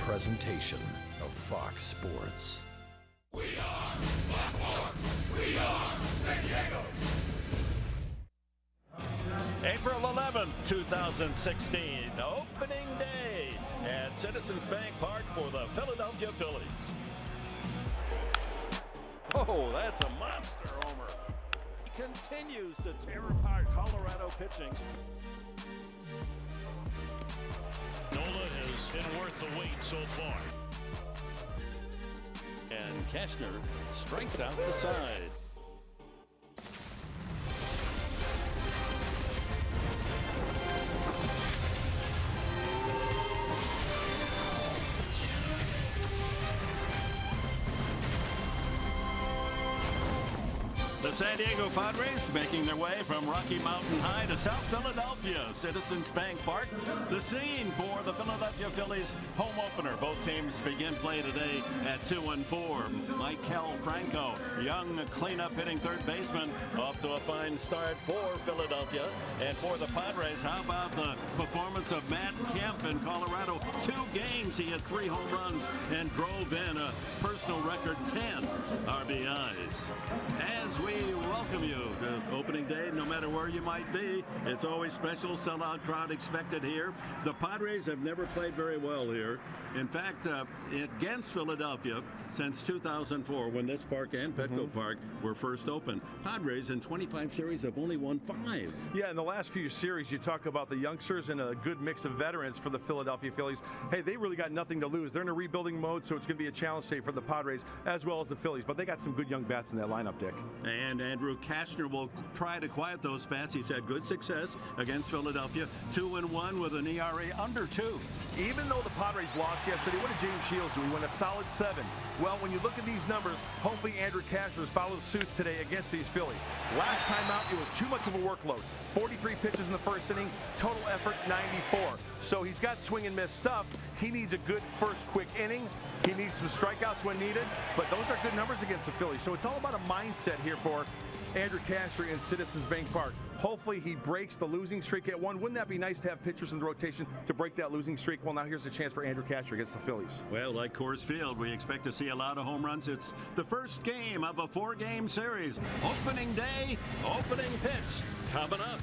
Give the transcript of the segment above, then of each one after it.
presentation of Fox Sports. We are Fox Sports. We are San Diego. April 11th, 2016, opening day at Citizens Bank Park for the Philadelphia Phillies. Oh, that's a monster homer. He continues to tear apart Colorado pitching. Nola has been worth the wait so far. And Cashner strikes out the side. The San Diego Padres making their way from Rocky Mountain High to South Philadelphia, Citizens Bank Park, the scene for the Philadelphia Phillies home opener. Both teams begin play today at 2-4. Michael Franco, young cleanup hitting third baseman, off to a fine start for Philadelphia. And for the Padres, how about the performance of Matt Kemp in Colorado? 2 games, he had 3 home runs and drove in a personal record 10 RBIs. As we welcome you to opening day, no matter where you might be. It's always special, sellout crowd expected here. The Padres have never played very well here. In fact, against Philadelphia since 2004, when this park and Petco Park were first opened. Padres in 25 series have only won 5. Yeah, in the last few series, you talk about the youngsters and a good mix of veterans for the Philadelphia Phillies. Hey, they really got nothing to lose. They're in a rebuilding mode, so it's going to be a challenge today for the Padres as well as the Phillies. But they got some good young bats in that lineup, Dick. And Andrew Cashner will try to quiet those bats. He's had good success against Philadelphia. 2-1 with an ERA under 2. Even though the Padres lost yesterday, what did James Shields do? He went a solid 7. Well, when you look at these numbers, hopefully Andrew Cashner has followed suit today against these Phillies. Last time out, it was too much of a workload. 43 pitches in the first inning, total effort 94. So he's got swing and miss stuff. He needs a good first quick inning. He needs some strikeouts when needed, but those are good numbers against the Phillies. So it's all about a mindset here for Andrew Cashner in Citizens Bank Park. Hopefully he breaks the losing streak at 1. Wouldn't that be nice to have pitchers in the rotation to break that losing streak? Well, now here's a chance for Andrew Cashner against the Phillies. Well, like Coors Field, we expect to see a lot of home runs. It's the first game of a 4-game series. Opening day, opening pitch coming up.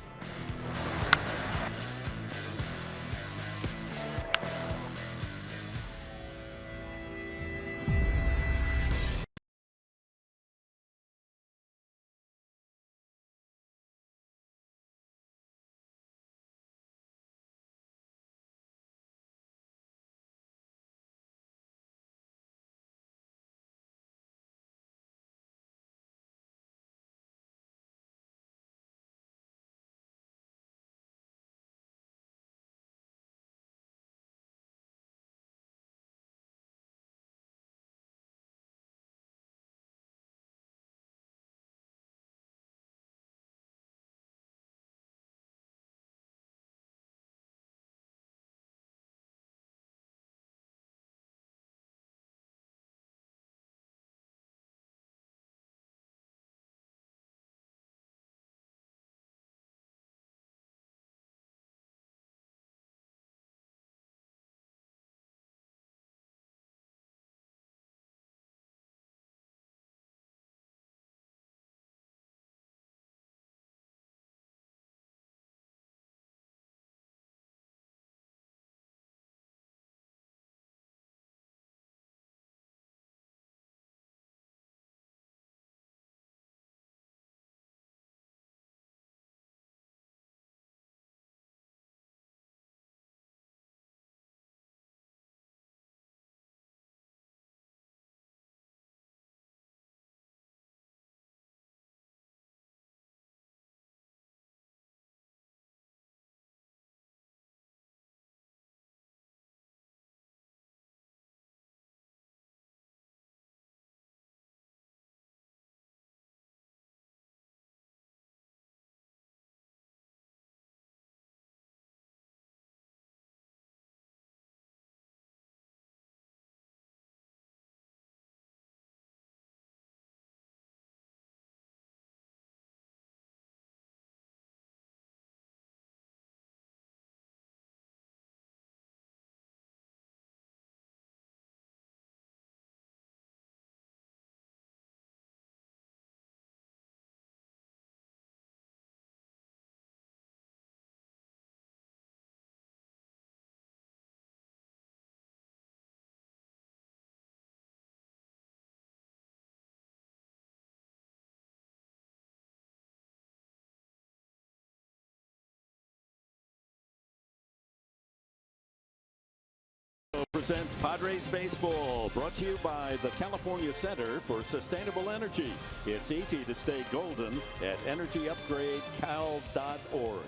presents Padres Baseball, brought to you by the California Center for Sustainable Energy. It's easy to stay golden at energyupgradecal.org.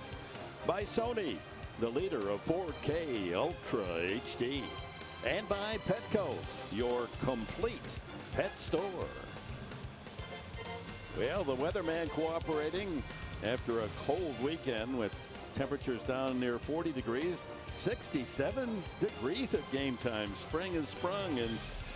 By Sony, the leader of 4K Ultra HD. And by Petco, your complete pet store. Well, the weatherman cooperating after a cold weekend with temperatures down near 40 degrees. 67 degrees at game time. Spring has sprung in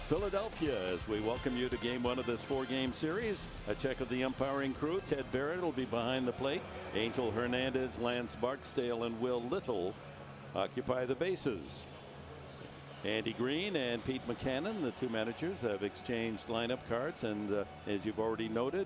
Philadelphia as we welcome you to game one of this 4-game series. A check of the umpiring crew. Ted Barrett will be behind the plate. Angel Hernandez, Lance Barksdale, and Will Little occupy the bases. Andy Green and Pete McCannon, the two managers, have exchanged lineup cards, and as you've already noted,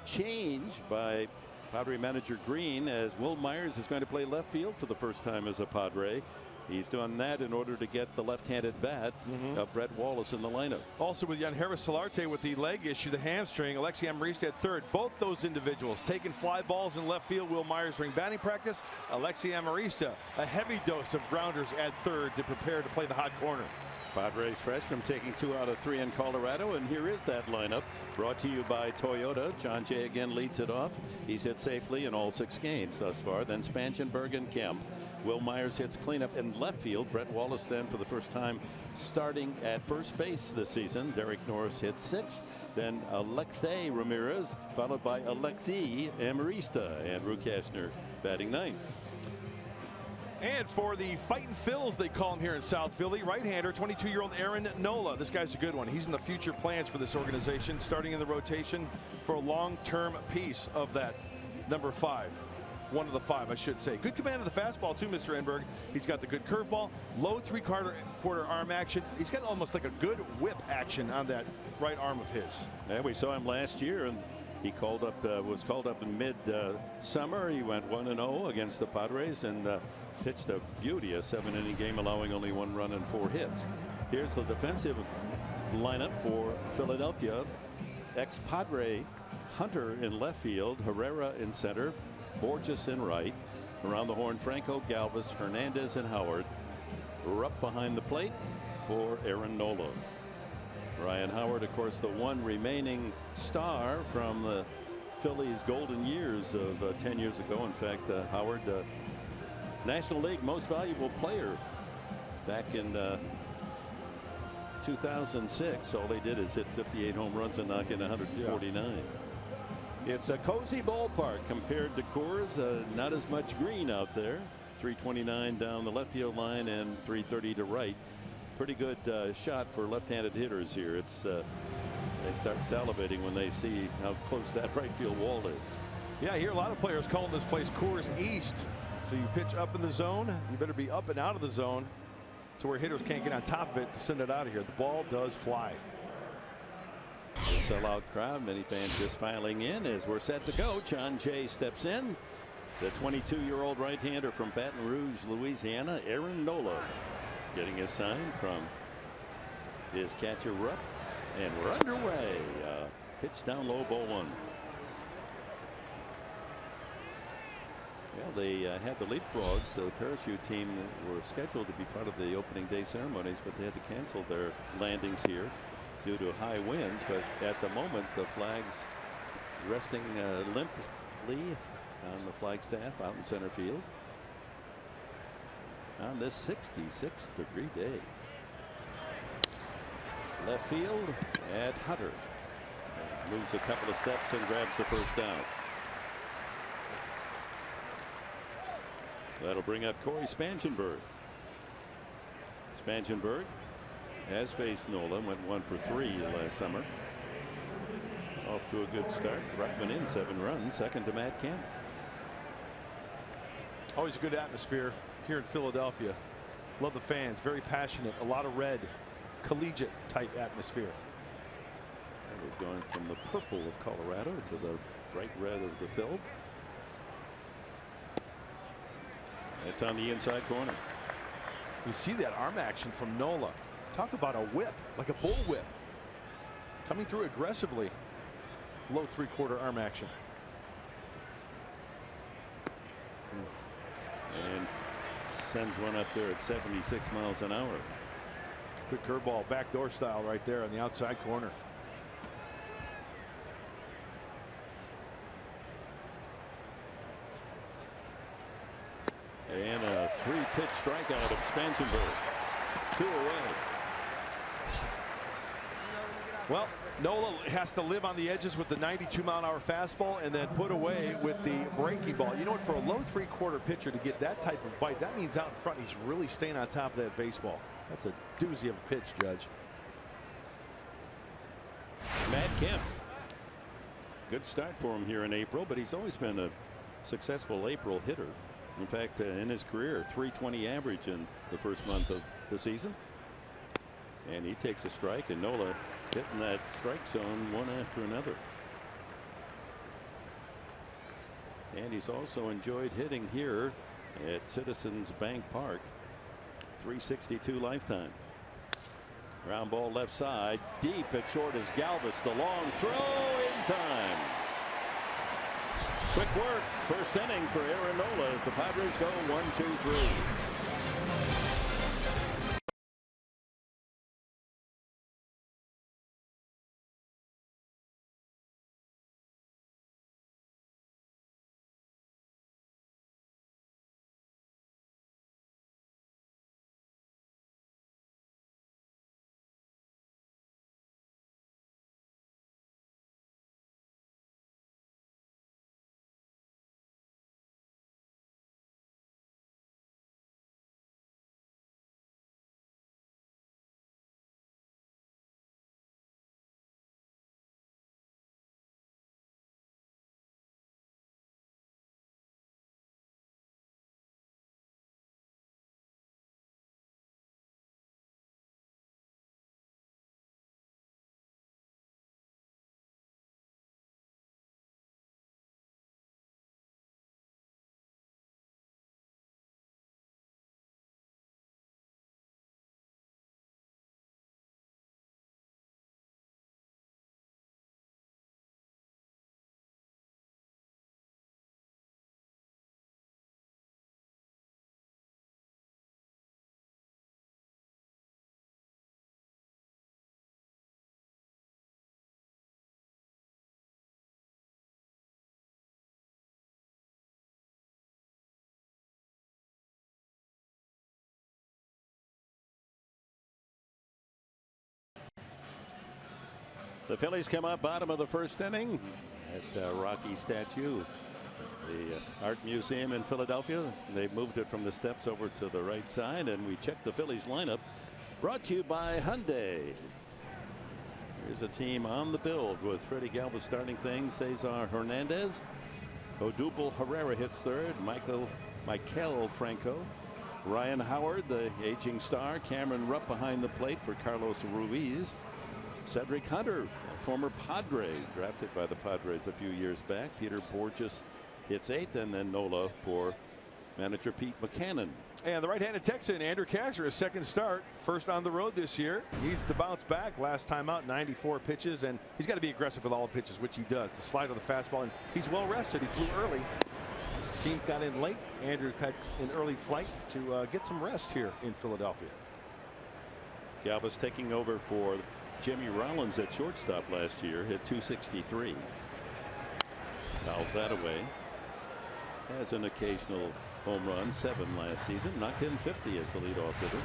change by Padre manager Green, as Will Myers is going to play left field for the first time as a Padre. He's done that in order to get the left-handed bat of Brett Wallace in the lineup. Also with Yangervis Solarte with the leg issue, the hamstring, Alexi Amarista at third. Both those individuals taking fly balls in left field. Will Myers during batting practice. Alexi Amarista, a heavy dose of grounders at third to prepare to play the hot corner. Padres fresh from taking 2 out of 3 in Colorado, and here is that lineup brought to you by Toyota. John Jay again leads it off. He's hit safely in all 6 games thus far. Then Spangenberg and Kemp. Will Myers hits cleanup in left field. Brett Wallace then for the first time starting at first base this season. Derek Norris hits 6th. Then Alexei Ramirez followed by Alexi Amarista, and Drew Cashner batting 9th. And for the Fightin' Phils, they call him here in South Philly, right-hander, 22-year-old Aaron Nola. This guy's a good one. He's in the future plans for this organization, starting in the rotation for a long-term piece of that number 5. One of the 5, I should say. Good command of the fastball, too, Mr. Enberg. He's got the good curveball, low 3/4 arm action. He's got almost like a good whip action on that right arm of his. Yeah, we saw him last year, and he was called up in mid-summer. He went 1-0 against the Padres and pitched a beauty, a 7-inning game, allowing only 1 run and 4 hits. Here's the defensive lineup for Philadelphia. Ex-Padre Hunter in left field, Herrera in center, Borges in right. Around the horn, Franco, Galvis, Hernandez, and Howard. Rupp behind the plate for Aaron Nola. Ryan Howard, of course, the one remaining star from the Phillies' golden years of 10 years ago. In fact, Howard, National League Most Valuable Player back in 2006. All they did is hit 58 home runs and knock in 149. It's a cozy ballpark compared to Coors. Not as much green out there. 329 down the left field line and 330 to right. Pretty good shot for left-handed hitters here. It's they start salivating when they see how close that right field wall is. Yeah, I hear a lot of players calling this place Coors East. So you pitch up in the zone, you better be up and out of the zone to where hitters can't get on top of it to send it out of here. The ball does fly. The sellout crowd, many fans just filing in as we're set to go. John Jay steps in. The 22-year-old right-hander from Baton Rouge, Louisiana, Aaron Nola, getting his sign from his catcher Rupp, and we're underway. Pitch down low, ball 1. Well, they had the Leapfrogs, the parachute team, that were scheduled to be part of the opening day ceremonies, but they had to cancel their landings here due to high winds. But at the moment, the flags resting limply on the flagstaff out in center field on this 66-degree day. Left field at Hunter. Moves a couple of steps and grabs the first down. That'll bring up Corey Spangenberg. Spangenberg has faced Nola, went 1 for 3 last summer. Off to a good start. Ruckman in 7 runs, second to Matt Kemp. Always a good atmosphere here in Philadelphia. Love the fans, very passionate, a lot of red, collegiate type atmosphere. And we're going from the purple of Colorado to the bright red of the Phils. It's on the inside corner. You see that arm action from Nola. Talk about a whip, like a bull whip. Coming through aggressively. Low 3/4 arm action. And sends one up there at 76 miles an hour. Good curveball, backdoor style right there on the outside corner. And a 3-pitch strikeout of Spangenberg. 2 away. Well, Nola has to live on the edges with the 92-mile-an-hour fastball and then put away with the breaking ball. You know what, for a low 3/4 pitcher to get that type of bite, that means out in front he's really staying on top of that baseball. That's a doozy of a pitch, Judge. Matt Kemp. Good start for him here in April, but he's always been a successful April hitter. In fact, in his career, .320 average in the first month of the season. And he takes a strike, and Nola hitting that strike zone one after another. And he's also enjoyed hitting here at Citizens Bank Park. .362 lifetime. Ground ball left side, deep at short is Galvis. The long throw in time. Quick work, first inning for Aaron Nola as the Padres go 1-2-3. The Phillies come up bottom of the first inning at Rocky Statue, the Art Museum in Philadelphia. They've moved it from the steps over to the right side, and we check the Phillies lineup, brought to you by Hyundai. Here's a team on the build with Freddie Galvis starting things. Cesar Hernandez, Odubel Herrera hits third. Michael Franco, Ryan Howard, the aging star. Cameron Rupp behind the plate for Carlos Ruiz. Cedric Hunter, a former Padre, drafted by the Padres a few years back. Peter Borges hits eighth, and then Nola for manager Pete Mackanin. And the right-handed Texan Andrew Kasher, his second start, first on the road this year. Needs to bounce back. Last time out, 94 pitches, and he's got to be aggressive with all the pitches, which he does. The slide of the fastball, and he's well rested. He flew early. Team got in late. Andrew cut an early flight to get some rest here in Philadelphia. Galvis taking over for Jimmy Rollins at shortstop last year, hit .263. Fouls that away. Has an occasional home run, 7 last season. Knocked in 50 as the leadoff hitter.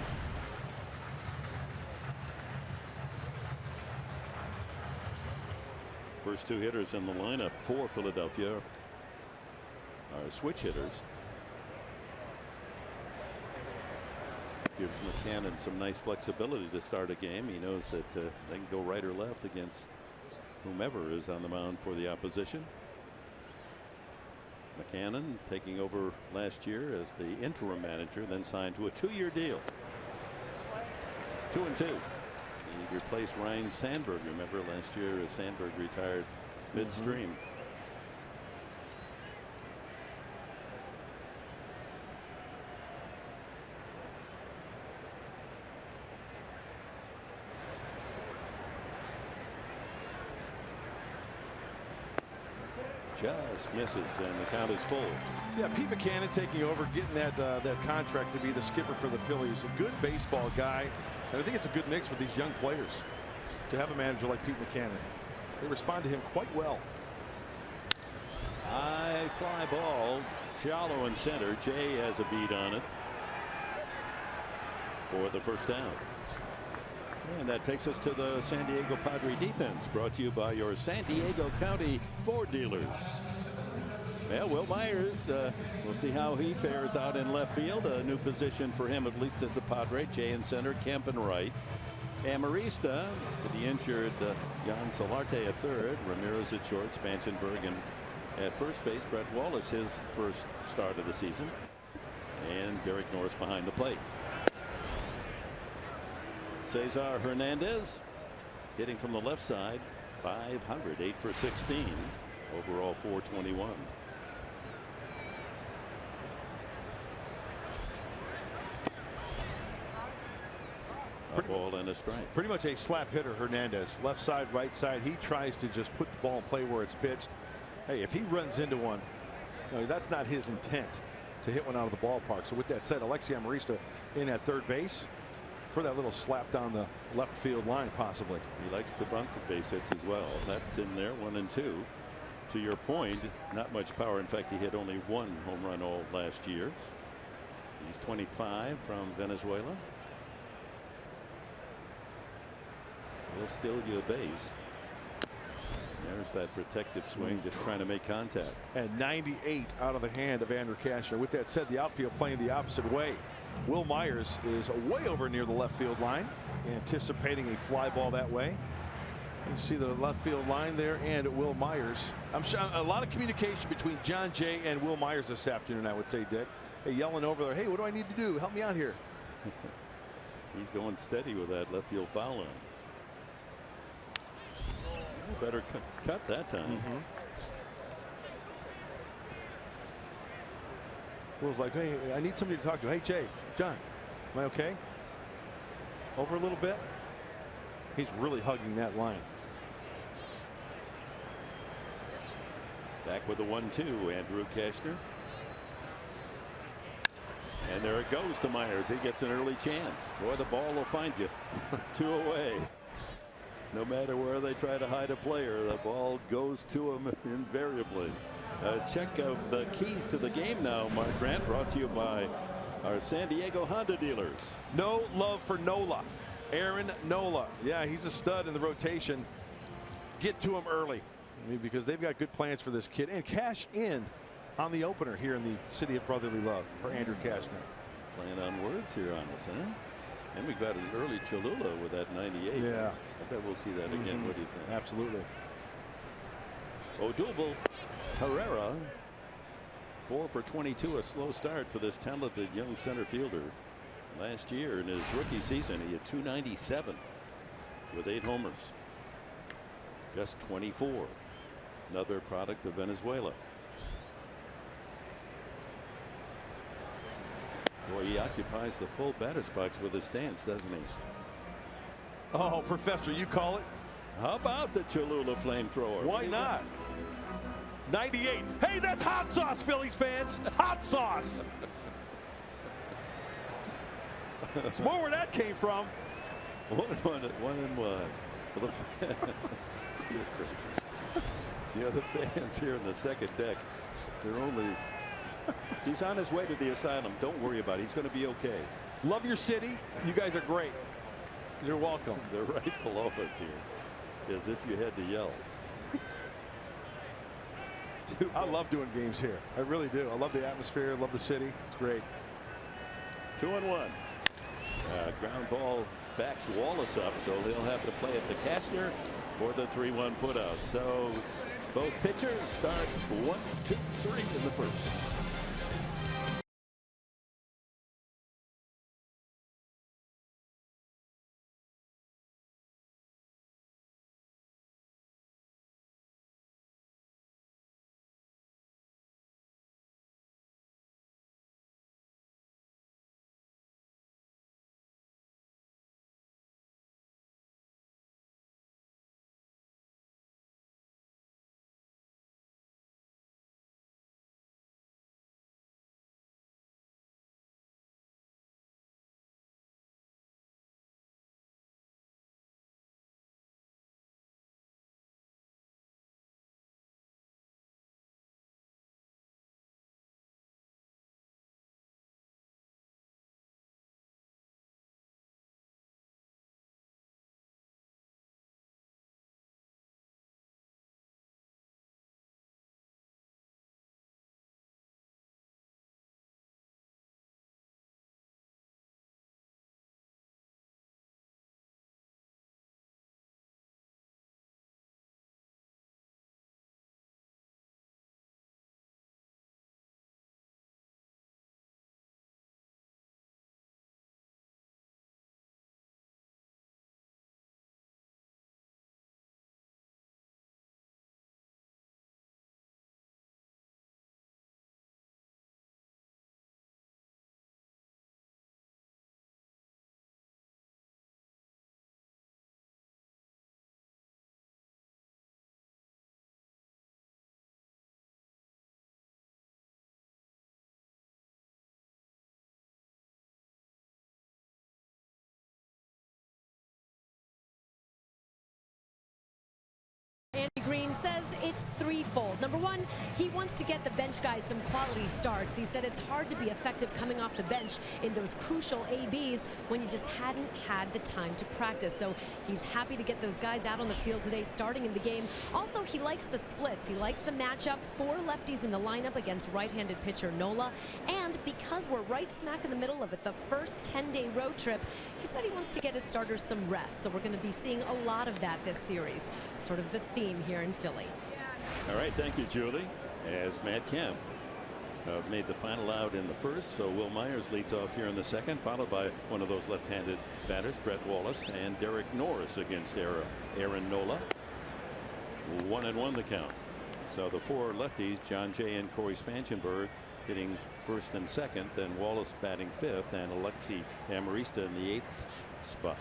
First 2 hitters in the lineup for Philadelphia are switch hitters. Gives Mackanin some nice flexibility to start a game. He knows that they can go right or left against whomever is on the mound for the opposition. Mackanin taking over last year as the interim manager, then signed to a 2-year deal. 2-2. He replaced Ryan Sandberg. Remember last year Sandberg retired midstream. just misses, and the count is full. Yeah, Pete Mackanin taking over, getting that contract to be the skipper for the Phillies. A good baseball guy, and I think it's a good mix with these young players to have a manager like Pete Mackanin. They respond to him quite well. High fly ball, shallow in center. Jay has a beat on it for the first down. And that takes us to the San Diego Padre defense, brought to you by your San Diego County Ford dealers. Well, Wil Myers, we'll see how he fares out in left field. A new position for him, at least as a Padre. Jay in center, Kemp in right. Amarista, the injured Jan Solarte at third. Ramirez at short, Spanchenberg at first base. Brett Wallace, his first start of the season. And Derek Norris behind the plate. Cesar Hernandez hitting from the left side, 500, 8 for 16, overall 421. A ball and a strike. Pretty much a slap hitter, Hernandez. Left side, right side. He tries to just put the ball in play where it's pitched. Hey, if he runs into one, that's not his intent to hit one out of the ballpark. So with that said, Alexi Amarista in at third base for that little slap down the left field line, possibly. He likes to bunt for base hits as well. That's in there, 1 and 2. To your point, not much power. In fact, he hit only 1 home run all last year. He's 25 from Venezuela. He'll steal you a base. There's that protected swing, just trying to make contact. And 98 out of the hand of Andrew Cashner. With that said, the outfield playing the opposite way. Wil Myers is way over near the left field line, anticipating a fly ball that way. You see the left field line there, and Wil Myers. I'm sure a lot of communication between Jon Jay and Wil Myers this afternoon, I would say, Dick. Hey, yelling over there, hey, what do I need to do? Help me out here. He's going steady with that left field foul line. Better cut that time. Will's like, hey, I need somebody to talk to. Hey, Jay, John, am I okay? Over a little bit. He's really hugging that line. Back with the 1-2, Andrew Cashner. And there it goes to Myers. He gets an early chance. Boy, the ball will find you. 2 away. No matter where they try to hide a player, the ball goes to him invariably. Check of the keys to the game now, Mark Grant, brought to you by our San Diego Honda dealers. No love for Nola. Aaron Nola. Yeah, he's a stud in the rotation. Get to him early. I mean, because they've got good plans for this kid. And cash in on the opener here in the city of brotherly love for Andrew Cashner. Playing on words here on us, huh? And we got an early Cholula with that 98. Yeah. I bet we'll see that again. What do you think? Absolutely. Odubel Herrera, 4 for 22, a slow start for this talented young center fielder. Last year in his rookie season, he had 297 with 8 homers. Just 24. Another product of Venezuela. Boy, he occupies the full batter's box with his stance, doesn't he? Oh, Professor, you call it? How about the Cholula flamethrower? Why not? 98. Hey, that's hot sauce, Phillies fans. Hot sauce. It's more where that came from. 1-1. Well, you're crazy. You know, the fans here in the second deck, they're only. He's on his way to the asylum. Don't worry about it. He's going to be okay. Love your city. You guys are great. You're welcome. They're right below us here, as if you had to yell. I love doing games here. I really do. I love the atmosphere. I love the city. It's great. 2-1. Ground ball backs Wallace up, so he'll have to play at the Cashner for the 3-1 putout. So both pitchers start 1, 2, 3 in the first. and says it's threefold. Number one, he wants to get the bench guys some quality starts. He said it's hard to be effective coming off the bench in those crucial ABs when you just hadn't had the time to practice. So he's happy to get those guys out on the field today, starting in the game. Also, he likes the splits. He likes the matchup, 4 lefties in the lineup against right-handed pitcher Nola. And because we're right smack in the middle of it, the first 10-day road trip, he said he wants to get his starters some rest. So we're going to be seeing a lot of that this series. Sort of the theme here in Philly. All right, thank you, Julie. As Matt Kemp made the final out in the first, so Will Myers leads off here in the second, followed by one of those left-handed batters, Brett Wallace, and Derek Norris against Aaron Nola. 1-1 the count. So the 4 lefties, John Jay and Corey Spanchenberg, hitting first and second, then Wallace batting 5th, and Alexi Amarista in the 8th spot.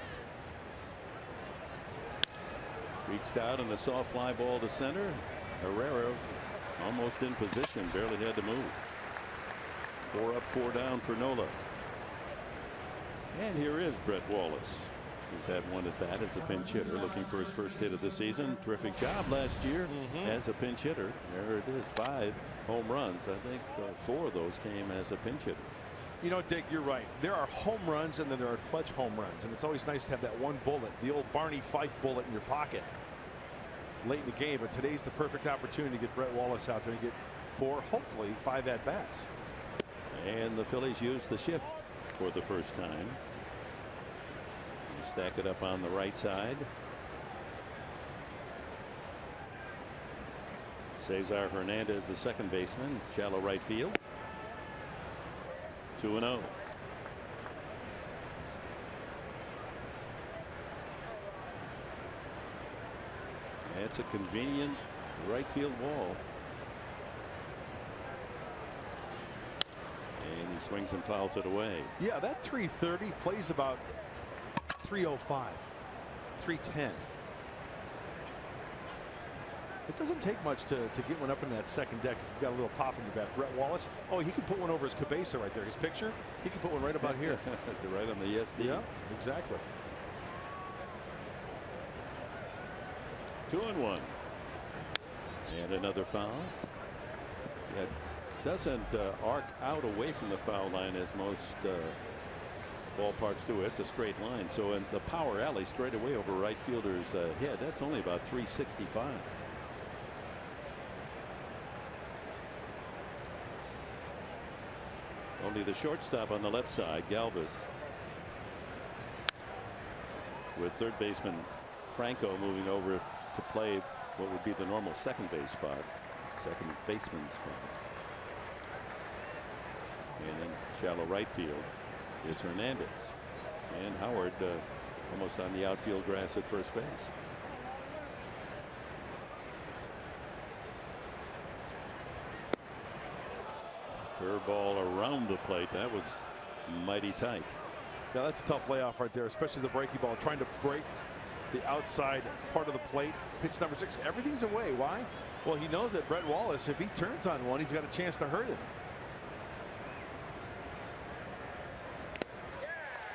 Reached out and a soft fly ball to center. Herrera almost in position, barely had to move. 4 up, 4 down for Nola. And here is Brett Wallace. He's had one at bat as a pinch hitter, looking for his first hit of the season. Terrific job last year as a pinch hitter. There it is, 5 home runs. I think 4 of those came as a pinch hitter. You know, Dick, you're right. There are home runs and then there are clutch home runs. And it's always nice to have that one bullet, the old Barney Fife bullet in your pocket late in the game. But today's the perfect opportunity to get Brett Wallace out there and get 4, hopefully 5 at-bats. And the Phillies use the shift for the first time. You stack it up on the right side. Cesar Hernandez, the second baseman, shallow right field. 2-0. It's a convenient right field wall. And he swings and fouls it away. Yeah, that 330 plays about 305, 310. It doesn't take much to get one up in that second deck if you've got a little pop in your bat. Brett Wallace, oh, he can put one over his cabeza right there. His picture, he can put one right about here. Right on the ESD. Yeah, exactly. 2-1. And another foul. That doesn't arc out away from the foul line as most ballparks do. It's a straight line. So in the power alley straight away over right fielder's head, that's only about 365. Only the shortstop on the left side, Galvis, with third baseman Franco moving over to play what would be the normal second base spot, second baseman spot. And in shallow right field is Hernandez, and Howard almost on the outfield grass at first base. Curveball around the plate. That was mighty tight. Now that's a tough layoff right there, especially the breaking ball, trying to break the outside part of the plate. Pitch number 6, everything's away. Why? Well, he knows that Brett Wallace, if he turns on one, he's got a chance to hurt him.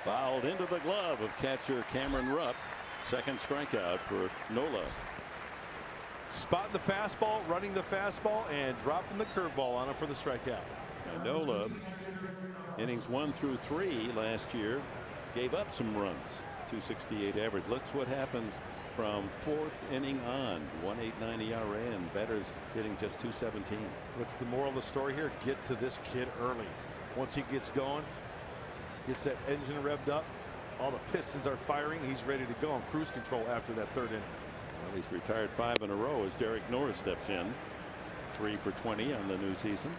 Fouled into the glove of catcher Cameron Rupp. Second strikeout for Nola. Spotting the fastball, running the fastball, and dropping the curveball on him for the strikeout. And Nola, innings 1 through 3 last year, gave up some runs. 268 average. Look what happens from 4th inning on. 1.89 ERA and batters hitting just 217. What's the moral of the story here? Get to this kid early. Once he gets going, gets that engine revved up, all the pistons are firing, he's ready to go on cruise control after that 3rd inning. Well, he's retired 5 in a row as Derek Norris steps in. 3 for 20 on the new season.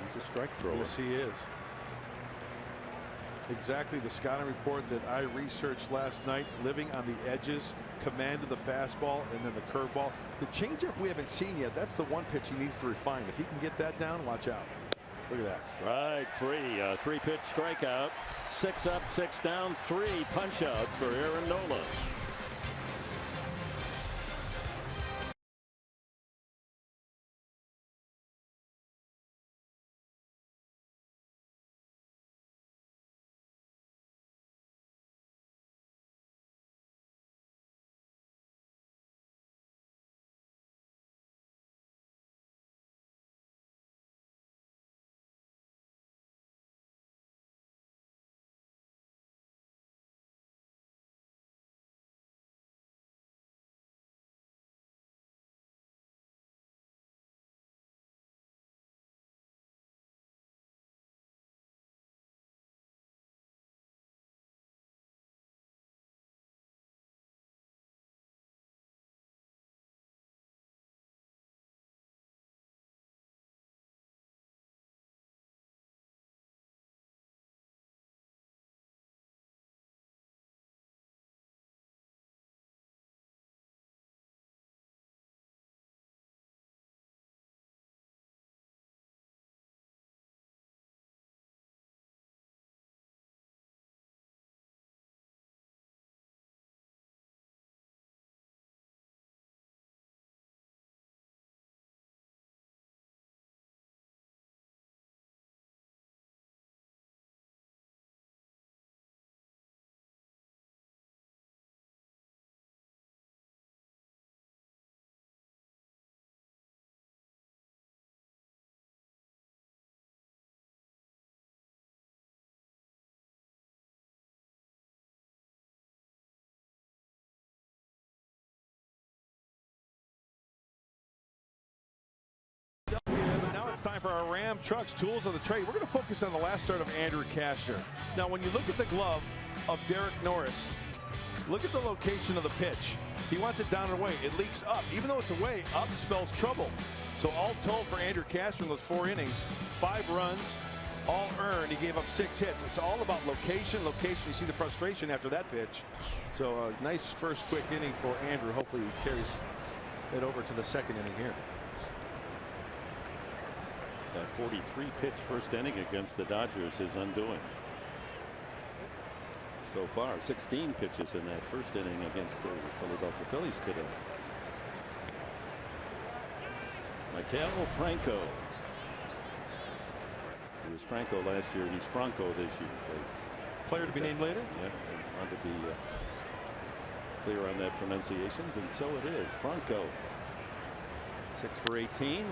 He's a strike thrower. Yes, he is. Exactly the scouting report that I researched last night. Living on the edges, command of the fastball, and then the curveball. The changeup we haven't seen yet. That's the one pitch he needs to refine. If he can get that down, watch out. Look at that. Strike 3. 3-pitch strikeout. 6 up, 6 down, 3 punch outs for Aaron Nola. it's time for our Ram Trucks Tools of the Trade. We're going to focus on the last start of Andrew Cashner. Now, when you look at the glove of Derek Norris, look at the location of the pitch. He wants it down and away. It leaks up. Even though it's away, up spells trouble. So all told for Andrew Cashner in those 4 innings, 5 runs, all earned. He gave up 6 hits. It's all about location, location. You see the frustration after that pitch. So a nice first quick inning for Andrew. Hopefully he carries it over to the second inning here. That 43 pitch first inning against the Dodgers is undoing. So far 16 pitches in that first inning against the Philadelphia Phillies today. Maikel Franco. He was Franco last year. He's Franco this year. Player to be named later? Yeah, I want to be clear on that pronunciations, and so it is. Franco. 6 for 18.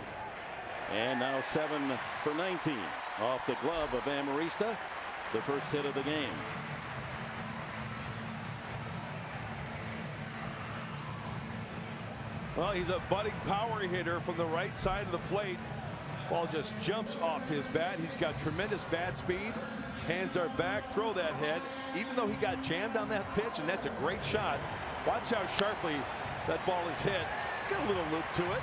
And now 7 for 19. Off the glove of Amarista. The first hit of the game. Well, he's a budding power hitter from the right side of the plate. Ball just jumps off his bat. He's got tremendous bat speed. Hands are back. Throw that head. Even though he got jammed on that pitch, and that's a great shot. Watch how sharply that ball is hit. It's got a little loop to it.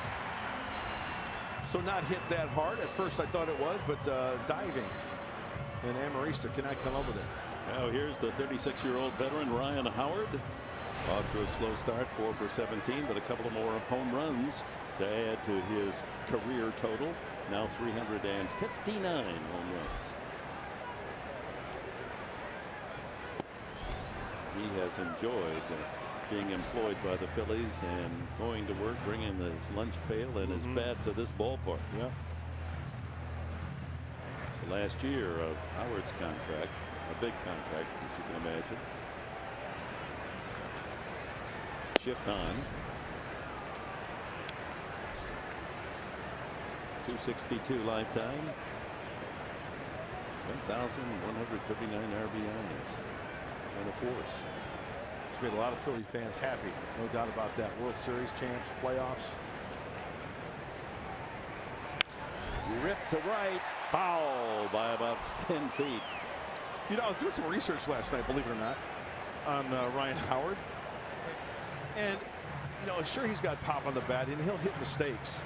So not hit that hard. At first I thought it was, but diving. And Amarista cannot come up with it. Now here's the 36-year-old veteran Ryan Howard. Off to a slow start, 4 for 17, but a couple of more home runs to add to his career total. Now 359 home runs. He has enjoyed being employed by the Phillies and going to work, bringing his lunch pail and his bat to this ballpark. Yeah. It's the last year of Howard's contract, a big contract, as you can imagine. Shift on. 262 lifetime. 1,139 RBIs. It's been a force. It's made a lot of Philly fans happy. No doubt about that. World Series champs, playoffs. Ripped to right. Foul by about 10 feet. You know, I was doing some research last night, believe it or not, on Ryan Howard. And, you know, sure, he's got pop on the bat, and he'll hit mistakes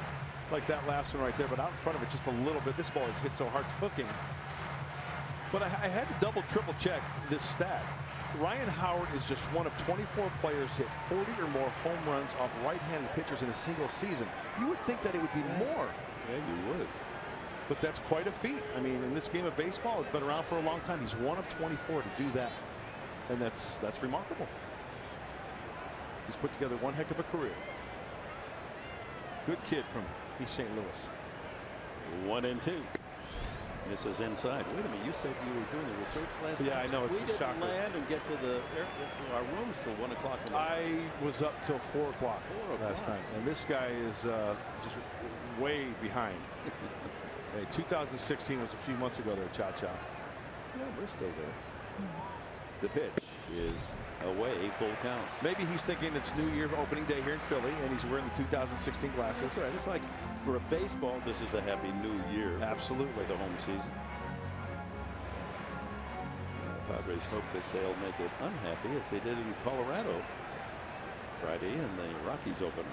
like that last one right there, but out in front of it just a little bit. This ball is hit so hard, hooking. But I had to double, triple check this stat. Ryan Howard is just one of 24 players hit 40 or more home runs off right-handed pitchers in a single season. You would think that it would be more. Yeah, you would. But that's quite a feat. I mean, in this game of baseball, it's been around for a long time. He's one of 24 to do that, and that's remarkable. He's put together one heck of a career. Good kid from East St. Louis. 1-2. Misses inside. Wait a minute, you said you were doing the research last night? Yeah, I know. It's we a didn't shocker. land and get to our rooms till 1 o'clock. I was up till 4 o'clock last night, and this guy is just way behind. Hey, 2016 was a few months ago there, Cha-Cha. Yeah, we're still there. The pitch is away, full count. Maybe he's thinking it's New Year's opening day here in Philly, and he's wearing the 2016 glasses. That's right. It's like for a baseball, this is a happy New Year. Absolutely. For the home season. Padres hope that they'll make it unhappy as they did in Colorado Friday in the Rockies opener.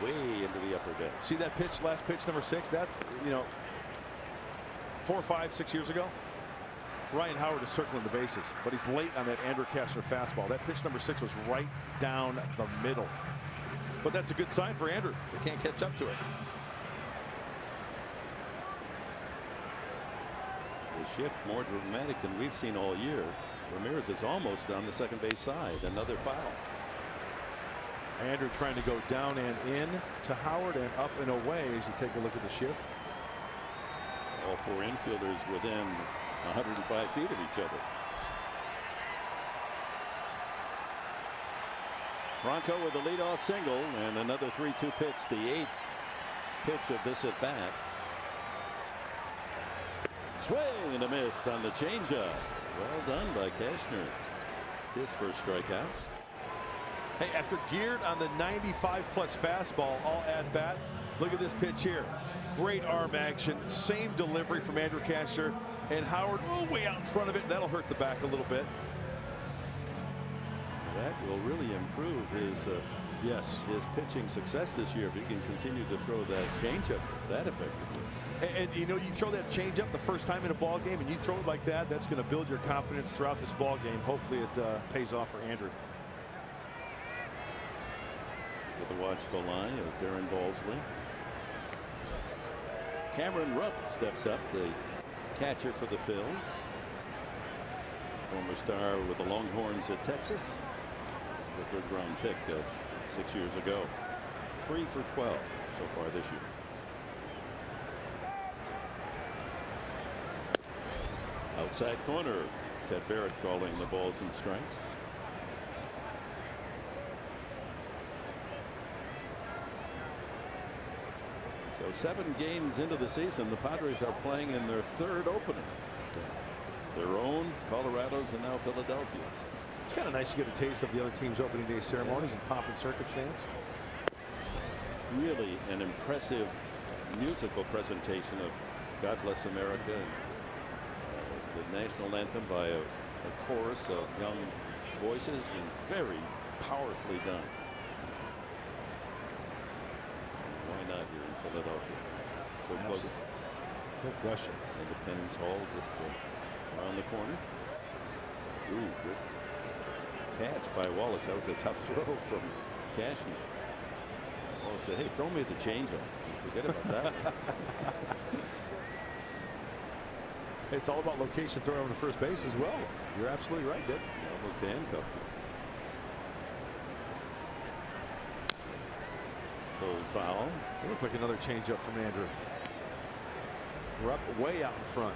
Way into the upper deck. See that pitch, last pitch, number 6? That's, you know, 4, 5, 6 years ago. Ryan Howard is circling the bases, but he's late on that Andrew Cashner fastball. That pitch number 6 was right down the middle. But that's a good sign for Andrew. They can't catch up to it. The shift more dramatic than we've seen all year. Ramirez is almost on the second base side. Another foul. Andrew trying to go down and in to Howard and up and away as you take a look at the shift. All 4 infielders within 105 feet of each other. Franco with a leadoff single and another 3-2 pitch, the 8th pitch of this at bat. Swing and a miss on the changeup. Well done by Cashner. His first strikeout. Hey, after geared on the 95-plus fastball all at bat, look at this pitch here. Great arm action, same delivery from Andrew Cashner, and Howard way out in front of it. That'll hurt the back a little bit. That will really improve his his pitching success this year if he can continue to throw that changeup that effectively. And you know, you throw that changeup the first time in a ball game, and you throw it like that, that's going to build your confidence throughout this ball game. Hopefully, it pays off for Andrew. With a watchful eye of Darren Balsley. Cameron Rupp steps up, the catcher for the Phils. Former star with the Longhorns at Texas. It's a third-round pick 6 years ago. 3 for 12 so far this year. Outside corner, Ted Barrett calling the balls and strikes. So 7 games into the season, the Padres are playing in their third opener. Their own, Colorado's, and now Philadelphia's. It's kind of nice to get a taste of the other team's opening day ceremonies and pomp and circumstance. Really an impressive musical presentation of God Bless America, and the national anthem by a chorus of young voices, and very powerfully done. Why not here in Philadelphia? So close. No question. Independence Hall just around the corner. Ooh, good catch by Wallace. That was a tough throw from Cashner. Wallace said, hey, throw me the changeup. Forget about that. It's all about location throwing over to first base as well. You're absolutely right, Dick. He almost handcuffed him. Pulled foul. It looked like another changeup from Andrew. We're up way out in front.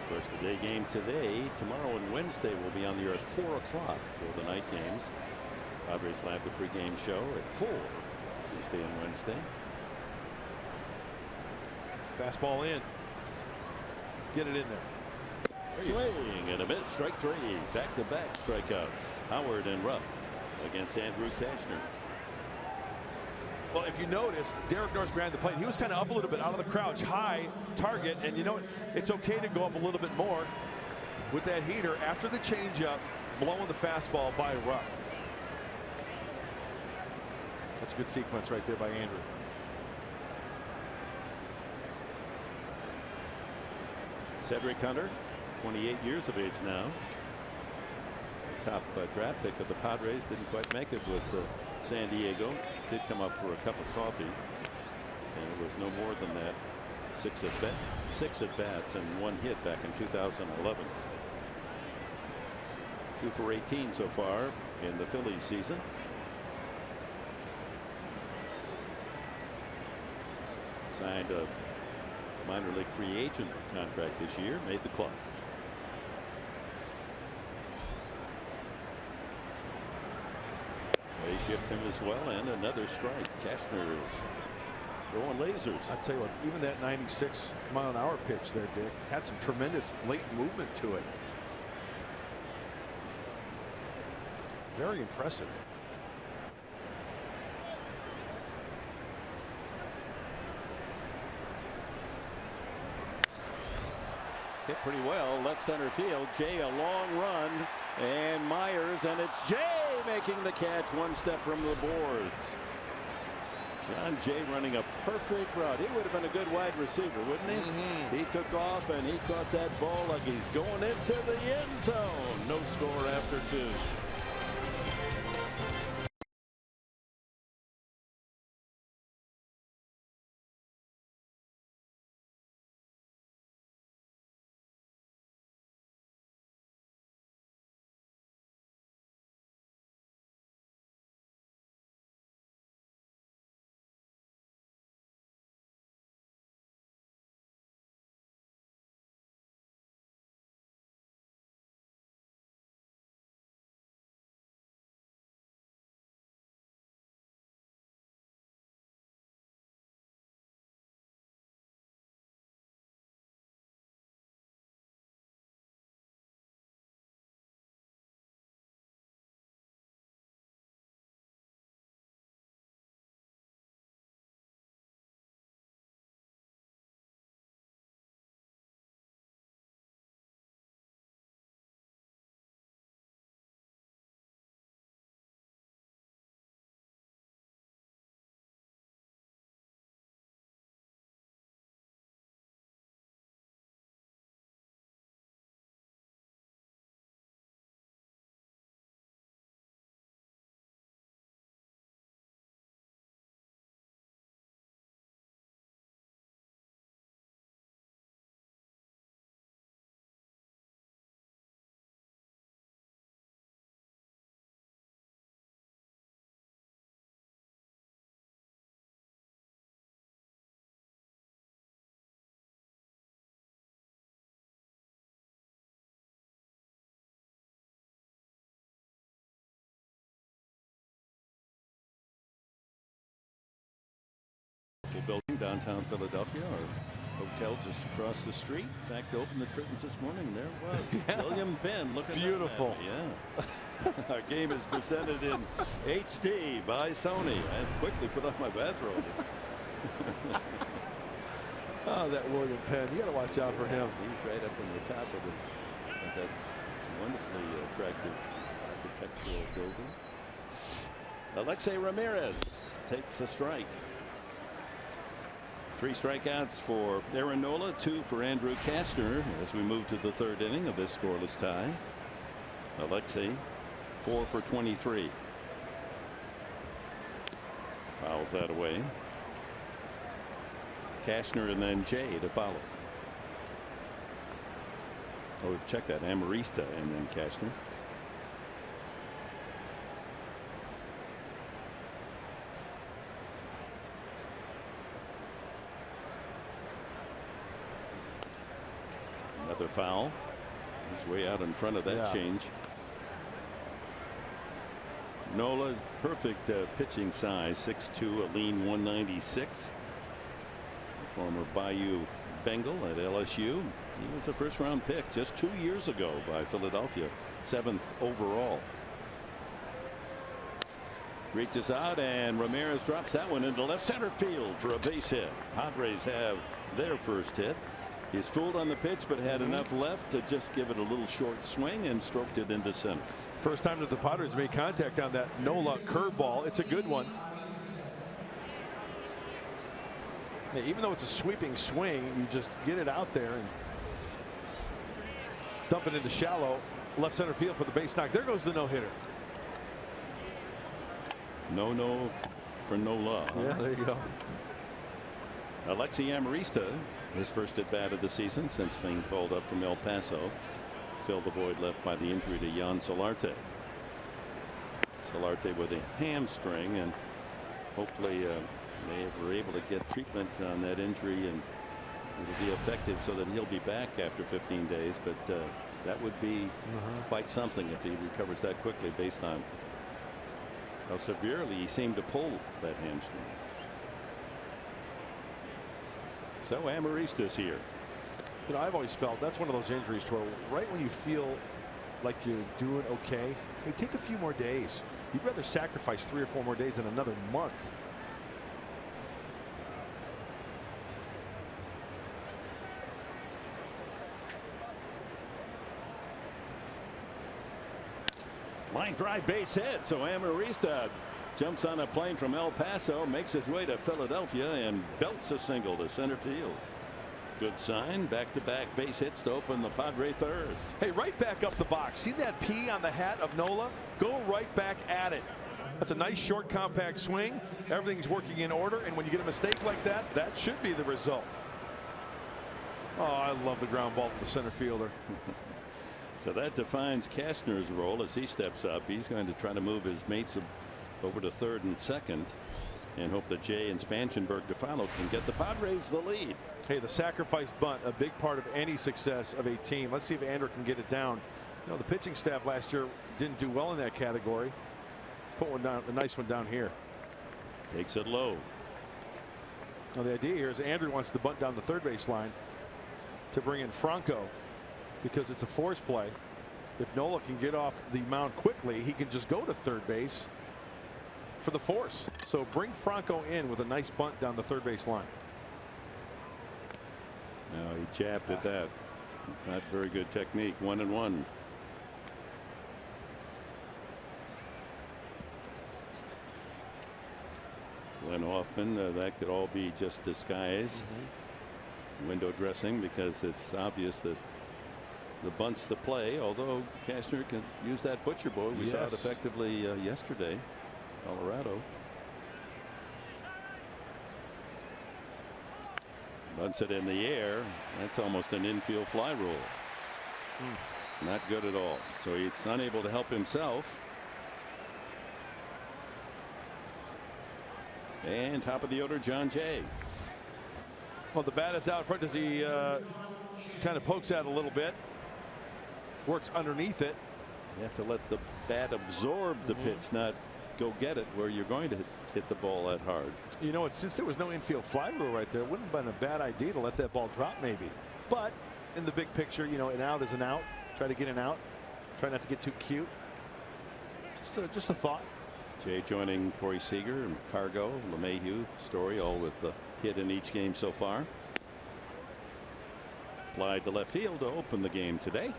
Of course, the day game today, tomorrow and Wednesday will be on the air at 4 o'clock for the night games. Padres will have the pregame show at 4 Tuesday and Wednesday. Fastball in. Get it in there. Swing and a miss. Strike 3. Back-to-back strikeouts. Howard and Rupp against Andrew Cashner. Well, if you noticed, Derek North behind the plate, he was kind of up a little bit out of the crouch, high target, and you know it's okay to go up a little bit more with that heater after the changeup, blowing the fastball by Rupp. That's a good sequence right there by Andrew. Cedric Hunter, 28 years of age now. Top draft pick of the Padres, didn't quite make it with San Diego. Did come up for a cup of coffee, and it was no more than that. 6 at bats and 1 hit back in 2011. 2 for 18 so far in the Phillies season. Signed a minor league free agent contract this year, made the club. They shift him as well, and another strike. Cashner throwing lasers. I tell you what, even that 96-mile-an-hour pitch there, Dick, had some tremendous late movement to it. Very impressive. Hit pretty well, left center field. Jay, a long run, and Myers, and it's Jay making the catch 1 step from the boards. John Jay running a perfect route. He would have been a good wide receiver, wouldn't he? He took off and he caught that ball like he's going into the end zone. No score after 2. building downtown Philadelphia. Our hotel just across the street. In fact, opened the curtains this morning. There it was. William Penn looking beautiful. Yeah. Our game is presented in HD by Sony. I quickly put on my bathrobe. Oh, that William Penn. You got to watch out for him. He's right up on the top of that wonderfully attractive architectural building. Alexei Ramirez takes a strike. 3 strikeouts for Aaron Nola, 2 for Andrew Cashner as we move to the 3rd inning of this scoreless tie. Alexei 4 for 23. Fouls that away. Cashner and then Jay to follow. Oh, check that. Amarista and then Cashner. Another foul. He's way out in front of that change. Nola, perfect pitching size, 6'2", a lean 196. Former Bayou Bengal at LSU. He was a first-round pick just 2 years ago by Philadelphia, 7th overall. Reaches out and Ramirez drops that one into left center field for a base hit. Padres have their first hit. He's fooled on the pitch, but had enough left to just give it a little short swing and stroked it into center. First time that the Padres made contact on that Nola curveball. It's a good one. Yeah, even though it's a sweeping swing, you just get it out there and dump it into shallow left center field for the base knock. There goes the no-hitter. No for Nola. Yeah, there you go. Alexei Amarista, his first at bat of the season since being called up from El Paso. Filled the void left by the injury to Jan Solarte. Solarte with a hamstring, and hopefully they were able to get treatment on that injury and it'll be effective so that he'll be back after 15 days. But that would be quite something if he recovers that quickly based on how severely he seemed to pull that hamstring. So Amarista's here. You know, I've always felt that's one of those injuries to where right when you feel like you're doing okay, hey, take a few more days. You'd rather sacrifice 3 or 4 more days than another month. Line drive base hit. So Amarista jumps on a plane from El Paso, makes his way to Philadelphia and belts a single to center field. Good sign. Back-to-back base hits to open the Padre third. Hey, right back up the box. See that P on the hat of Nola? Go right back at it. That's a nice short compact swing. Everything's working in order, and when you get a mistake like that, that should be the result. Oh, I love the ground ball to the center fielder. So that defines Cashner's role as he steps up. He's going to try to move his mates over to third and second and hope that Jay and Spanchenberg to follow can get the Padres the lead. Hey, the sacrifice bunt, a big part of any success of a team. Let's see if Andrew can get it down. You know, the pitching staff last year didn't do well in that category. Let's put one down, a nice one down here. Takes it low. Now the idea here is Andrew wants to bunt down the third base line to bring in Franco because it's a force play. If Nola can get off the mound quickly, he can just go to third base for the force. So bring Franco in with a nice bunt down the third base line. Now he jabbed at that. Not very good technique. 1-1. Glenn Hoffman, that could all be just disguise. Window dressing, because it's obvious that the bunt's the play, although Cashner can use that butcher boy. We saw it effectively yesterday. Colorado. Bunts it in the air. That's almost an infield fly rule. Not good at all. So he's unable to help himself. And top of the order, Jon Jay. Well, the bat is out front as he kind of pokes out a little bit. Works underneath it. You have to let the bat absorb the pitch, not go get it where you're going to hit the ball that hard. You know what? Since there was no infield fly rule right there, it wouldn't have been a bad idea to let that ball drop maybe. But in the big picture, you know, an out is an out. Try to get an out. Try not to get too cute. Just a thought. Jay joining Corey Seager and Cargo, LeMahieu, Story, all with the hit in each game so far. Fly to left field to open the game today.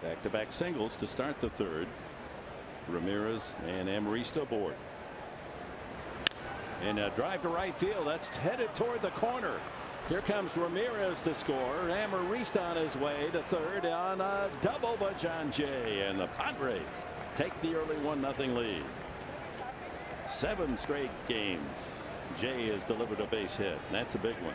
Back-to-back singles to start the third. Ramirez and Amarista aboard. And a drive to right field. That's headed toward the corner. Here comes Ramirez to score. Amarista on his way to third on a double by John Jay. And the Padres take the early 1-0 lead. 7 straight games. Jay has delivered a base hit. And that's a big one.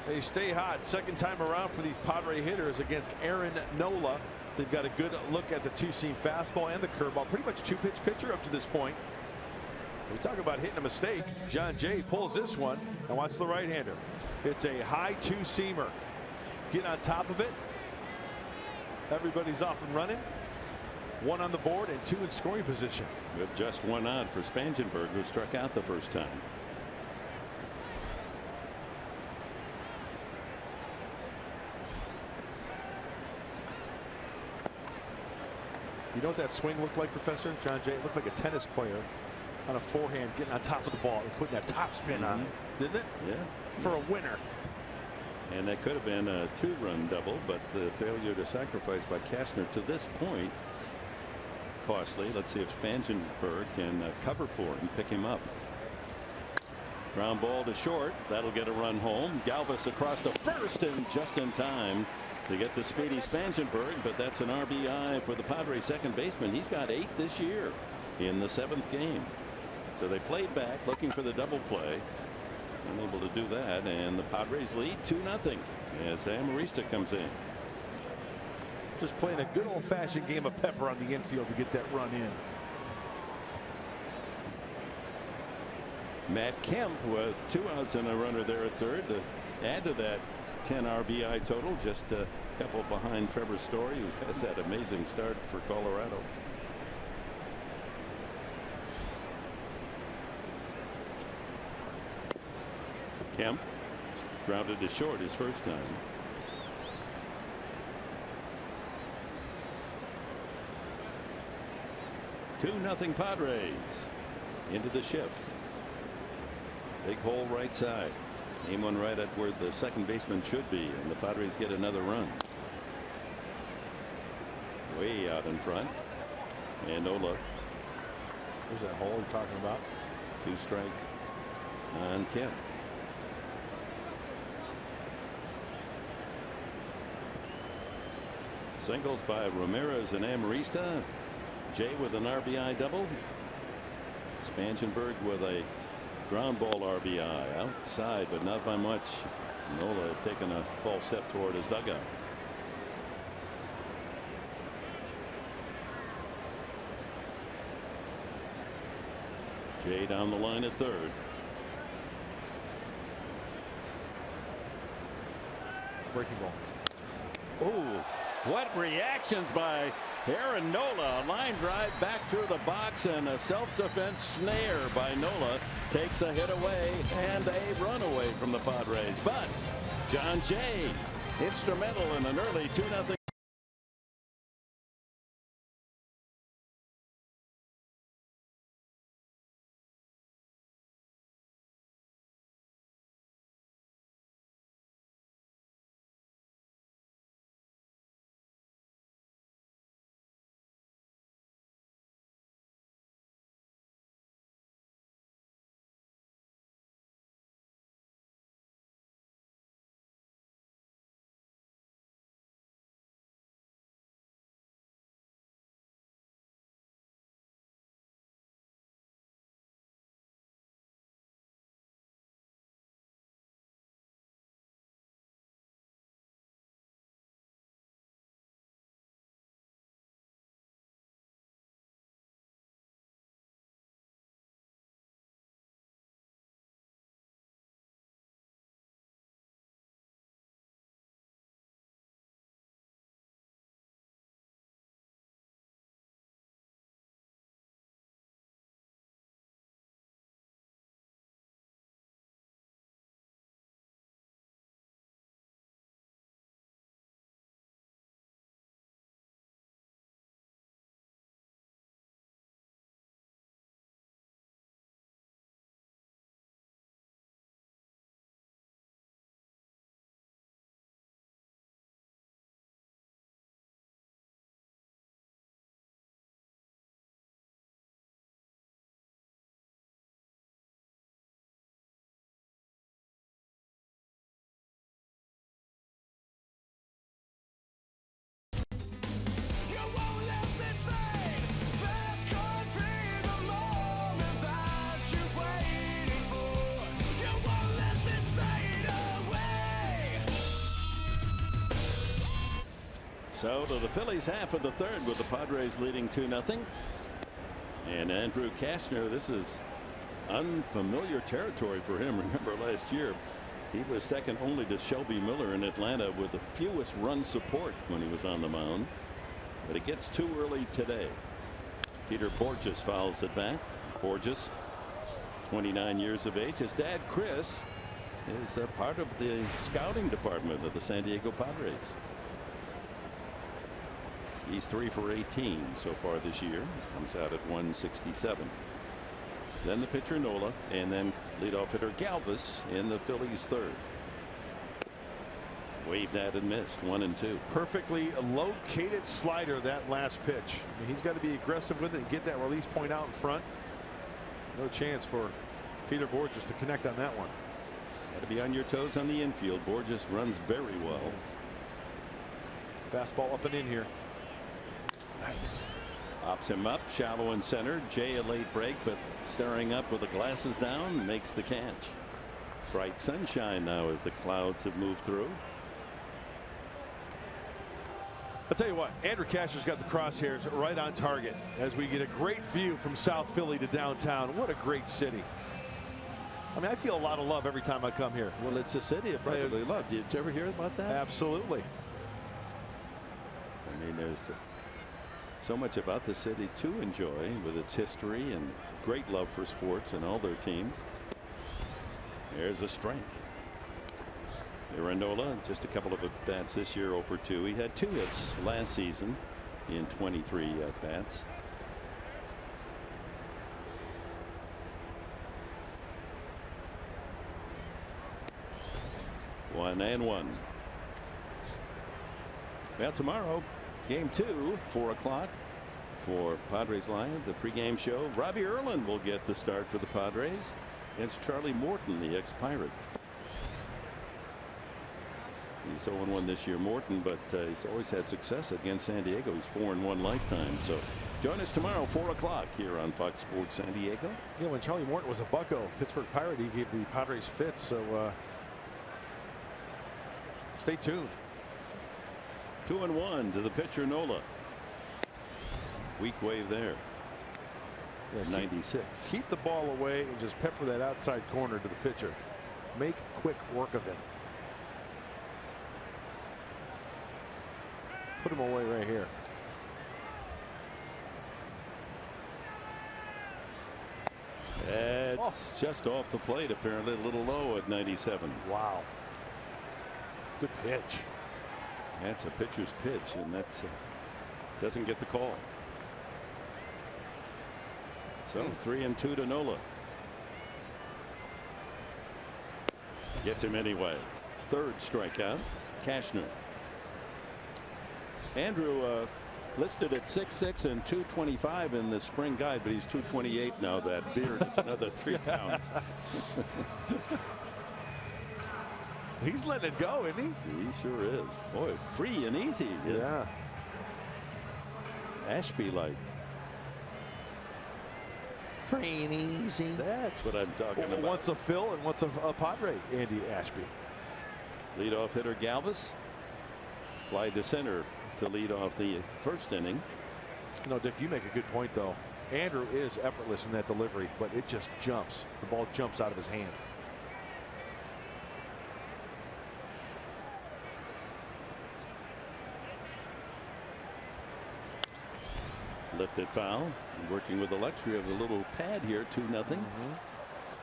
They stay hot. Second time around for these Padre hitters against Aaron Nola. They've got a good look at the two-seam fastball and the curveball. Pretty much two-pitch pitcher up to this point. We talk about hitting a mistake. John Jay pulls this one, and watch the right-hander. It's a high two-seamer. Get on top of it. Everybody's off and running. 1 on the board and 2 in scoring position. With just 1 out for Spangenberg, who struck out the first time. You know what that swing looked like, Professor? John Jay? It looked like a tennis player on a forehand getting on top of the ball and putting that top spin on it, didn't it? Yeah. For a winner. And that could have been a 2-run double, but the failure to sacrifice by Kastner to this point costly. Let's see if Spangenberg can cover for him, pick him up. Ground ball to short. That'll get a run home. Galvis across to first and just in time to get the speedy Spangenberg, but that's an RBI for the Padres second baseman. He's got 8 this year in the 7th game. So they played back looking for the double play. Unable to do that, and the Padres lead 2-0 as Amarista comes in. Just playing a good old-fashioned game of pepper on the infield to get that run in. Matt Kemp with 2 outs and a runner there at third to add to that 10 RBI total, just a couple behind Trevor Story, who has that amazing start for Colorado. Kemp grounded to short his first time. Two nothing Padres into the shift. Big hole right side. Aim one right at where the second baseman should be, and the Padres get another run. Way out in front. And Nola. There's that hole you're talking about. 2 strikes on Kemp. Singles by Ramirez and Amarista. Jay with an RBI double. Spangenberg with a ground ball RBI outside, but not by much. Nola had taken a false step toward his dugout. Jay down the line at third. Breaking ball. Oh, what reactions by Aaron Nola. A line drive back through the box, and a self-defense snare by Nola takes a hit away and a run away from the Padres. But John Jay instrumental in an early 2-0 So to the Phillies half of the third with the Padres leading 2-0. And Andrew Cashner, this is unfamiliar territory for him. Remember last year he was second only to Shelby Miller in Atlanta with the fewest run support when he was on the mound. But it gets too early today. Peter Borges fouls it back. Borges, 29 years of age. His dad Chris is a part of the scouting department of the San Diego Padres. He's 3 for 18 so far this year. Comes out at 167. Then the pitcher Nola, and then leadoff hitter Galvis in the Phillies third. Waved at and missed 1-2. Perfectly located slider, that last pitch. I mean, he's got to be aggressive with it and get that release point out in front. No chance for Peter Borges to connect on that one. Got to be on your toes on the infield. Borges runs very well. Fastball up and in here. Nice. Pops him up shallow and center. Jay a late break, but staring up with the glasses down makes the catch. Bright sunshine now as the clouds have moved through. I'll tell you what, Andrew Cashner's got the crosshairs right on target as we get a great view from South Philly to downtown. What a great city. I mean, I feel a lot of love every time I come here. Well, it's a city of brotherly love. Did you ever hear about that? Absolutely. I mean, there's so much about the city to enjoy with its history and great love for sports and all their teams. There's a strike. Aaron just a couple of at bats this year, 0 for 2. He had 2 hits last season in 23 at bats. One and one. Well, tomorrow, game 2, 4 o'clock for Padres Live, the pregame show. Robbie Erlin will get the start for the Padres against Charlie Morton, the ex-Pirate. He's 0-1 this year, Morton, but he's always had success against San Diego. He's 4-1 lifetime. So join us tomorrow, 4 o'clock here on Fox Sports San Diego. Yeah, when Charlie Morton was a Bucco, Pittsburgh Pirate, he gave the Padres fits. So stay tuned. 2-1 to the pitcher Nola. Weak wave there. Yeah, 96. Keep the ball away and just pepper that outside corner to the pitcher. Make quick work of him. Put him away right here. It's just off the plate, apparently a little low at 97. Wow. Good pitch. That's a pitcher's pitch, and that's doesn't get the call. So 3-2 to Nola. Gets him anyway. Third strikeout. Cashner. Andrew listed at 6'6" and 225 in the spring guide, but he's 228 now. That beard is another 3 pounds. He's letting it go, isn't he? He sure is. Boy, free and easy. Yeah. Ashby like. Free and easy. That's what I'm talking about. Once a Phil and once a Padre, Andy Ashby. Leadoff hitter Galvis. Fly to center to lead off the first inning. No, Dick, you make a good point, though. Andrew is effortless in that delivery, but it just jumps. The ball jumps out of his hand. Lifted foul. Working with the luxury of a little pad here, 2-0.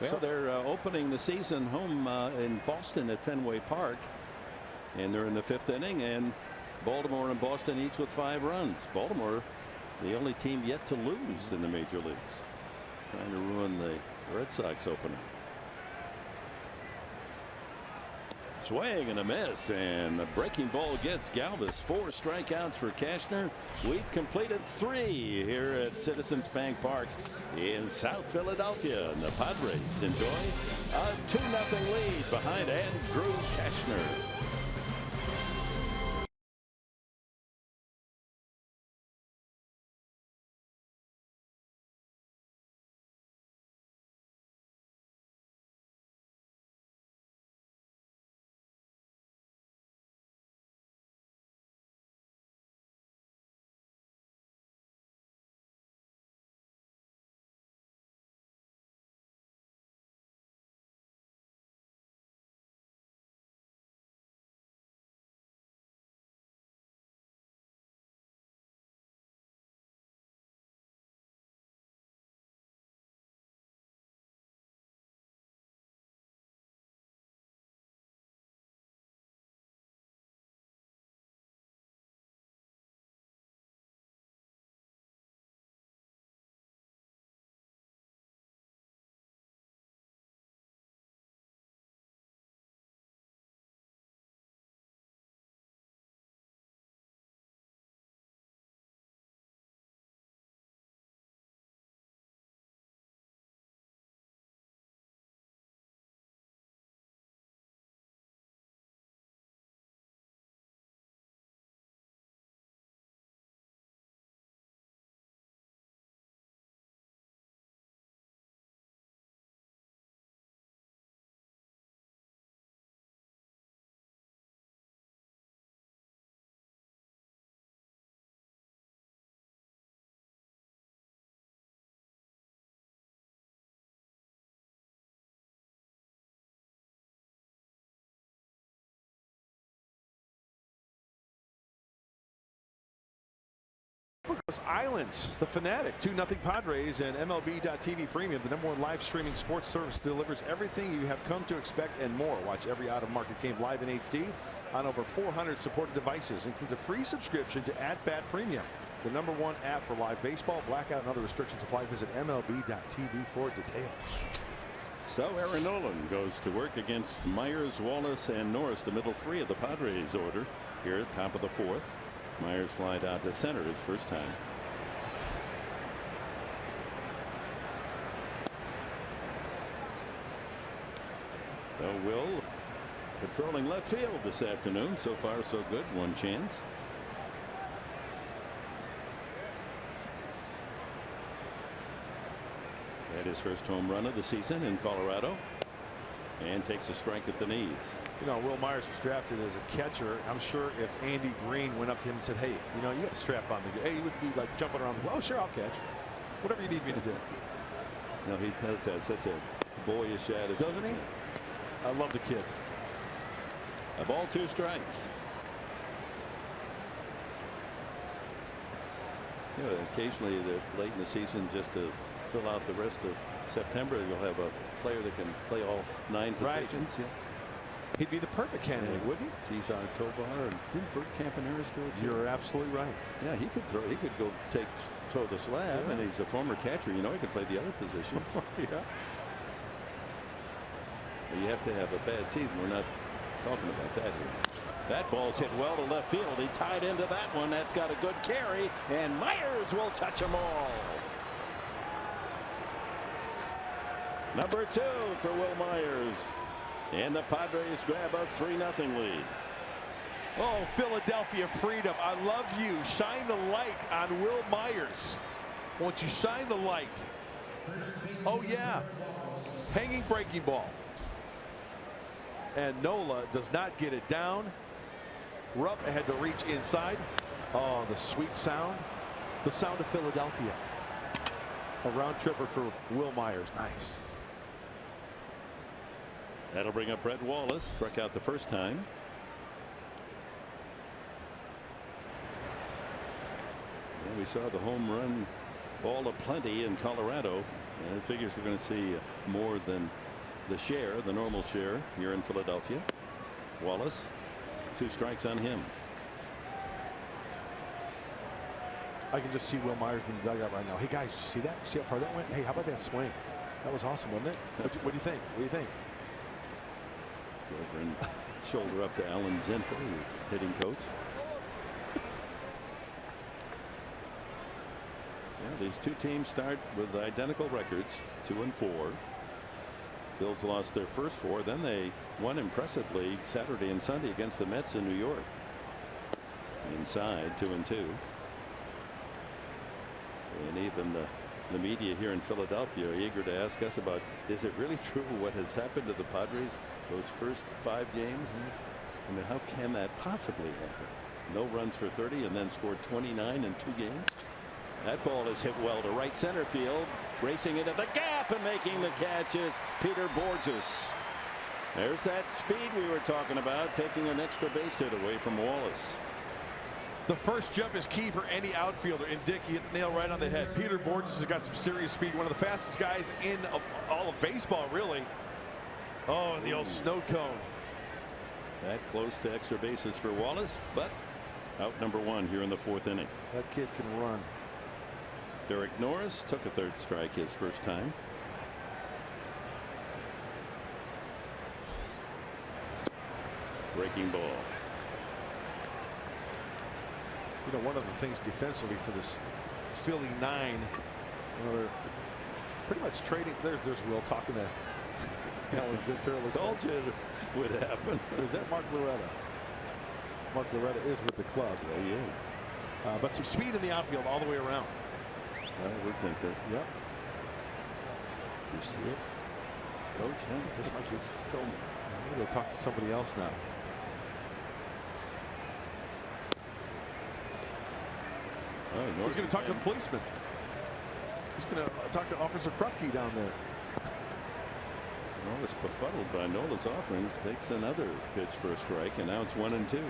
Well, So they're opening the season home in Boston at Fenway Park, and they're in the 5th inning, and Baltimore and Boston each with 5 runs. Baltimore, the only team yet to lose in the major leagues, trying to ruin the Red Sox opener. Swing and a miss, and the breaking ball gets Galvis. 4 strikeouts for Cashner. We've completed 3 here at Citizens Bank Park in South Philadelphia, and the Padres enjoy a 2-0 lead behind Andrew Cashner. Islands, the Fanatic, 2-0 Padres, and MLB.TV Premium, the #1 live streaming sports service, delivers everything you have come to expect and more. Watch every out-of-market game live in HD on over 400 supported devices. Includes a free subscription to At-Bat Premium, the #1 app for live baseball. Blackout and other restrictions apply. Visit MLB.TV for details. So Aaron Nolan goes to work against Myers, Wallace, and Norris, the middle three of the Padres order here at top of the 4th. Myers flied out to center his first time. So Will patrolling left field this afternoon. So far so good. One chance. Had his first home run of the season in Colorado, and takes a strike at the knees. You know, Will Myers was drafted as a catcher. I'm sure if Andy Green went up to him and said, hey, you know, you got a strap on me. Hey, he would be like jumping around. Oh, sure, I'll catch. Whatever you need me to do. No, he does have such a boyish attitude. Doesn't he? I love the kid. A ball, 2 strikes. You know, occasionally, late in the season, just to fill out the rest of September, you'll have a player that can play all 9 positions. Right. Yeah. He'd be the perfect candidate, wouldn't he? Cesar Tovar, and didn't Bert Campaneris do it too? You're absolutely right. Yeah, he could throw. He could go toe the slab, and he's a former catcher. You know, he could play the other positions. Yeah. But you have to have a bad season. We're not talking about that here. That ball's hit well to left field. He tied into that one. That's got a good carry, and Myers will touch them all. Number 2 for Will Myers. And the Padres grab a 3-0 lead. Oh, Philadelphia freedom. I love you. Shine the light on Will Myers. Won't you shine the light? Oh, yeah. Hanging breaking ball. And Nola does not get it down. Rupp had to reach inside. Oh, the sweet sound. The sound of Philadelphia. A round tripper for Will Myers. Nice. That'll bring up Brett Wallace. Struck out the first time. And we saw the home run ball aplenty in Colorado, and it figures we're going to see more than the share, the normal share, here in Philadelphia. Wallace, 2 strikes on him. I can just see Will Myers in the dugout right now. Hey guys, did you see that? See how far that went? Hey, how about that swing? That was awesome, wasn't it? What do you think? What do you think? Over and shoulder up to Alan Zinter, his hitting coach. Yeah, these 2 teams start with identical records, 2-4. Phils lost their first 4. Then they won impressively Saturday and Sunday against the Mets in New York. Inside, 2-2. And even the media here in Philadelphia are eager to ask us about, is it really true what has happened to the Padres those first 5 games? I mean, how can that possibly happen? No runs for 30 and then scored 29 in 2 games. That ball is hit well to right center field. Racing into the gap and making the catch is Peter Borges. There's that speed we were talking about, taking an extra base hit away from Wallace. The first jump is key for any outfielder, and Dick, you hit the nail right on the head. Peter Borges has got some serious speed, one of the fastest guys in all of baseball, really. Oh, and the old snow cone. That close to extra bases for Wallace, but out number 1 here in the 4th inning. That kid can run. Derek Norris took a 3rd strike his first time. Breaking ball. You know, one of the things defensively for this Philly 9, you know, they're pretty much trading. There's Will talking to Alan Zinter. Told you it would happen. Or is that Mark Loretta? Mark Loretta is with the club. Yeah, he is. But some speed in the outfield all the way around. That was Zinter. Yep. You see it, Coach? Yeah, just like you told me. I'm going to go talk to somebody else now. Oh, he's going to talk to the policeman. He's going to talk to Officer Krupke down there. Norris, befuddled by Nola's offerings, takes another pitch for a strike, and now it's 1-2.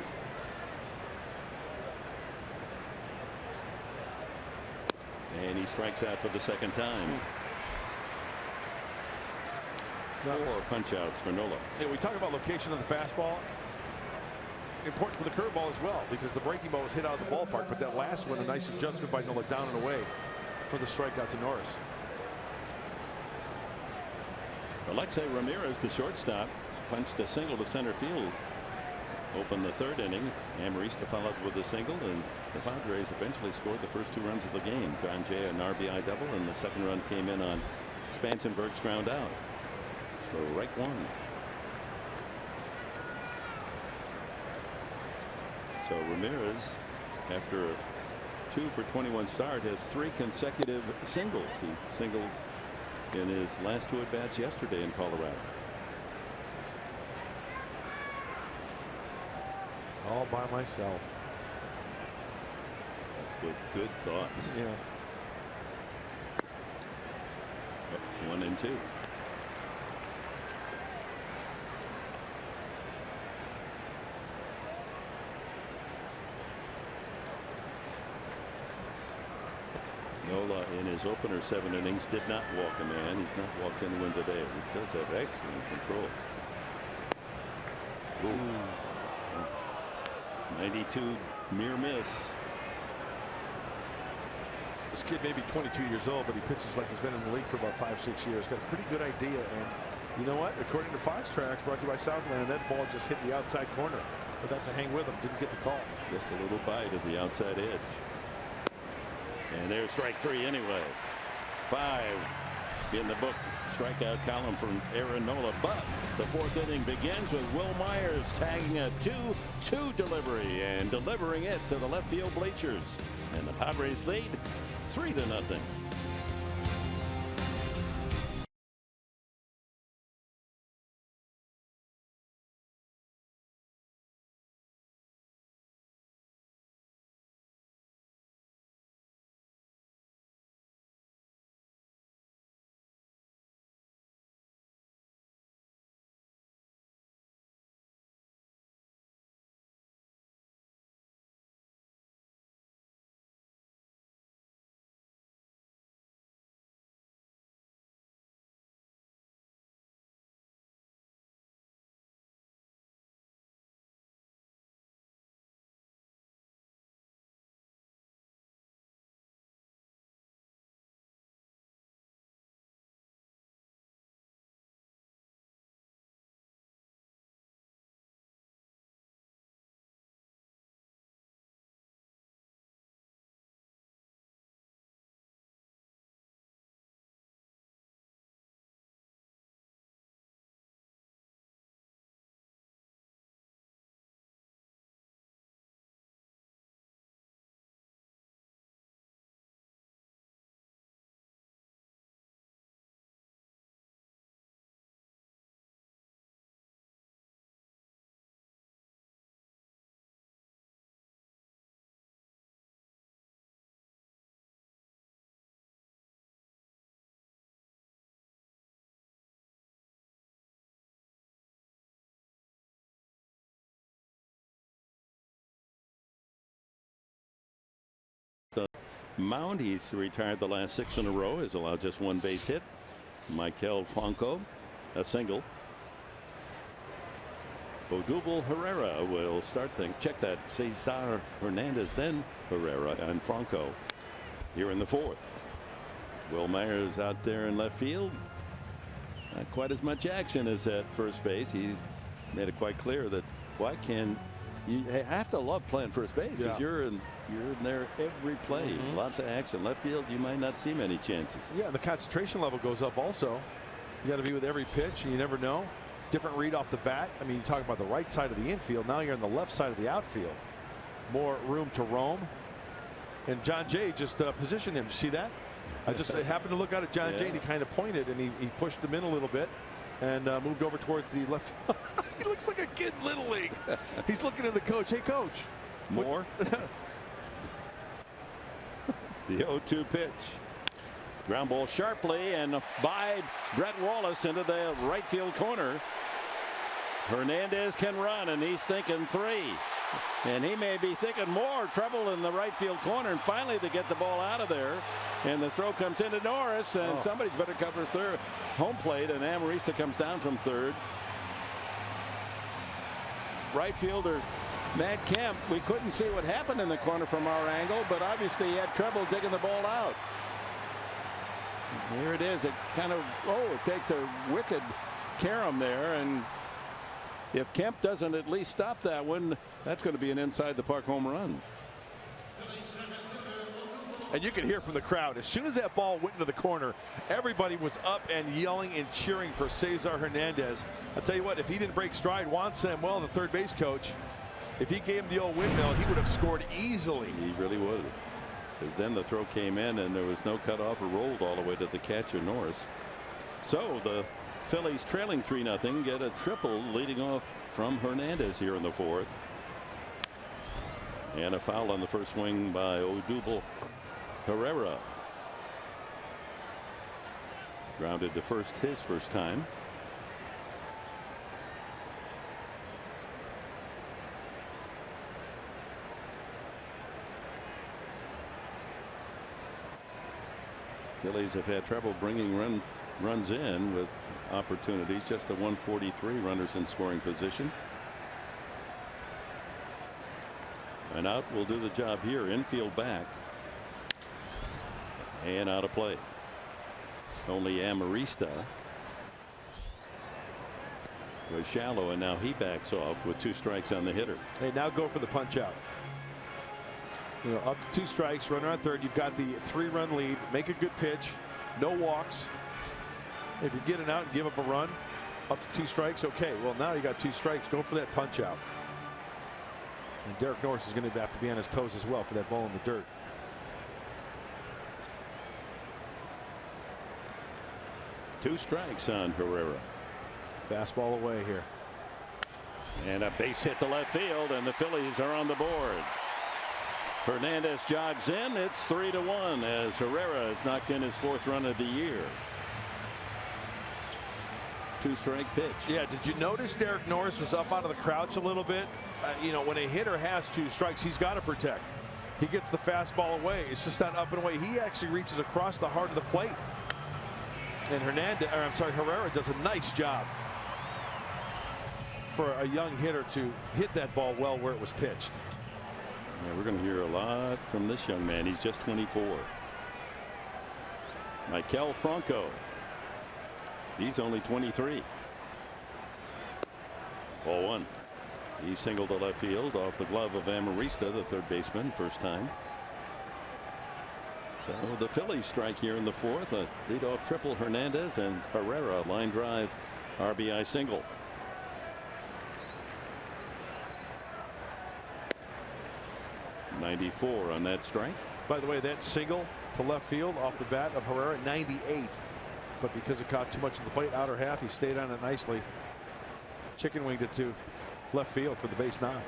And he strikes out for the second time. 4 punch outs for Nola. Yeah, we talk about location of the fastball. Important for the curveball as well, because the breaking ball was hit out of the ballpark, but that last one, a nice adjustment by Nola down and away for the strikeout to Norris. Alexei Ramirez, the shortstop, punched a single to center field. Opened the 3rd inning. Amarista followed with a single, and the Padres eventually scored the first 2 runs of the game. John Jay an RBI double, and the second run came in on Spangenberg's ground out. So right one. So Ramirez, after a 2 for 21 start, has 3 consecutive singles. He singled in his last 2 at bats yesterday in Colorado. All by myself. With good thoughts. Yeah. 1 and 2. Nola in his opener 7 innings did not walk a man. He's not walked anyone today. He does have excellent control. Ooh. 92 near miss. This kid may be 22 years old, but he pitches like he's been in the league for about 5-6 years. Got a pretty good idea, and you know what? According to Fox Tracks, brought to you by Southland, that ball just hit the outside corner. But that's a hang with him. Didn't get the call. Just a little bite at the outside edge. And there's strike 3 anyway. 5 in the book strikeout column from Aaron Nola. But the 4th inning begins with Wil Myers tagging a 2-2 delivery and delivering it to the left field bleachers. And the Padres lead 3-0. The mound, he's retired the last 6 in a row. Has allowed just 1 base hit. Maikel Franco, a single. Odubel Herrera will start things. Check that. Cesar Hernandez, then Herrera and Franco here in the 4th. Wil Myers out there in left field. Not quite as much action as at first base. He's made it quite clear that why can you have to love playing first base, because you're in there every play. Lots of action. Left field, you might not see many chances. Yeah, the concentration level goes up also. You got to be with every pitch, and you never know. Different read off the bat. I mean, you talk about the right side of the infield. Now you're on the left side of the outfield. More room to roam. And John Jay just positioned him. Did you see that? I just happened to look out at John Jay, and he kind of pointed, and he pushed him in a little bit and moved over towards the left. He looks like a kid in Little League. He's looking at the coach. Hey, coach. More? The 0-2 pitch. Ground ball sharply and by Brett Wallace into the right field corner. Hernandez can run, and he's thinking 3. And he may be thinking more trouble in the right field corner, and finally they get the ball out of there, and the throw comes into Norris, and somebody's better cover third, home plate, and Amarista comes down from third. Right fielder Matt Kemp, we couldn't see what happened in the corner from our angle, but obviously he had trouble digging the ball out. Here it is. It kind of, it takes a wicked carom there, and if Kemp doesn't at least stop that one, that's going to be an inside the park home run. And you can hear from the crowd, as soon as that ball went into the corner, everybody was up and yelling and cheering for Cesar Hernandez. I'll tell you what, if he didn't break stride, Juan Samuel, the third base coach, if he gave him the old windmill, he would have scored easily. He really would. Because then the throw came in and there was no cutoff or rolled all the way to the catcher, Norris. So the Phillies trailing 3-0 get a triple leading off from Hernandez here in the fourth. And a foul on the first swing by Odubel Herrera. Grounded to first his first time. Phillies have had trouble bringing runs in with opportunities. Just a 143 runners in scoring position. And out will do the job here. Infield back. And out of play. Only Amarista was shallow, and now he backs off with 2 strikes on the hitter. Hey, now go for the punch out. You know, up to 2 strikes, runner on third. You've got the 3-run lead. Make a good pitch. No walks. If you get it out and give up a run, up to 2 strikes, okay. Well, now you got 2 strikes. Go for that punch out. And Derek Norris is going to have to be on his toes as well for that ball in the dirt. Two strikes on Herrera. Fastball away here. And a base hit to left field, and the Phillies are on the board. Hernandez jogs in. It's 3-1 as Herrera has knocked in his 4th run of the year. 2-strike pitch. Yeah, did you notice Derek Norris was up out of the crouch a little bit? You know, when a hitter has 2 strikes, he's got to protect. He gets the fastball away. It's just not up and away. He actually reaches across the heart of the plate. And Herrera does a nice job for a young hitter to hit that ball well where it was pitched. Yeah, we're going to hear a lot from this young man. He's just 24. Maikel Franco. He's only 23. Ball 1. He singled to left field off the glove of Amarista, the third baseman, first time. So the Phillies strike here in the 4th. A leadoff triple. Hernandez and Herrera line drive RBI single. .94 on that strike. By the way, that single to left field off the bat of Herrera, 98. But because it caught too much of the plate, outer half, he stayed on it nicely. Chicken winged it to left field for the base knock.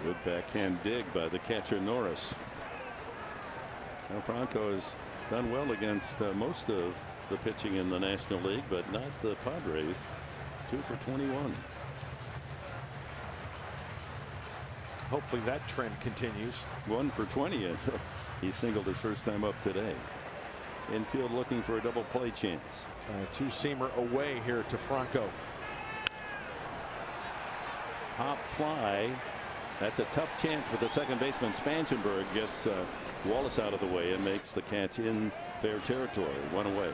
Good backhand dig by the catcher Norris. Now Franco has done well against most of the pitching in the National League, but not the Padres. 2 for 21. Hopefully that trend continues. 1 for 20 until he singled his first time up today. Infield looking for a double play chance. 2-seamer away here to Franco. Pop fly. That's a tough chance, but the second baseman Spangenberg gets Wallace out of the way and makes the catch in fair territory. 1 away.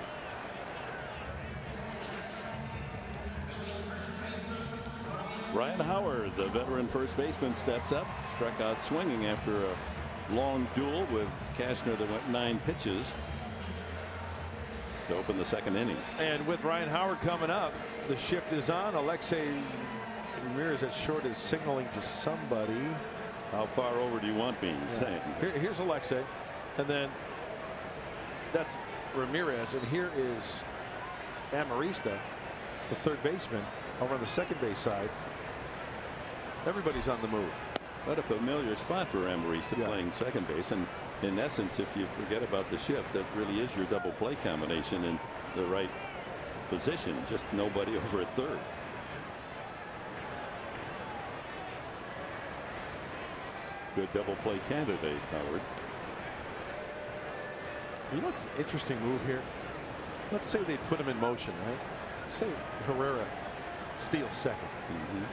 Ryan Howard, the veteran first baseman, steps up. Struck out swinging after a long duel with Cashner that went 9 pitches to open the second inning. And with Ryan Howard coming up, the shift is on. Alexei Ramirez at short is signaling to somebody. How far over do you want me? Saying. Here's Alexei, and then that's Ramirez, and here is Amarista, the third baseman, over on the second base side. Everybody's on the move. What a familiar spot for Amarista, playing second base. And in essence, if you forget about the shift, that really is your double play combination in the right position. Just nobody over at third. Good double play candidate, Howard. You know, it's an interesting move here. Let's say they put him in motion, right? Let's say Herrera steals second.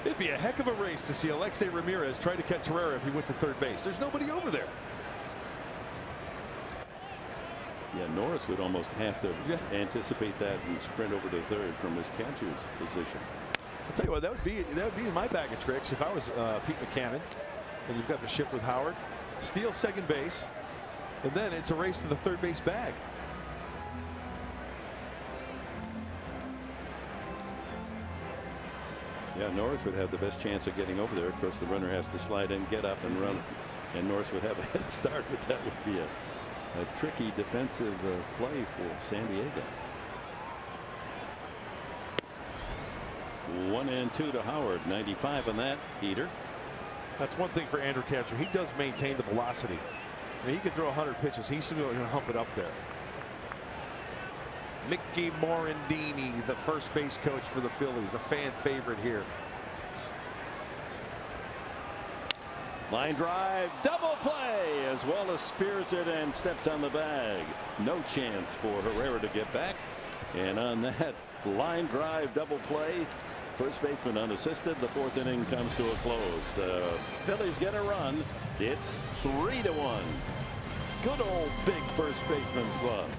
It'd be a heck of a race to see Alexei Ramirez try to catch Herrera if he went to third base. There's nobody over there. Yeah, Norris would almost have to anticipate that and sprint over to third from his catcher's position. I'll tell you what, that would be in my bag of tricks if I was Pete Mackanin, and you've got the shift with Howard. Steal second base, and then it's a race to the third base bag. Yeah, Norris would have the best chance of getting over there. Of course, the runner has to slide in, get up, and run, and Norris would have a head start, but that would be a tricky defensive play for San Diego. 1-2 to Howard. 95 on that heater. That's one thing for Andrew Cashner. He does maintain the velocity. I mean, he could throw 100 pitches. He's still going to hump it up there. Mickey Morandini, the first base coach for the Phillies, a fan favorite here. Line drive, double play, as well as spears it and steps on the bag. No chance for Herrera to get back. And on that line drive double play, first baseman unassisted. The fourth inning comes to a close. The Phillies get a run. It's 3-1. Good old big first baseman's glove.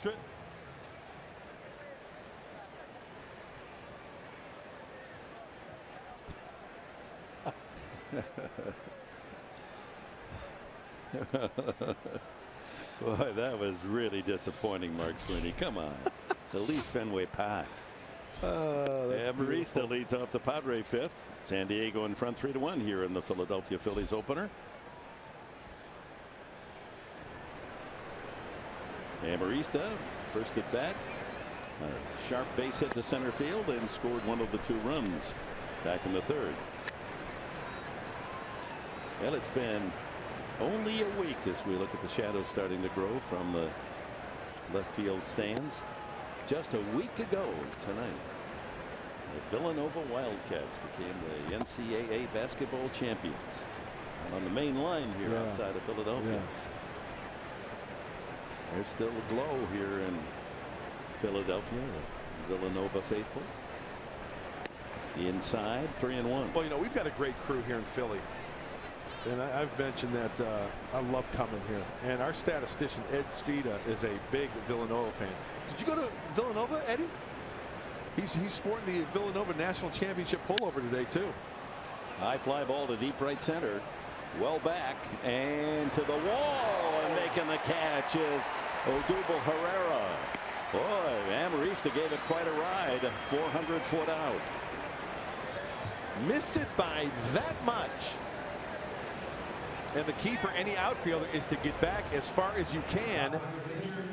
Should. Boy, that was really disappointing, Mark Sweeney. Come on. At least Fenway Park. Amarista leads off the Padre fifth. San Diego in front 3-1 here in the Philadelphia Phillies opener. Amarista first at bat. A sharp base hit to center field and scored one of the two runs back in the third. Well, it's been only a week as we look at the shadows starting to grow from the left field stands. Just a week ago tonight, the Villanova Wildcats became the NCAA basketball champions. And on the main line here outside of Philadelphia. There's still a glow here in Philadelphia. The Villanova faithful. Inside 3-1. Well, you know, we've got a great crew here in Philly. And I've mentioned that I love coming here. And our statistician, Ed Svita, is a big Villanova fan. Did you go to Villanova, Eddie? He's sporting the Villanova National Championship pullover today, too. High fly ball to deep right center. Well back and to the wall, and making the catch is Odubel Herrera. Boy, Amarista gave it quite a ride. 400 foot out. Missed it by that much. And the key for any outfielder is to get back as far as you can.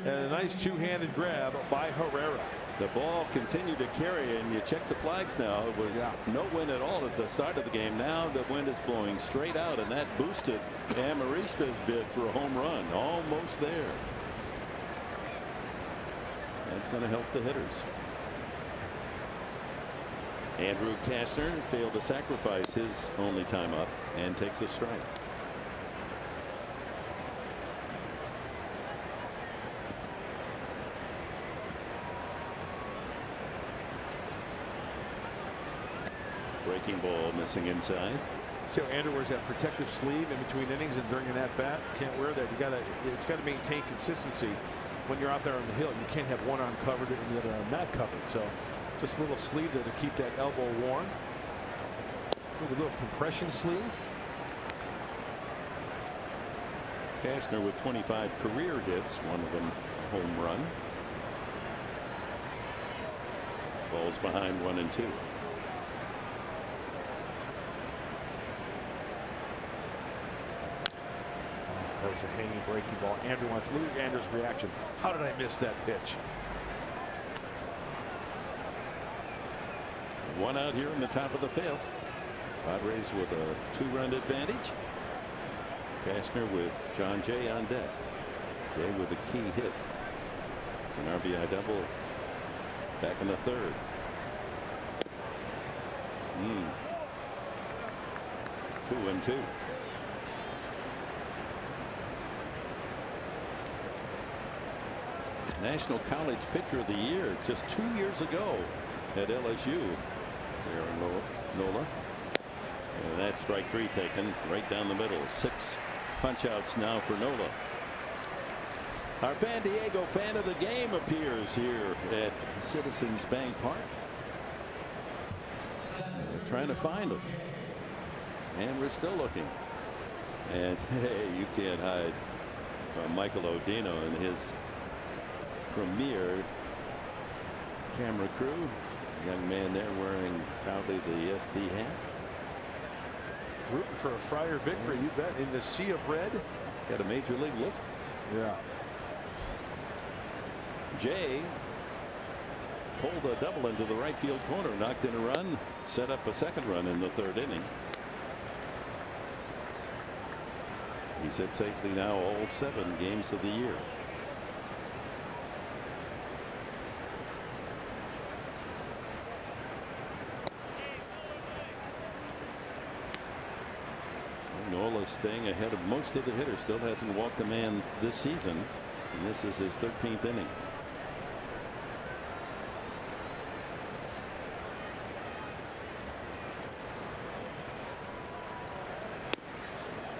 And a nice two-handed grab by Herrera. The ball continued to carry, and you check the flags now. It was no wind at all at the start of the game. Now the wind is blowing straight out, and that boosted Amarista's bid for a home run. Almost there. That's going to help the hitters. Andrew Cashner failed to sacrifice his only time up and takes a strike. Breaking ball missing inside. See how Andrew wears that protective sleeve in between innings and during an at-bat? Can't wear that. It's got to maintain consistency when you're out there on the hill. You can't have one arm covered and the other arm not covered. So just a little sleeve there to keep that elbow warm. Maybe a little compression sleeve. Cashner with 25 career hits, one of them a home run. Falls behind 1-2. That was a hanging breaking ball. Andrew wants. Look at Andrew's reaction. How did I miss that pitch? One out here in the top of the fifth. Padres with a 2-run advantage. Cashner with John Jay on deck. Jay with a key hit. An RBI double back in the third. 2-2. National College Pitcher of the Year just 2 years ago at LSU. Aaron Nola. And that strike 3 taken right down the middle. 6 punch outs now for Nola. Our San Diego fan of the game appears here at Citizens Bank Park. We're trying to find him. And we're still looking. And hey, you can't hide from Michael Odino and his premier camera crew. Young man there wearing proudly the SD hat. Rooting for a Friar victory, you bet, in the sea of red. He's got a major league look. Yeah. Jay pulled a double into the right field corner, knocked in a run, set up a second run in the third inning. He's hit safely now all 7 games of the year. Nola staying ahead of most of the hitters. Still hasn't walked a man this season, and this is his 13th inning.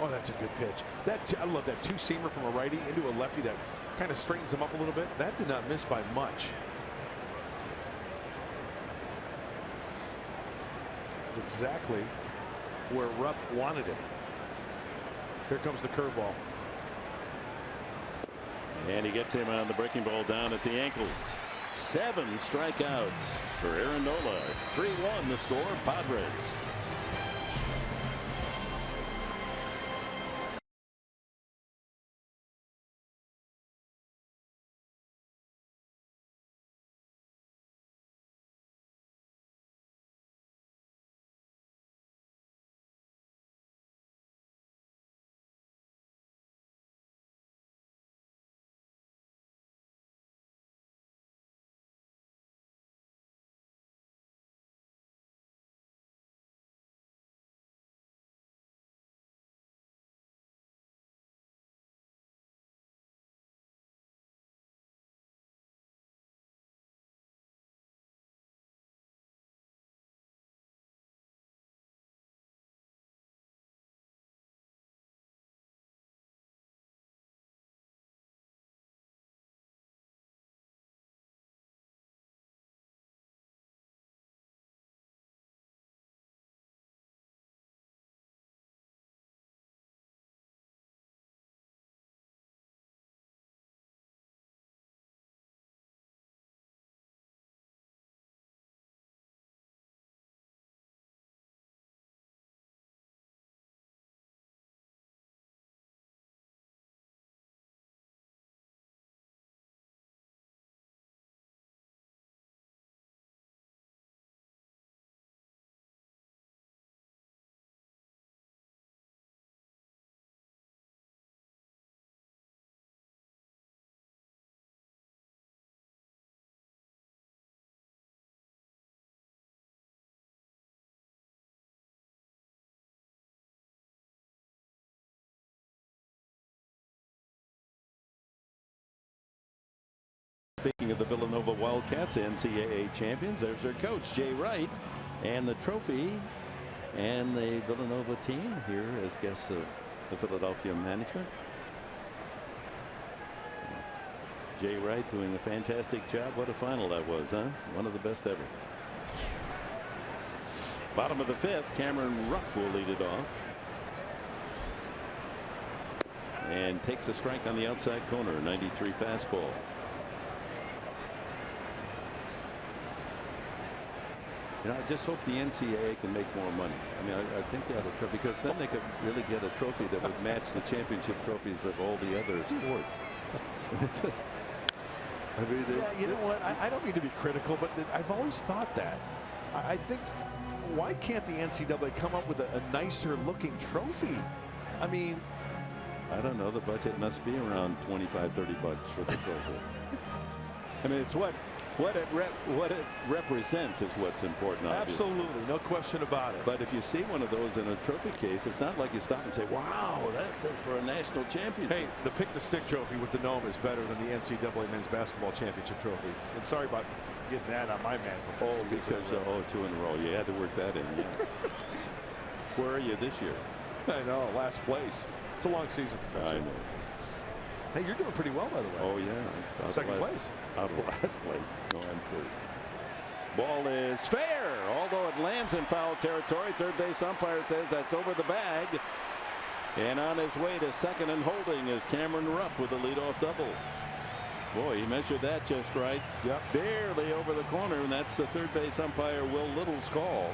Oh, that's a good pitch. I love that two-seamer from a righty into a lefty that kind of straightens him up a little bit. That did not miss by much. It's exactly where Rupp wanted it. Here comes the curveball. And he gets him on the breaking ball down at the ankles. 7 strikeouts for Aaron Nola. 3-1 the score. Padres. Speaking of the Villanova Wildcats, NCAA champions, there's their coach, Jay Wright, and the trophy and the Villanova team here as guests of the Philadelphia management. Jay Wright doing a fantastic job. What a final that was, huh? One of the best ever. Bottom of the 5th, Cameron Rupp will lead it off. And takes a strike on the outside corner. 93 fastball. You know, I just hope the NCAA can make more money. I mean, I think they ought to, because then they could really get a trophy that would match the championship trophies of all the other sports. It's just, I mean, yeah, you know what? I don't mean to be critical, but I've always thought that. I think, why can't the NCAA come up with a nicer looking trophy? I mean, I don't know. The budget must be around $25-30 for the trophy. I mean, it's what it represents is what's important. Obviously. Absolutely, no question about it. But if you see one of those in a trophy case, it's not like you stop and say, "Wow, that's it for a national championship." Hey, the Pick the Stick trophy with the gnome is better than the NCAA men's basketball championship trophy. And sorry about getting that on my mantle. Oh, because 2 in a row. You had to work that in. Yeah. Where are you this year? I know, last place. It's a long season, Professor. I know. Hey, you're doing pretty well, by the way. Oh, yeah. Second place. Out of last place. No, I'm third. Ball is fair, although it lands in foul territory. Third base umpire says that's over the bag. And on his way to second and holding is Cameron Rupp with a leadoff double. Boy, he measured that just right. Yep. Barely over the corner, and that's the third base umpire Will Little's call.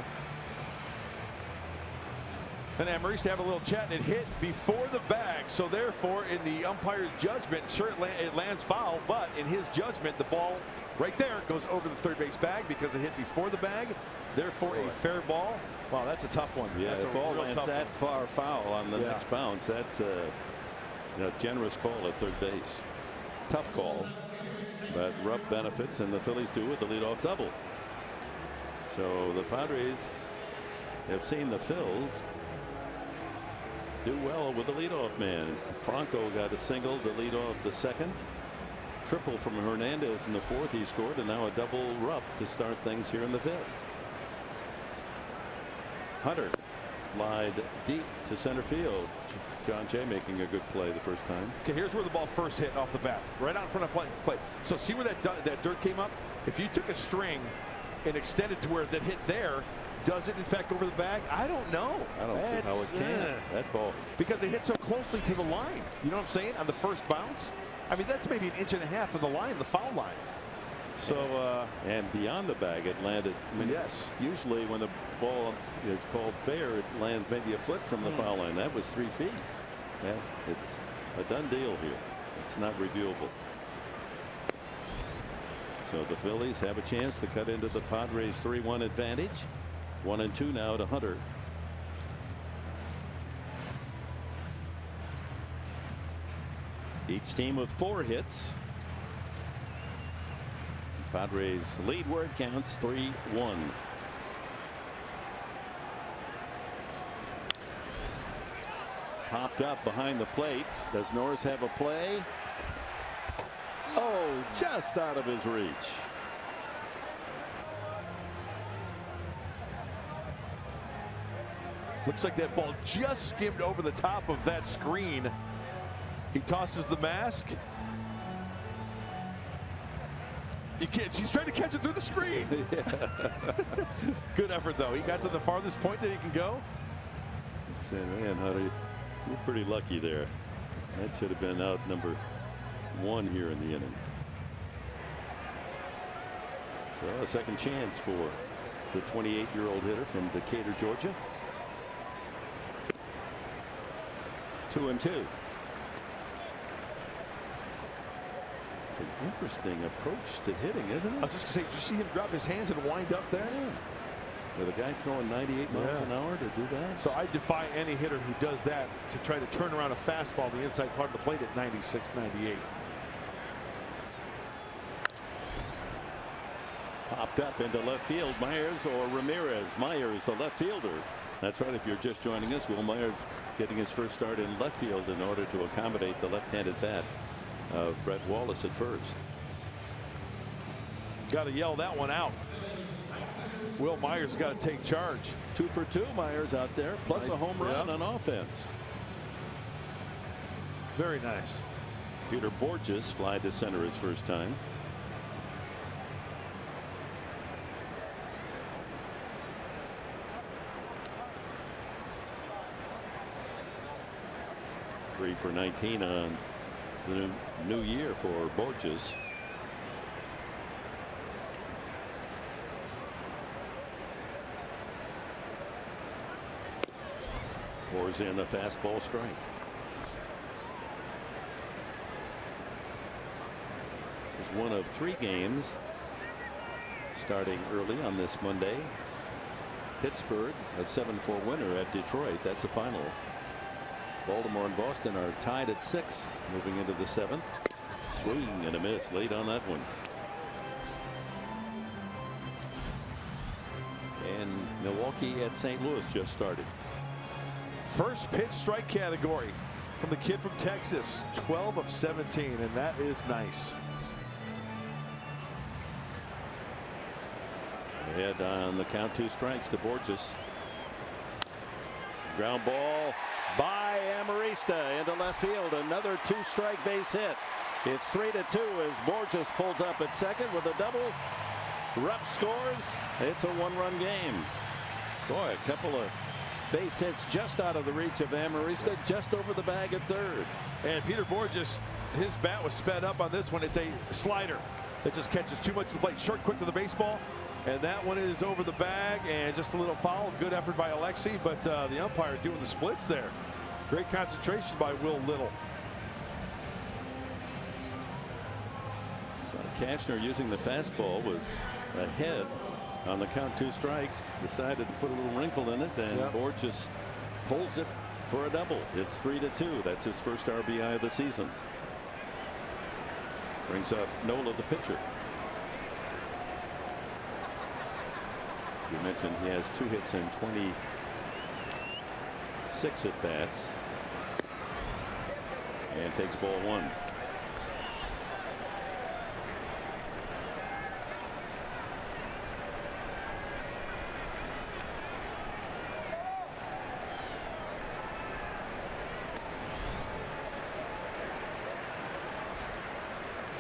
And Emery used to have a little chat, and it hit before the bag. So therefore, in the umpire's judgment, certainly it lands foul, but in his judgment, the ball right there goes over the third base bag because it hit before the bag. Therefore, a fair ball. Wow, that's a tough one. Yeah, that's the a ball real lands tough that one. far foul on the next bounce. That's a generous call at third base. Tough call, but Rupp benefits, and the Phillies do with the leadoff double. So the Padres have seen the Phils do well with the leadoff man. Franco got a single to lead off the second. Triple from Hernandez in the fourth. He scored, and now a double Rupp to start things here in the fifth. Hunter flied deep to center field. John Jay making a good play the first time. Okay, here's where the ball first hit off the bat, right out in front of play. So see where that dirt came up? If you took a string and extended to where that hit there, does it in fact go over the bag? I don't know. I don't see how it can. That ball, because it hit so closely to the line. You know what I'm saying? On the first bounce. I mean, that's maybe 1.5 inches of the line, the foul line. So and beyond the bag, it landed. I mean, yes. Usually when the ball is called fair, it lands maybe a foot from the foul line. That was 3 feet. Yeah, it's a done deal here. It's not reviewable. So the Phillies have a chance to cut into the Padres 3-1 advantage. 1-2 now to Hunter. Each team with 4 hits. Padres lead where it counts, 3-1. Popped up behind the plate. Does Norris have a play? Oh, just out of his reach. Looks like that ball just skimmed over the top of that screen. He tosses the mask. He's trying to catch it through the screen. Good effort, though. He got to the farthest point that he can go. Man, Hunter, you're pretty lucky there. That should have been out number 1 here in the inning. So a second chance for the 28-year-old hitter from Decatur, Georgia. 2-2. It's an interesting approach to hitting, isn't it? I was just going to say, did you see him drop his hands and wind up there? Yeah. With a guy throwing 98 miles an hour to do that. So I defy any hitter who does that to try to turn around a fastball the inside part of the plate at 96, 98. Popped up into left field. Myers or Ramirez. Myers, the left fielder. That's right. If you're just joining us, Will Myers getting his first start in left field in order to accommodate the left-handed bat of Brett Wallace at first. Got to yell that one out. Will Myers got to take charge. 2 for 2 Myers out there, plus a home run on offense. Very nice. Peter Borges fly to center his first time. Three for 19 on the new year for Borges. Pours in a fastball strike. This is one of 3 games starting early on this Monday. Pittsburgh, a 7-4 winner at Detroit. That's a final. Baltimore and Boston are tied at 6 moving into the 7th. Swing and a miss late on that one. And Milwaukee at St. Louis just started. First pitch strike category from the kid from Texas. 12 of 17, and that is nice. Ahead on the count, 2 strikes to Borges. Ground ball by Amarista into left field. Another 2-strike base hit. It's 3-2 as Borges pulls up at second with a double. Rupp scores. It's a 1-run game. Boy, a couple of base hits just out of the reach of Amarista, just over the bag at third. And Peter Borges, his bat was sped up on this one. It's a slider that just catches too much to the plate. Short, quick to the baseball. And that one is over the bag and just a little foul. Good effort by Alexi, but the umpire doing the splits there. Great concentration by Will Little. So Cashner, using the fastball, was ahead on the count, 2 strikes. Decided to put a little wrinkle in it, and Borges pulls it for a double. It's 3-2. That's his first RBI of the season. Brings up Nola, the pitcher. You mentioned he has 2 hits and 26 at bats, and takes ball 1.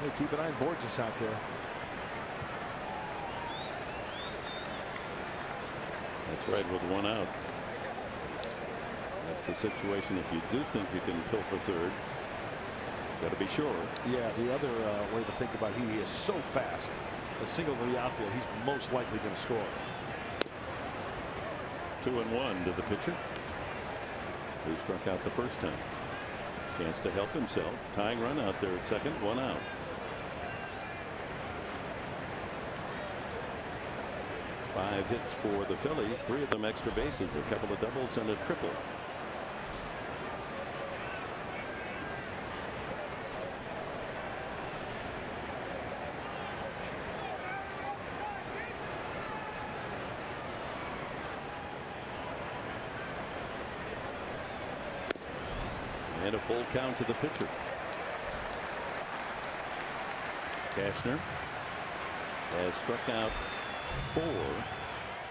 Hey, keep an eye on Borges out there. That's right, with 1 out. That's the situation. If you do think you can kill for third, got to be sure. Yeah, the other way to think about it, he is so fast. A single to the outfield, he's most likely going to score. 2-1 to the pitcher, who struck out the first time. Chance to help himself. Tying run out there at second, 1 out. Five hits for the Phillies, 3 of them extra bases, a couple of doubles and a triple. And a full count to the pitcher. Cashner has struck out 4.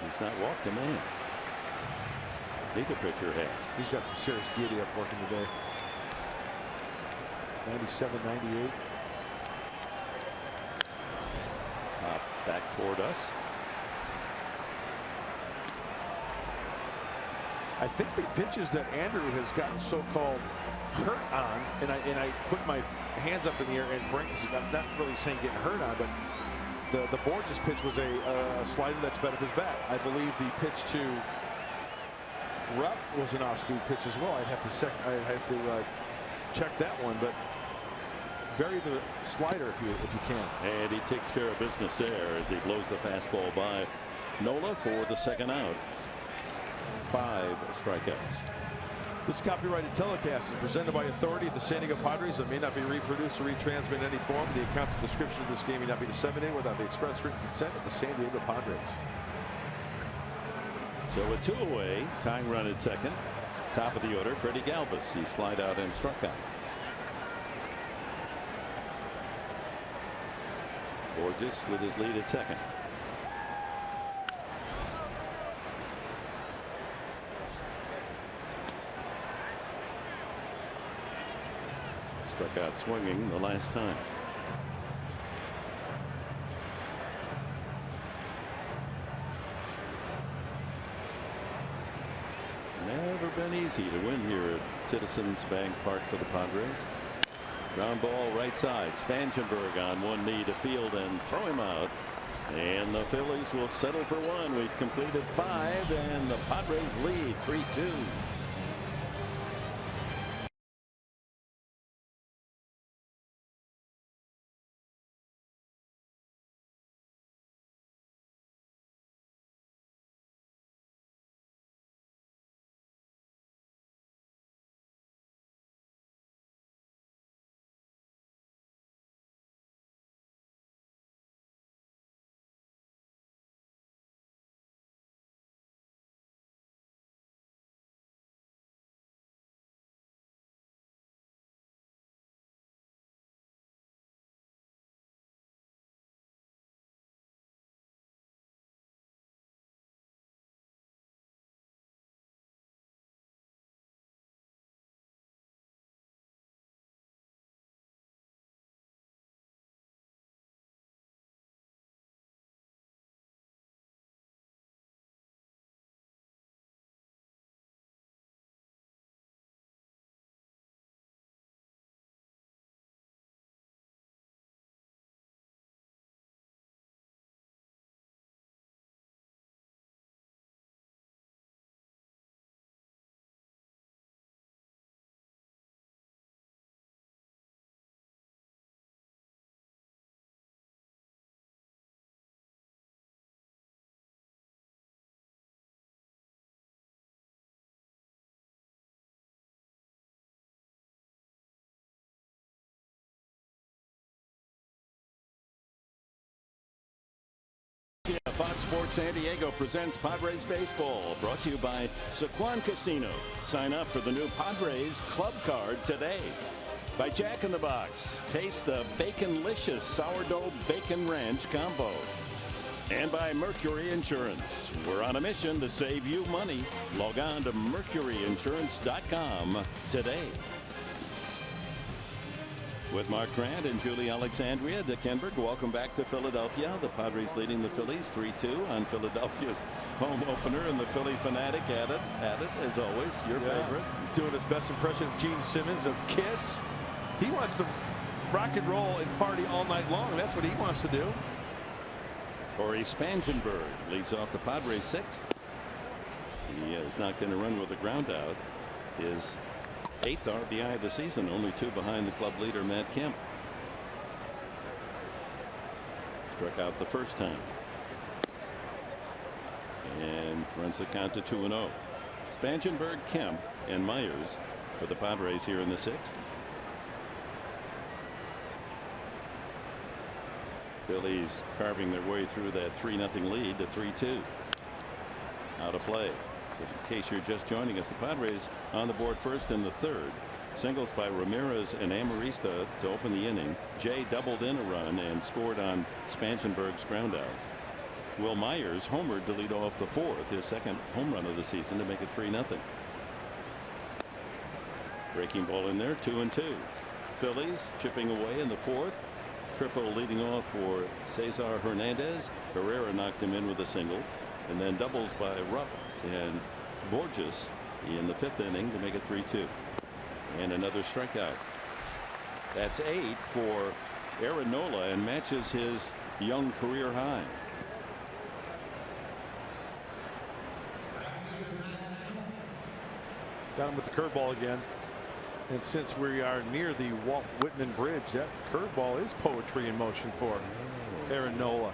He's not walked a man. Neither pitcher has. He's got some serious giddy up working today. 97, 98. Back toward us. I think the pitches that Andrew has gotten so-called hurt on, and I put my hands up in the air in parentheses. I'm not really saying getting hurt on, but the Borges pitch was a slider that sped up his bat. I believe the pitch to Rupp was an off-speed pitch as well. I'd have to check that one, but bury the slider if you can. And he takes care of business there as he blows the fastball by Nola for the 2nd out. 5 strikeouts. This copyrighted telecast is presented by authority of the San Diego Padres and may not be reproduced or retransmitted in any form. The accounts and description of this game may not be disseminated without the express written consent of the San Diego Padres. So with 2 away, tying run at second. Top of the order, Freddie Galvis. He's flied out and struck out. Borges with his lead at second. Struck out swinging the last time. Never been easy to win here at Citizens Bank Park for the Padres. Ground ball right side. Spangenberg on one knee to field and throw him out. And the Phillies will settle for one. We've completed 5 and the Padres lead 3-2. Fox Sports San Diego presents Padres Baseball, brought to you by Sycuan Casino. Sign up for the new Padres Club Card today. By Jack in the Box. Taste the Baconlicious Sourdough Bacon Ranch Combo. And by Mercury Insurance. We're on a mission to save you money. Log on to mercuryinsurance.com today. With Mark Grant and Julie Alexandria, Dick Enberg, welcome back to Philadelphia. The Padres leading the Phillies 3-2 on Philadelphia's home opener, and the Philly fanatic at it as always. Your favorite. Doing his best impression of Gene Simmons of Kiss. He wants to rock and roll and party all night long. That's what he wants to do. Corey Spangenberg leads off the Padres 6th. He has knocked in a run with a ground out. His 8th RBI of the season, only 2 behind the club leader Matt Kemp. Struck out the first time and runs the count to 2-0. Spangenberg, Kemp, and Myers for the Padres here in the 6th. Phillies carving their way through that 3-0 lead to 3-2. Out of play. In case you're just joining us, the Padres on the board first in the 3rd. Singles by Ramirez and Amarista to open the inning. Jay doubled in a run and scored on Spangenberg's ground out. Will Myers homered to lead off the 4th, his 2nd home run of the season, to make it 3-0. Breaking ball in there, 2-2. Phillies chipping away in the 4th. Triple leading off for Cesar Hernandez. Herrera knocked him in with a single, and then doubles by Rupp and Borges in the 5th inning to make it 3-2. And another strikeout. That's 8 for Aaron Nola and matches his young career high. Got him with the curveball again. And since we are near the Walt Whitman Bridge, that curveball is poetry in motion for Aaron Nola.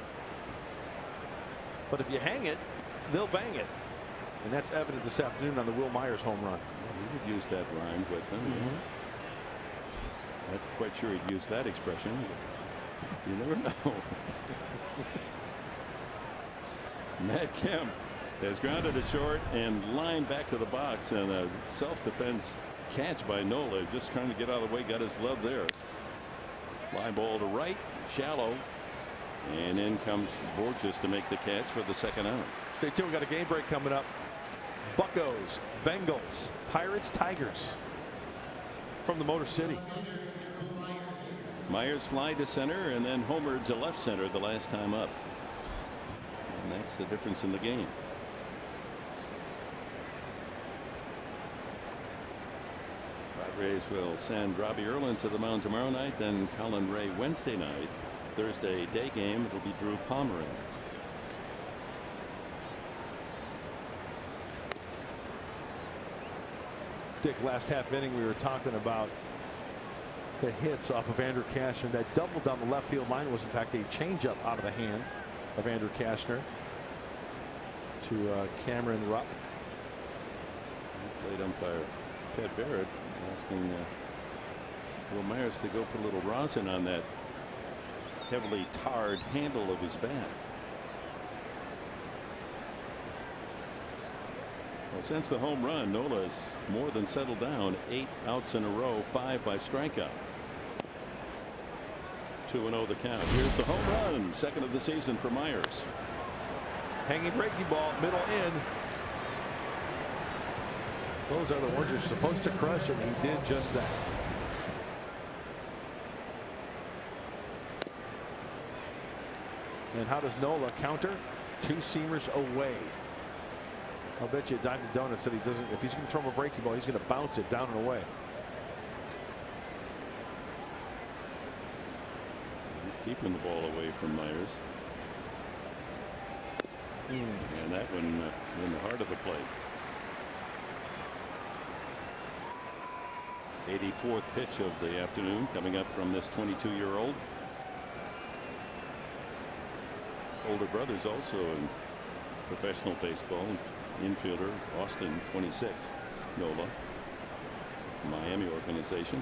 But if you hang it, they'll bang it. And that's evident this afternoon on the Will Myers home run. He would use that rhyme, Whitman. Not quite sure he'd use that expression. You never know. Matt Kemp has grounded to short and lined back to the box, and a self-defense catch by Nola, just trying to get out of the way, got his glove there. Fly ball to right, shallow, And in comes Borges to make the catch for the second out. Stay tuned. We got a game break coming up. Buccos, Bengals, Pirates, Tigers from the Motor City. Myers fly to center and then homer to left center the last time up. And that's the difference in the game. Padres will send Robbie Erlin to the mound tomorrow night, then Colin Ray Wednesday night. Thursday day game, it'll be Drew Pomeranz. Dick, last half inning we were talking about the hits off of Andrew Cashner. That double down the left field line was in fact a changeup out of the hand of Andrew Cashner to Cameron Rupp. Plate umpire Ted Barrett asking Will Myers to go put a little rosin on that heavily tarred handle of his bat. Well, since the home run, Nola's more than settled down. 8 outs in a row, 5 by strikeout. 2-0 the count. Here's the home run, second of the season for Myers. Hanging breaking ball, middle in. Those are the ones you're supposed to crush, and he did just that. And how does Nola counter? 2 seamers away. I'll bet you a dime to donuts that he doesn't. If he's going to throw him a breaking ball, he's going to bounce it down and away. He's keeping the ball away from Myers. And that one in the heart of the plate. 84th pitch of the afternoon coming up from this 22-year-old. Older brother's also in professional baseball. Infielder Austin, 26. Nola, Miami organization.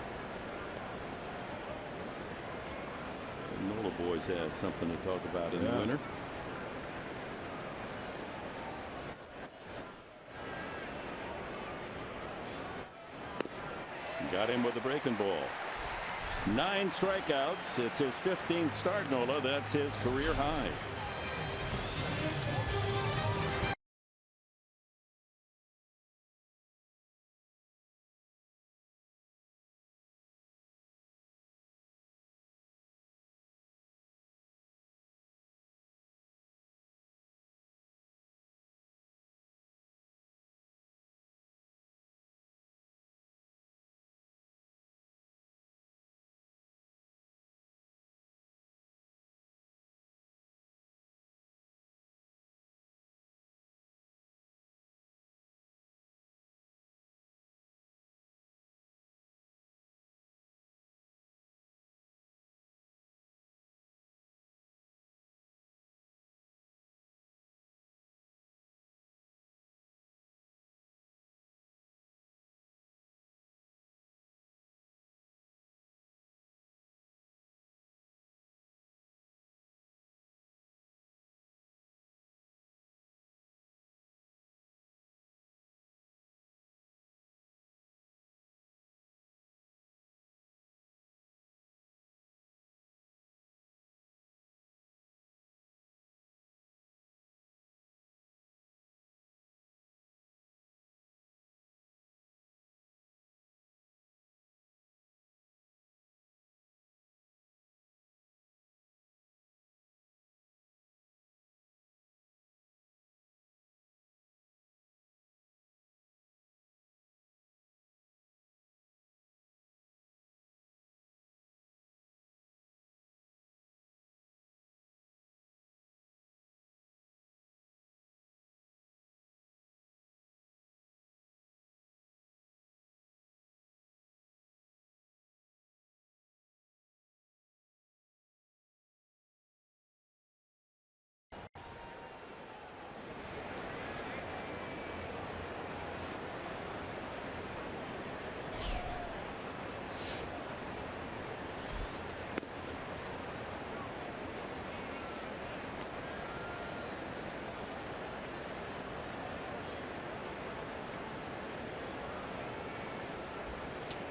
The Nola boys have something to talk about in the winter. Got him with a breaking ball. 9 strikeouts. It's his 15th start, Nola. That's his career high.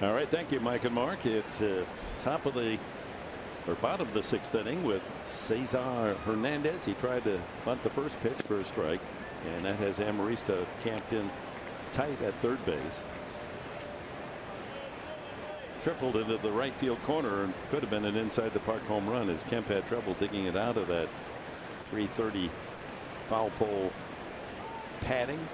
All right. Thank you, Mike and Mark. It's top of the or bottom of the 6th inning with Cesar Hernandez. He tried to bunt the first pitch for a strike, and that has Amarista camped in tight at third base. Tripled into the right field corner and could have been an inside the park home run as Kemp had trouble digging it out of that 330 foul pole padding.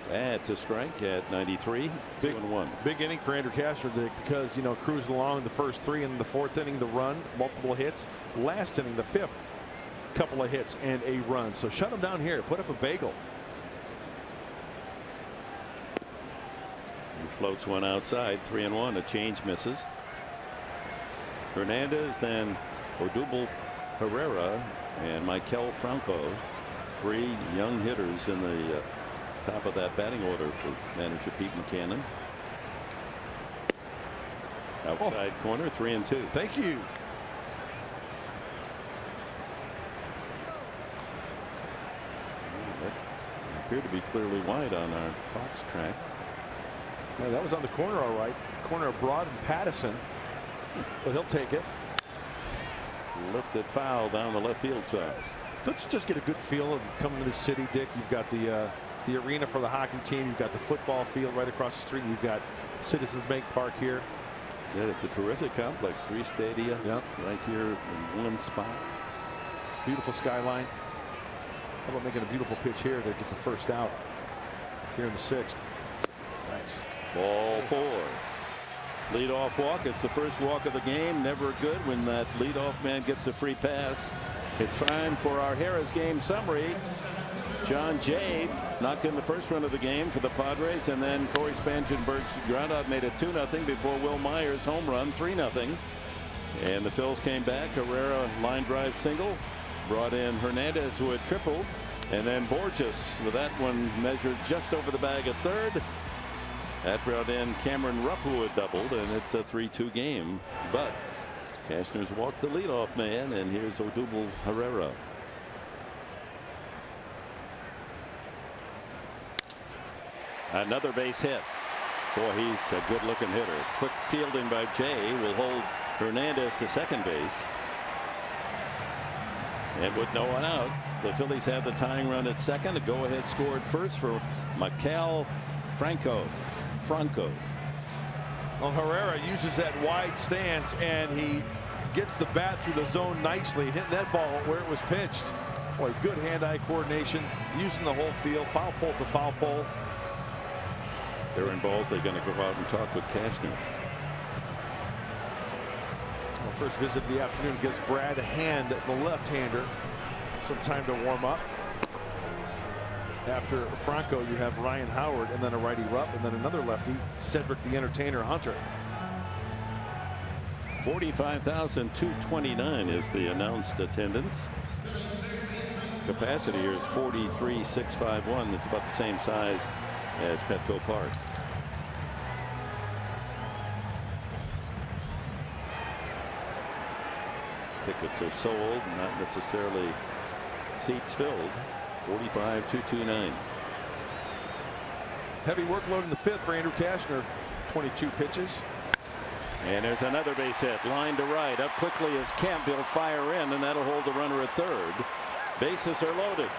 That's a strike at 93. 2-1. Big inning for Andrew Cashner, Dick, because cruising along the first 3 in the 4th inning, the run, multiple hits. Last inning, the 5th, couple of hits and a run. So shut him down here. Put up a bagel. He floats one outside. 3-1. A change misses. Hernandez, then Odubel Herrera and Maikel Franco. 3 young hitters in the top of that batting order for manager Pete Mackanin. Outside corner, 3-2. Thank you. That appeared to be clearly wide on our Fox tracks. Yeah, that was on the corner, all right. Corner of Broad and Pattison, but he'll take it. Lifted foul down the left field side. Don't you just get a good feel of coming to the city, Dick? You've got the arena for the hockey team. You've got the football field right across the street. You've got Citizens Bank Park here. Yeah, it's a terrific complex. 3 stadia. Yep. Right here in one spot. Beautiful skyline. How about making a beautiful pitch here to get the first out here in the 6th? Nice. Ball 4. Leadoff walk. It's the first walk of the game. Never good when that leadoff man gets a free pass. It's time for our Harrah's game summary. John Jay knocked in the first run of the game for the Padres, and then Corey Spangenberg's groundout made it 2-0 before Will Myers' home run 3-0. And the Phils came back. Herrera line drive single, brought in Hernandez, who had tripled, and then Borges with that one measured just over the bag at third. That brought in Cameron Rupp, who had doubled, and it's a 3-2 game. But Cashner's walked the leadoff man, and here's Odubel Herrera. Another base hit. Boy, he's a good looking hitter. Quick fielding by Jay will hold Hernandez to second base. And with no one out, the Phillies have the tying run at second. A go ahead score at first for Maikel Franco. Well, Herrera uses that wide stance, and he gets the bat through the zone nicely, hitting that ball where it was pitched. Boy, good hand-eye coordination, using the whole field, foul pole to foul pole. They're in balls. They're going to go out and talk with Cashner. Well, first visit of the afternoon gives Brad Hand, the left-hander, some time to warm up. After Franco, you have Ryan Howard, and then a righty Rupp, and then another lefty, Cedric the Entertainer Hunter. 45,229 is the announced attendance. Capacity here is 43,651. It's about the same size as Petco Park. Tickets are sold, not necessarily seats filled. 45,229. Heavy workload in the 5th for Andrew Cashner. 22 pitches. And there's another base hit. Line to right. Up quickly as Kemp. He'll fire in, and that'll hold the runner at third. Bases are loaded.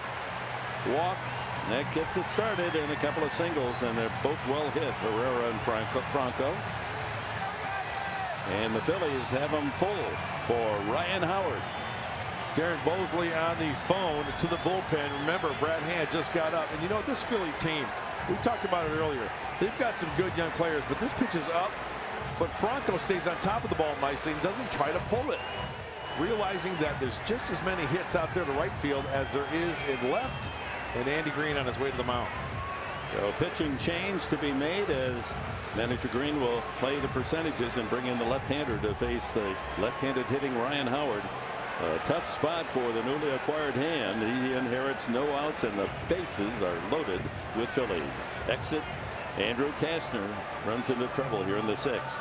Walk. That gets it started, and a couple of singles, and they're both well hit, Herrera and Franco. And the Phillies have them full for Ryan Howard. Darren Bosley on the phone to the bullpen. Remember, Brad Hand just got up. And you know, this Philly team, we talked about it earlier. They've got some good young players, but this pitch is up. But Franco stays on top of the ball nicely and doesn't try to pull it. Realizing that there's just as many hits out there to right field as there is in left. And Andy Green on his way to the mound. So pitching change to be made as manager Green will play the percentages and bring in the left-hander to face the left-handed hitting Ryan Howard. A tough spot for the newly acquired Hand. He inherits no outs, and the bases are loaded with Phillies. Exit. Andrew Cashner runs into trouble here in the 6th.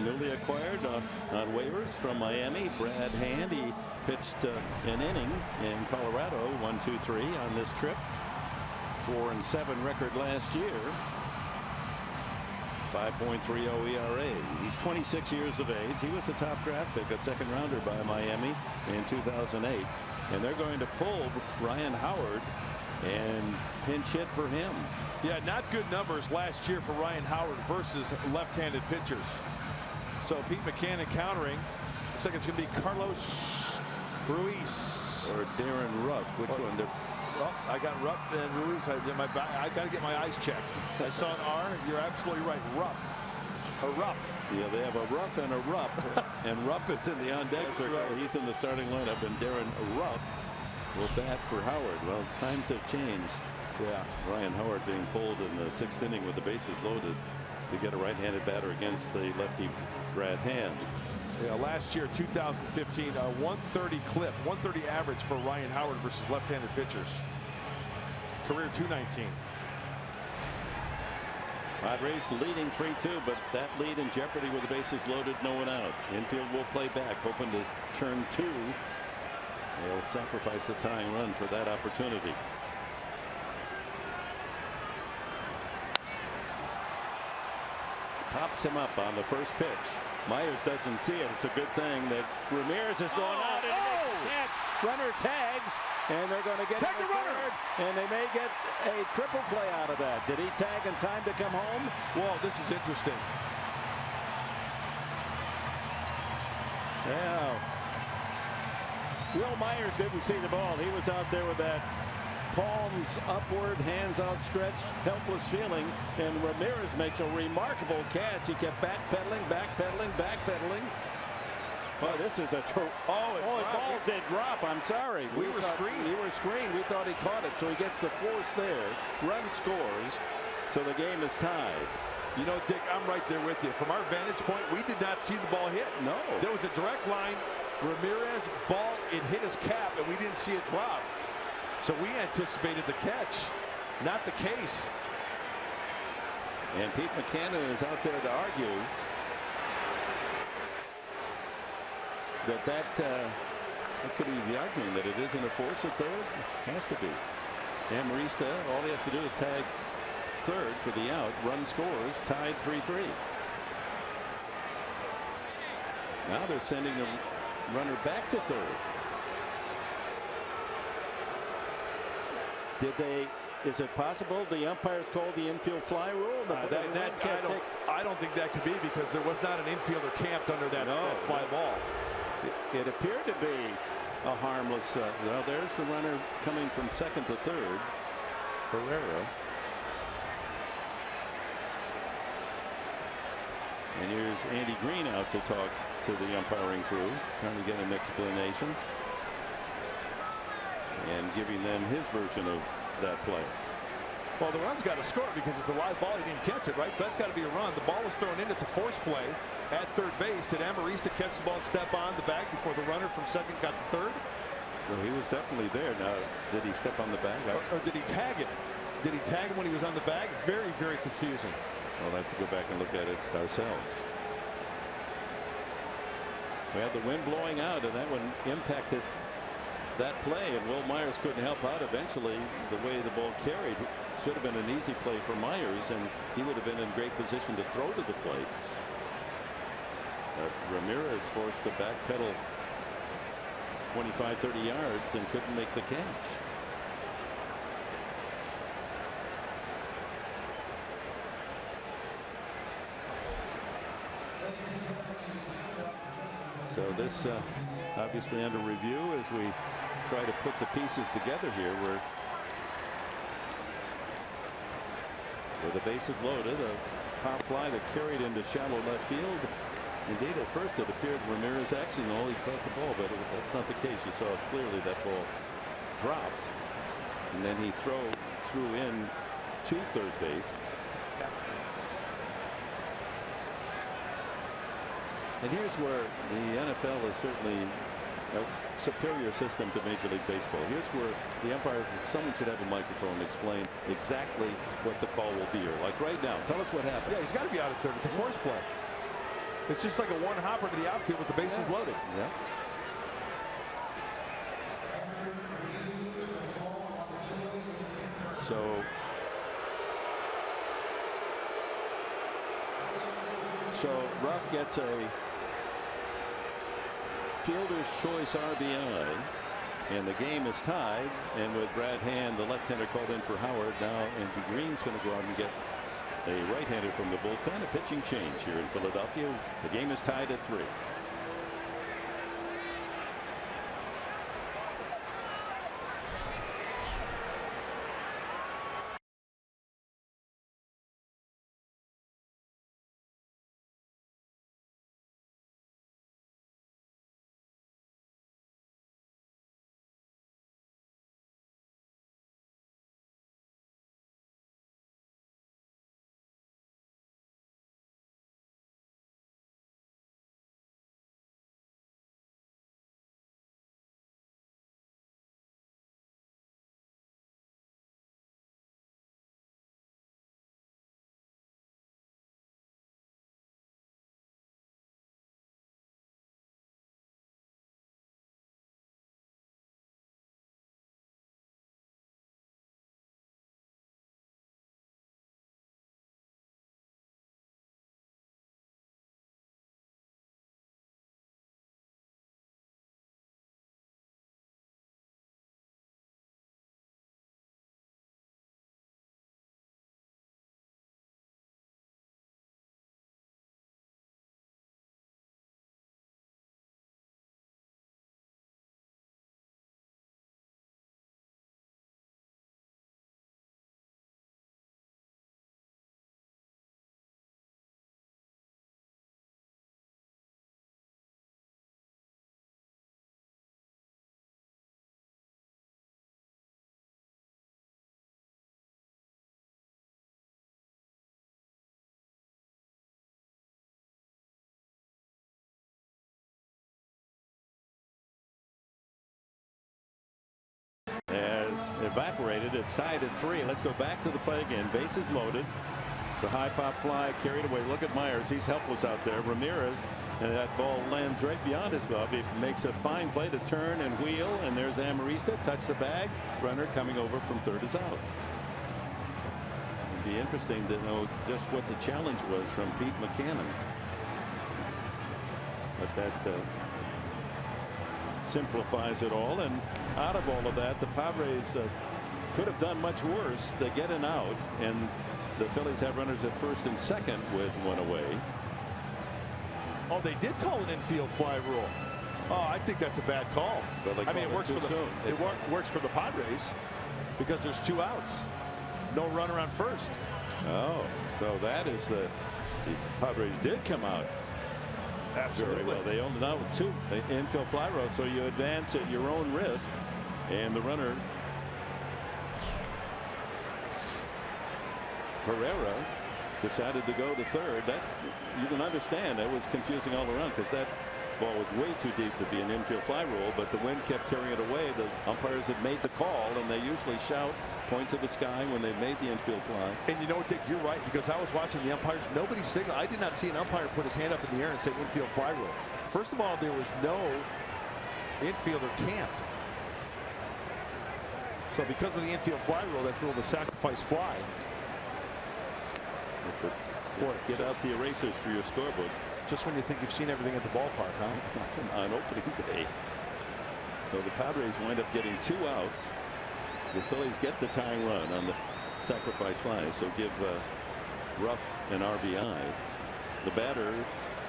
newly acquired on waivers from Miami. Brad Hand, he pitched an inning in Colorado, 1-2-3 on this trip. 4-7 record last year. 5.30 ERA. He's 26 years of age. He was a top draft pick, a second rounder by Miami in 2008. And they're going to pull Ryan Howard and pinch hit for him. Yeah, not good numbers last year for Ryan Howard versus left-handed pitchers. So Pete Mackanin countering. Looks like it's going to be Carlos Ruiz or Darren Ruff. Which one? Well, I got Rupp and Ruiz. I got to get my eyes checked. I saw an R. You're absolutely right. Rupp. A Ruff. Yeah, they have a Ruff and a Rupp. And Rupp is in the on-deck circle. Right. He's in the starting lineup. And Darren Ruff will bat for Howard. Well, times have changed. Yeah. Ryan Howard being pulled in the 6th inning with the bases loaded to get a right-handed batter against the lefty Brad Hand. Yeah, last year, 2015, a 130 clip, 130 average for Ryan Howard versus left-handed pitchers. Career 219. Padres leading 3-2, but that lead in jeopardy with the bases loaded, no one out. Infield will play back, hoping to turn 2. They'll sacrifice the tying run for that opportunity. Pops him up on the first pitch. Myers doesn't see it. It's a good thing that Ramirez is going out and makes the catch. Runner tags, and they're going to get tag the runner, and they may get a triple play out of that. Did he tag in time to come home? Well, this is interesting. Yeah. Will Myers didn't see the ball. He was out there with that palms upward, hands outstretched, helpless feeling, and Ramirez makes a remarkable catch. He kept backpedaling. Oh, this is a the ball did drop. I'm sorry. We were screened. We were screened. We thought he caught it, so he gets the force there. Run scores, so the game is tied. You know, Dick, I'm right there with you. From our vantage point, we did not see the ball hit. No. There was a direct line. Ramirez ball, it hit his cap, and we didn't see it drop. So we anticipated the catch. Not the case. And Pete Mackanin is out there to argue that could he be arguing that it isn't a force at third? Has to be. Amarista, all he has to do is tag third for the out. Run scores, tied 3-3. Now they're sending the runner back to third. Is it possible the umpires called the infield fly rule? I don't think that could be, because there was not an infielder camped under that fly ball. It appeared to be a harmless. Well, there's the runner coming from second to third, Herrera. And here's Andy Green out to talk to the umpiring crew, trying to get an explanation and giving them his version of that play. Well, the run's got to score because it's a live ball. He didn't catch it, right? So that's got to be a run. The ball was thrown in. It's a force play at third base. Did Amarista catch the ball and step on the bag before the runner from second got to third? Well, he was definitely there. Now, did he step on the bag? Or did he tag it? Did he tag him when he was on the bag? Very, very confusing. We'll have to go back and look at it ourselves. We had the wind blowing out, and that one impacted that play, and Will Myers couldn't help out. Eventually, the way the ball carried, should have been an easy play for Myers, and he would have been in great position to throw to the plate. But Ramirez forced to backpedal 25-30 yards and couldn't make the catch. So this obviously under review as we try to put the pieces together here. With the bases loaded, a pop fly that carried into shallow left field. Indeed, at first it appeared Ramirez accidental. He caught the ball, but that's not the case. You saw clearly that ball dropped, and then he threw in to third base. And here's where the NFL is certainly a superior system to Major League Baseball. Here's where the umpire, someone should have a microphone, explain exactly what the call will be. Or like right now, tell us what happened. Yeah, he's got to be out at third. It's a force play. It's just like a one hopper to the outfield with the bases loaded. Yeah. So Ruff gets a fielder's choice RBI, and the game is tied. And with Brad Hand, the left-hander, called in for Howard now, and Green's going to go out and get a right-hander from the bullpen. A pitching change here in Philadelphia. The game is tied at 3. Evaporated. It's tied at 3. Let's go back to the play again. Bases loaded. The high pop fly carried away. Look at Myers. He's helpless out there. Ramirez, and that ball lands right beyond his glove. He makes a fine play to turn and wheel, and there's Amarista. Touch the bag. Runner coming over from third is out. It'd be interesting to know just what the challenge was from Pete McCannon. But that simplifies it all, and out of all of that, the Padres could have done much worse. They get an out, and the Phillies have runners at first and second with one away. Oh, they did call an infield fly rule. Oh, I think that's a bad call. I mean, it works for works for the Padres because there's 2 outs, no runner on first. Oh, so that is the Padres did come out. Absolutely. Very well. They owned it out with 2 infield fly roll, so you advance at your own risk, and the runner Herrera decided to go to third. That you can understand that was confusing all around because that ball was way too deep to be an infield fly rule, but the wind kept carrying it away. The umpires had made the call, and they usually shout, point to the sky when they made the infield fly. And you know what, Dick, you're right, because I was watching the umpires. Nobody signaled. I did not see an umpire put his hand up in the air and say infield fly rule. First of all, there was no infielder camped. So because of the infield fly rule, that's ruled a sacrifice fly. Boy, get out the erasers for your scorebook. Just when you think you've seen everything at the ballpark, huh? On opening day. So the Padres wind up getting 2 outs. The Phillies get the tying run on the sacrifice fly, so give Ruff an RBI. The batter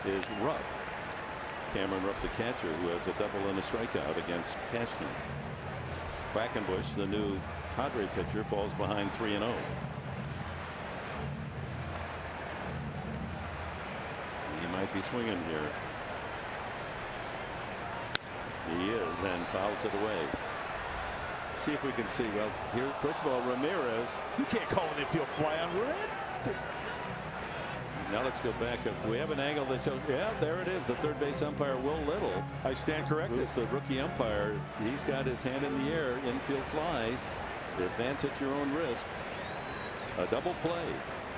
is Rupp. Cameron Rupp, the catcher, who has a double and a strikeout against Cashner. Quackenbush, the new Padre pitcher, falls behind 3-0. He might be swinging here. He is, and fouls it away. See if we can see. Well, here, first of all, Ramirez. You can't call an infield fly on red. Now let's go back up. We have an angle that shows. Yeah, there it is. The third base umpire, Will Little. I stand corrected. Who's the rookie umpire? He's got his hand in the air. Infield fly. Advance at your own risk. A double play.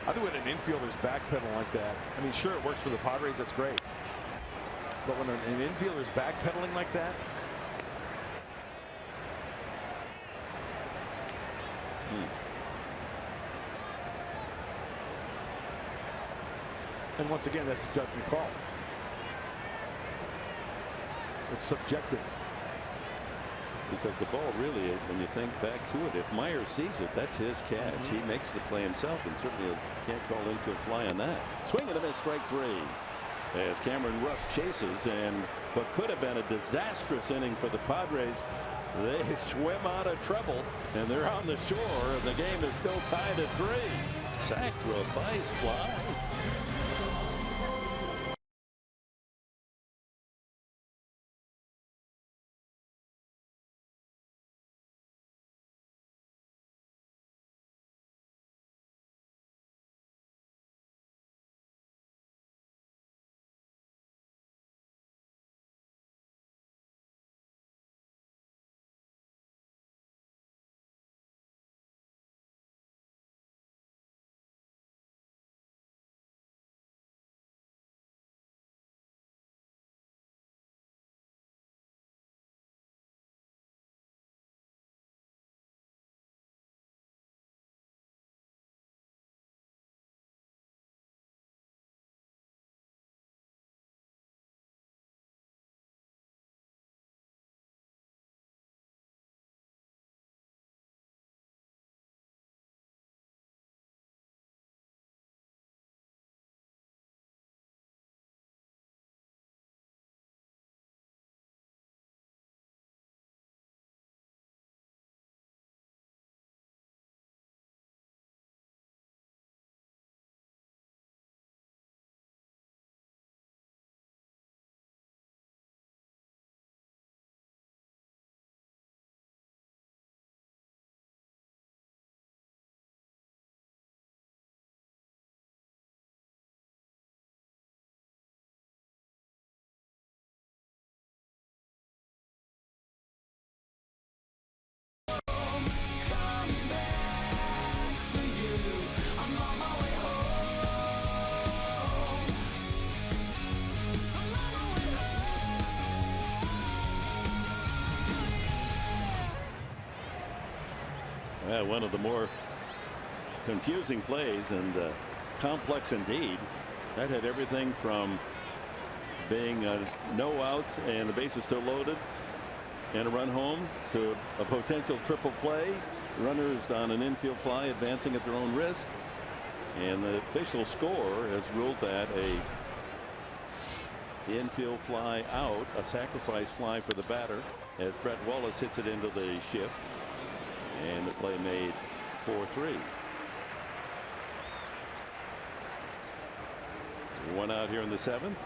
I think when an infielder's backpedaling like that, I mean, sure, it works for the Padres. That's great. But when an infielder's backpedaling like that. And once again, that's a judgment call. It's subjective. Because the ball really, when you think back to it, if Myers sees it, that's his catch. He makes the play himself, and certainly can't call infield fly on that. Swing and a miss, strike 3. As Cameron Rupp chases, and what could have been a disastrous inning for the Padres, they swim out of trouble, and they're on the shore, and the game is still tied at 3. Sacrifice fly. One of the more confusing plays, and complex indeed. That had everything from being no outs and the bases still loaded and a run home to a potential triple play. Runners on an infield fly advancing at their own risk, and the official score has ruled that a infield fly out, a sacrifice fly for the batter, as Brett Wallace hits it into the shift. And the play made 4-3. One out here in the 7th.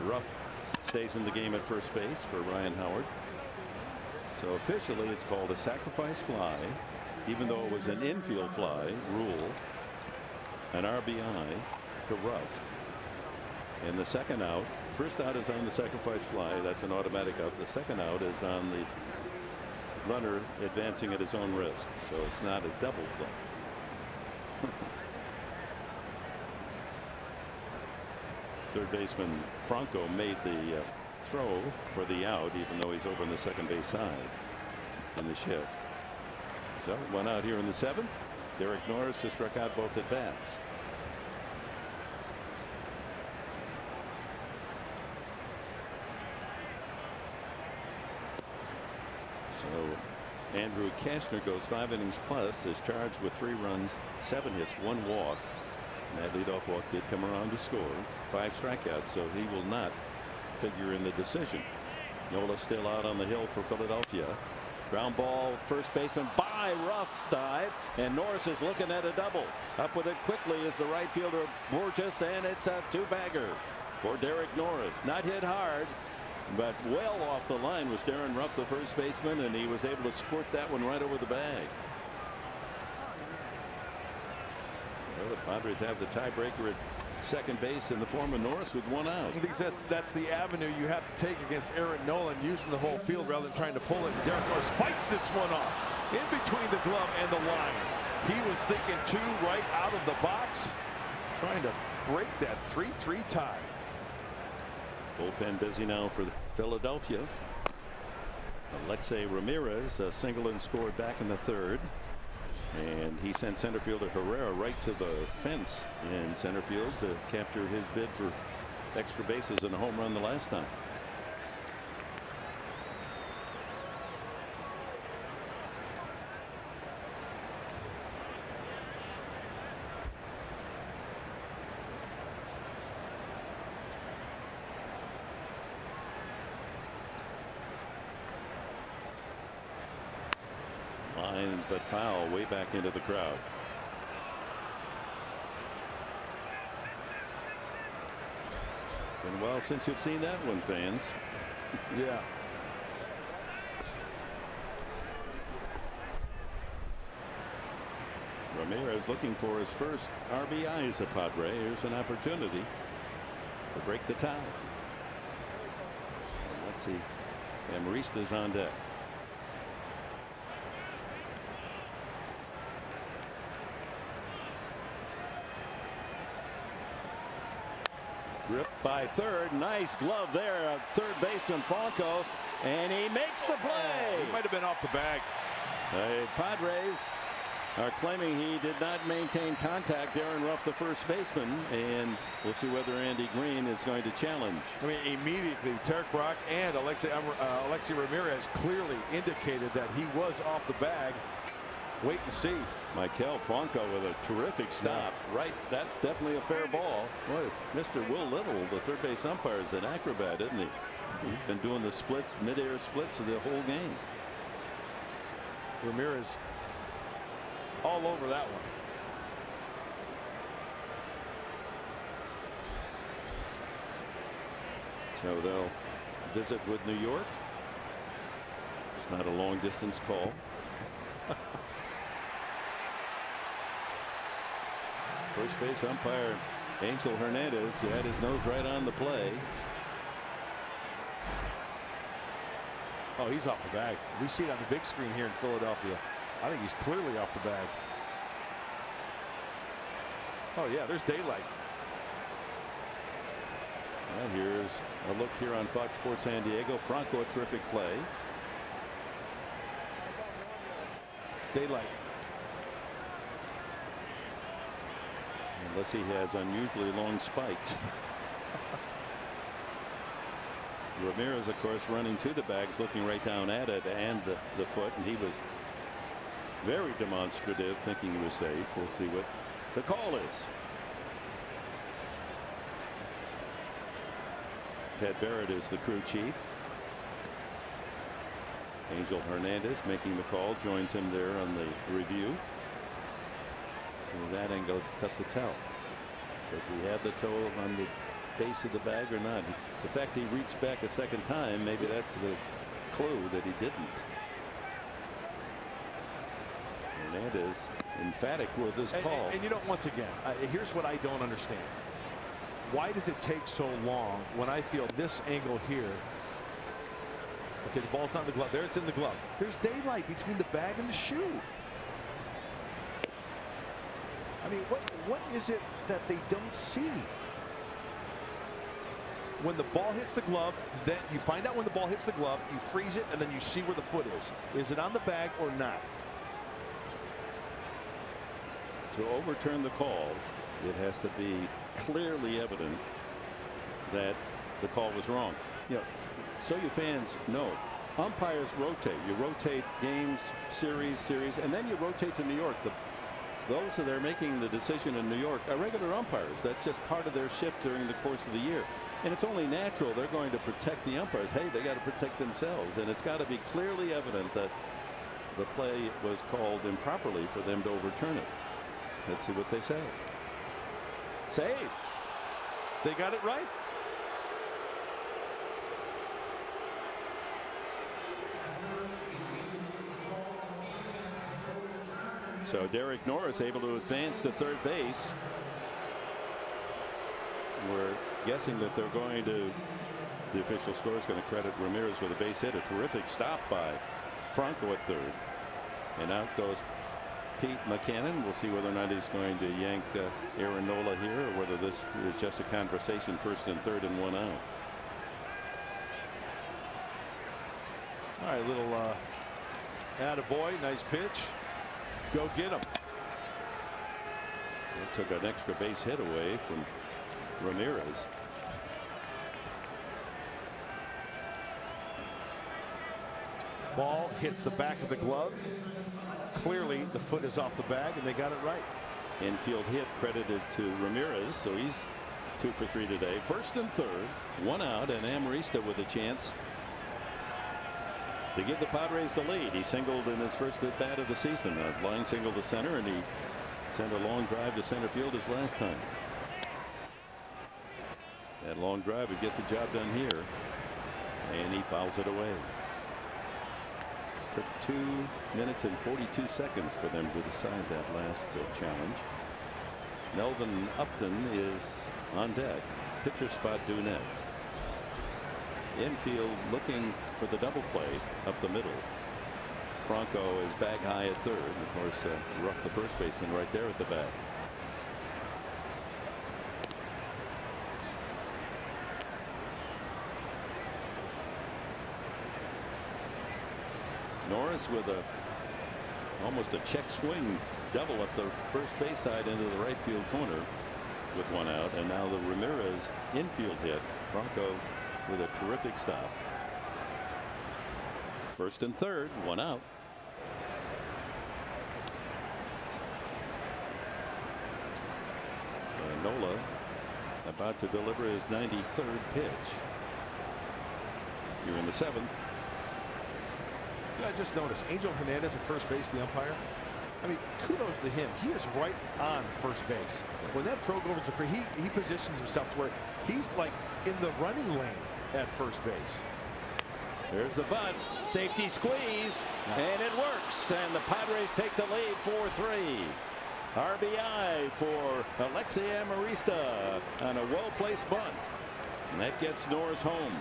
Ruff stays in the game at first base for Ryan Howard. So officially it's called a sacrifice fly, even though it was an infield fly rule. An RBI to Ruff. And the second out, first out is on the sacrifice fly. That's an automatic out. The second out is on the runner advancing at his own risk, so it's not a double play. Third baseman Franco made the throw for the out, even though he's over on the second base side in the shift. So one out here in the 7th. Derek Norris has struck out both at bats. So Andrew Cashner goes 5 innings plus, is charged with 3 runs, 7 hits, 1 walk. And that leadoff walk did come around to score. 5 strikeouts, so he will not figure in the decision. Nola still out on the hill for Philadelphia. Ground ball, first baseman by Ruff's dive, and Norris is looking at a double. Up with it quickly is the right fielder Borges, and it's a 2-bagger for Derek Norris. Not hit hard, but well off the line was Darren Ruff, the first baseman, and he was able to squirt that one right over the bag. Well, the Padres have the tiebreaker at second base in the form of Norris with 1 out. I think that's the avenue you have to take against Aaron Nola, using the whole field rather than trying to pull it. Derek Norris fights this one off in between the glove and the line. He was thinking 2 right out of the box, trying to break that 3-3 tie. Bullpen busy now for Philadelphia. Alexei Ramirez singled and scored back in the 3rd. And he sent center fielder Herrera right to the fence in center field to capture his bid for extra bases and a home run the last time. Line but foul way back into the crowd. Been a while since you've seen that one, fans. Yeah. Ramirez looking for his first RBI as a Padre. Here's an opportunity to break the tie. Let's see. Amarista's on deck. Ripped by third. Nice glove there. Third baseman Franco. And he makes the play. He might have been off the bag. The Padres are claiming he did not maintain contact. Darren Ruff, the first baseman, and we'll see whether Andy Green is going to challenge. I mean, immediately, Tarek Brock and Alexei Ramirez clearly indicated that he was off the bag. Wait and see. Maikel Franco with a terrific stop. Right, that's definitely a fair ball. Boy, Mr. Will Little, the third base umpire, is an acrobat, isn't he? He's been doing the splits, mid-air splits of the whole game. Ramirez all over that one. So they'll visit with New York. It's not a long distance call. First base umpire Angel Hernandez, he had his nose right on the play. Oh, he's off the bag. We see it on the big screen here in Philadelphia. I think he's clearly off the bag. Oh yeah, there's daylight. Well, here's a look here on Fox Sports San Diego. Franco, a terrific play. Daylight. Unless he has unusually long spikes. Ramirez, of course, running to the bags, looking right down at it and the foot, and he was very demonstrative, thinking he was safe. We'll see what the call is. Ted Barrett is the crew chief. Angel Hernandez making the call, joins him there on the review. So that angle, it's tough to tell. Does he have the toe on the base of the bag or not? The fact he reached back a second time, maybe that's the clue that he didn't. Hernandez emphatic with his call. And you know, once again, here's what I don't understand. Why does it take so long when I feel this angle here? Okay, the ball's not in the glove. There, it's in the glove. There's daylight between the bag and the shoe. I mean, what is it that they don't see? When the ball hits the glove, then you find out when the ball hits the glove, you freeze it, and then you see where the foot is. Is it on the bag or not? To overturn the call, it has to be clearly evident that the call was wrong. You know, so you fans know, umpires rotate. You rotate games, series, and then you rotate to New York. Those that are making the decision in New York are regular umpires. That's just part of their shift during the course of the year. And it's only natural they're going to protect the umpires. Hey, they got to protect themselves. And it's got to be clearly evident that the play was called improperly for them to overturn it. Let's see what they say. Safe. They got it right. So Derek Norris able to advance to third base. We're guessing that they're going to, the official score is going to credit Ramirez with a base hit. A terrific stop by Franco at third. And out goes Pete Mackanin. We'll see whether or not he's going to yank Aaron Nola here, or whether this is just a conversation. 1st and 3rd and 1 out. All right, little attaboy, nice pitch. Go get him. It took an extra base hit away from Ramirez. Ball hits the back of the glove. Clearly the foot is off the bag, and they got it right. Infield hit credited to Ramirez, so he's 2 for 3 today. 1st and 3rd, 1 out, and Amarista with a chance to give the Padres the lead. He singled in his first at bat of the season, a line single to center, and he sent a long drive to center field his last time. That long drive would get the job done here, and he fouls it away. Took 2 minutes and 42 seconds for them to decide that last challenge. Melvin Upton is on deck. Pitcher spot due next. Infield looking for the double play up the middle. Franco is back high at 3rd. Of course, Ruff, the first baseman, right there at the bat. Norris with almost a check swing double up the first base side into the right field corner with 1 out, and now the Ramirez infield hit. Franco with a terrific stop. 1st and 3rd, 1 out. And Nola about to deliver his 93rd pitch. You're in the 7th. I just noticed Angel Hernandez at first base, the umpire. I mean, kudos to him. He is right on first base. When that throw goes to free, he positions himself to where he's like in the running lane at first base. There's the bunt. Safety squeeze, and it works. And the Padres take the lead 4-3. RBI for Alexei Amarista on a well-placed bunt. And that gets Norris home.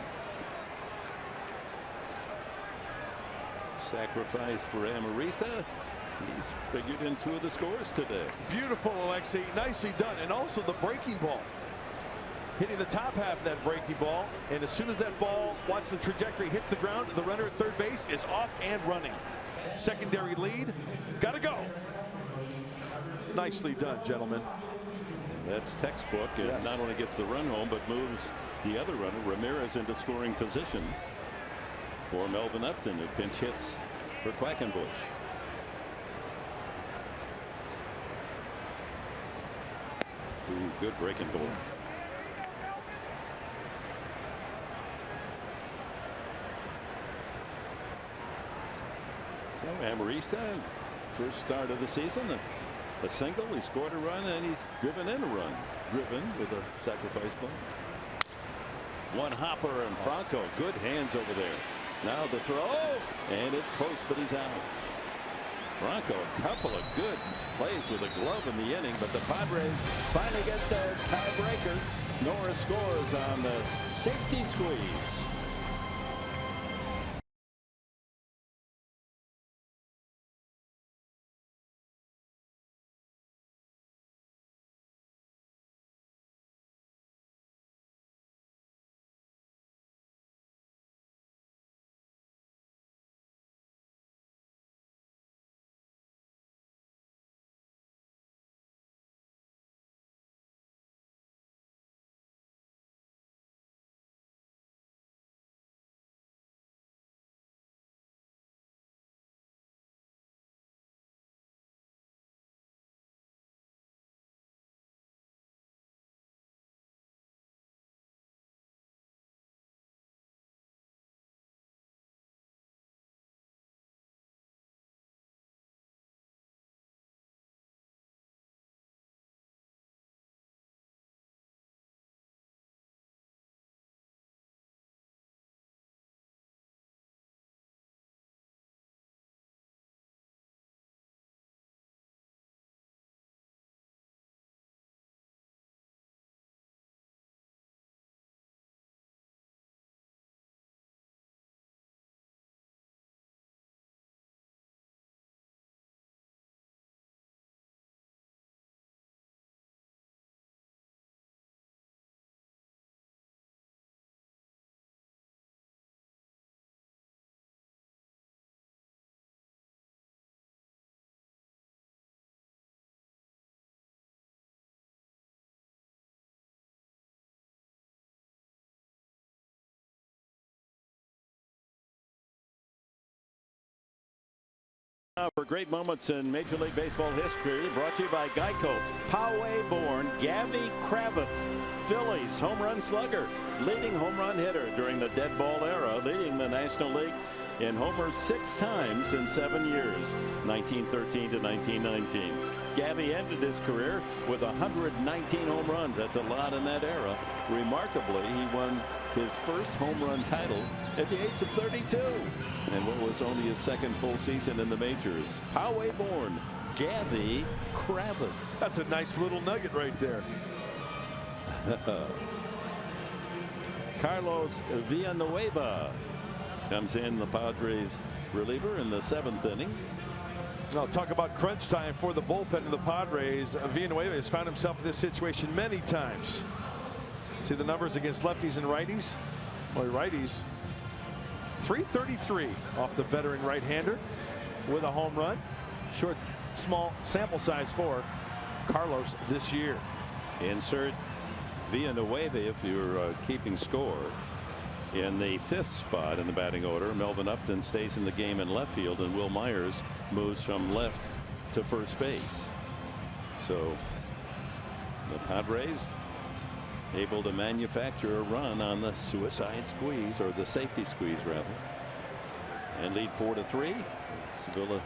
Sacrifice for Amarista. He's figured in 2 of the scores today. Beautiful, Alexei. Nicely done. And also the breaking ball. Hitting the top half of that breaking ball. And as soon as that ball, watch the trajectory, hits the ground, the runner at 3rd base is off and running. Secondary lead. Gotta go. Nicely done, gentlemen. That's textbook. And yes, not only gets the run home, but moves the other runner, Ramirez, into scoring position for Melvin Upton, who pinch hits for Quackenbush. Ooh, good breaking ball. So Amarista, first start of the season, a single. He scored a run, and he's driven in a run. Driven with a sacrifice bunt. One hopper, and Franco, good hands over there. Now the throw, and it's close, but he's out. Franco, a couple of good plays with a glove in the inning, but the Padres finally get their tiebreaker. Norris scores on the safety squeeze. For great moments in Major League Baseball history, brought to you by Geico. Poway-born Gavy Kravitz, Phillies home run slugger, leading home run hitter during the dead ball era, leading the National League in homers 6 times in 7 years, 1913 to 1919. Gavy ended his career with 119 home runs. That's a lot in that era. Remarkably, he won his first home run title at the age of 32, and what was only his second full season in the majors. Poway-born Gavy Kravitz. That's a nice little nugget right there. Carlos Villanueva comes in, the Padres reliever, in the 7th inning. I'll talk about crunch time for the bullpen of the Padres. Villanueva has found himself in this situation many times. See the numbers against lefties and righties. Boy, righties, 333 off the veteran right-hander with a home run. Short, small sample size for Carlos this year. Insert Villanueva if you're keeping score. In the 5th spot in the batting order, Melvin Upton stays in the game in left field, and Will Myers moves from left to first base. So the Padres able to manufacture a run on the suicide squeeze, or the safety squeeze rather, and lead 4-3. Sevilla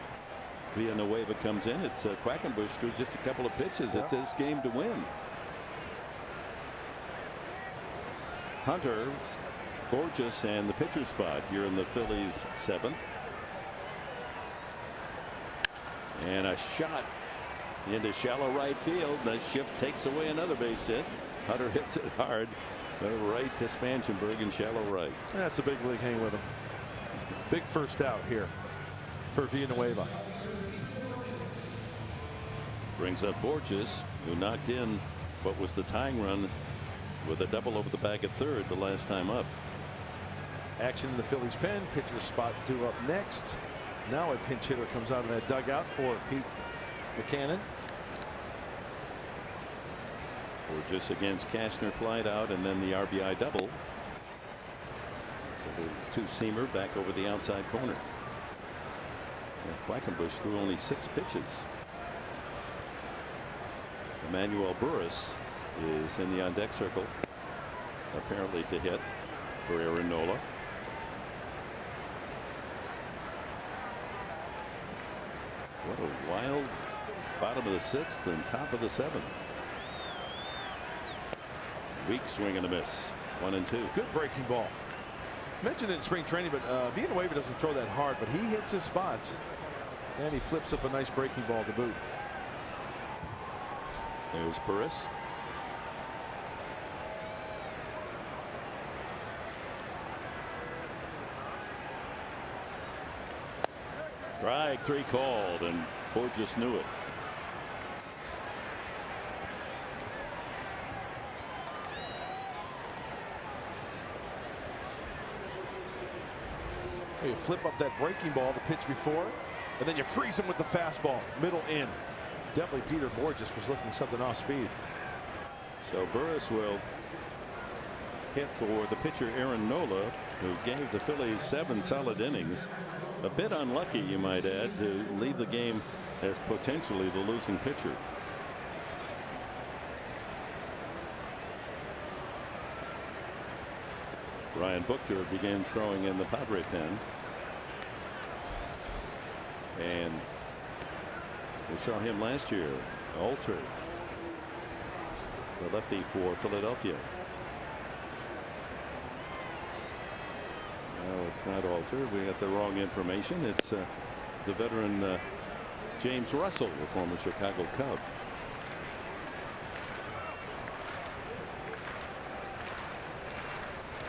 Villanueva comes in. It's Quackenbush through just a couple of pitches. It's his game to win. Hunter, Borges, and the pitcher spot here in the Phillies 7th. And a shot into shallow right field. The shift takes away another base hit. Hunter hits it hard, right to Spanshenberg in shallow right. That's a big league hang with him. Big first out here for Villanueva. Brings up Borges, who knocked in what was the tying run with a double over the bag at third the last time up. Action in the Phillies pen. Pitcher spot due up next. Now a pinch hitter comes out of that dugout for Pete Buchanan. Borges against Cashner, flied out, and then the RBI double. The two-seamer back over the outside corner. And Quackenbush threw only 6 pitches. Emmanuel Burris is in the on-deck circle, apparently to hit for Aaron Nola. What a wild bottom of the 6th and top of the 7th. Weak swing and a miss. 1-2. Good breaking ball. Mentioned it in spring training, but Villanueva doesn't throw that hard, but he hits his spots, and he flips up a nice breaking ball to boot. There's Burris. Strike 3 called, and Borges knew it. You flip up that breaking ball, the pitch before, and then you freeze him with the fastball, middle in. Definitely Peter Borges was looking something off speed. So Burris will hit for the pitcher Aaron Nola, who gave the Phillies 7 solid innings. A bit unlucky, you might add, to leave the game as potentially the losing pitcher. Ryan Buchter begins throwing in the Padre pen. And we saw him last year. Alter, the lefty for Philadelphia. No, it's not Alter. We got the wrong information. It's the veteran James Russell, the former Chicago Cub.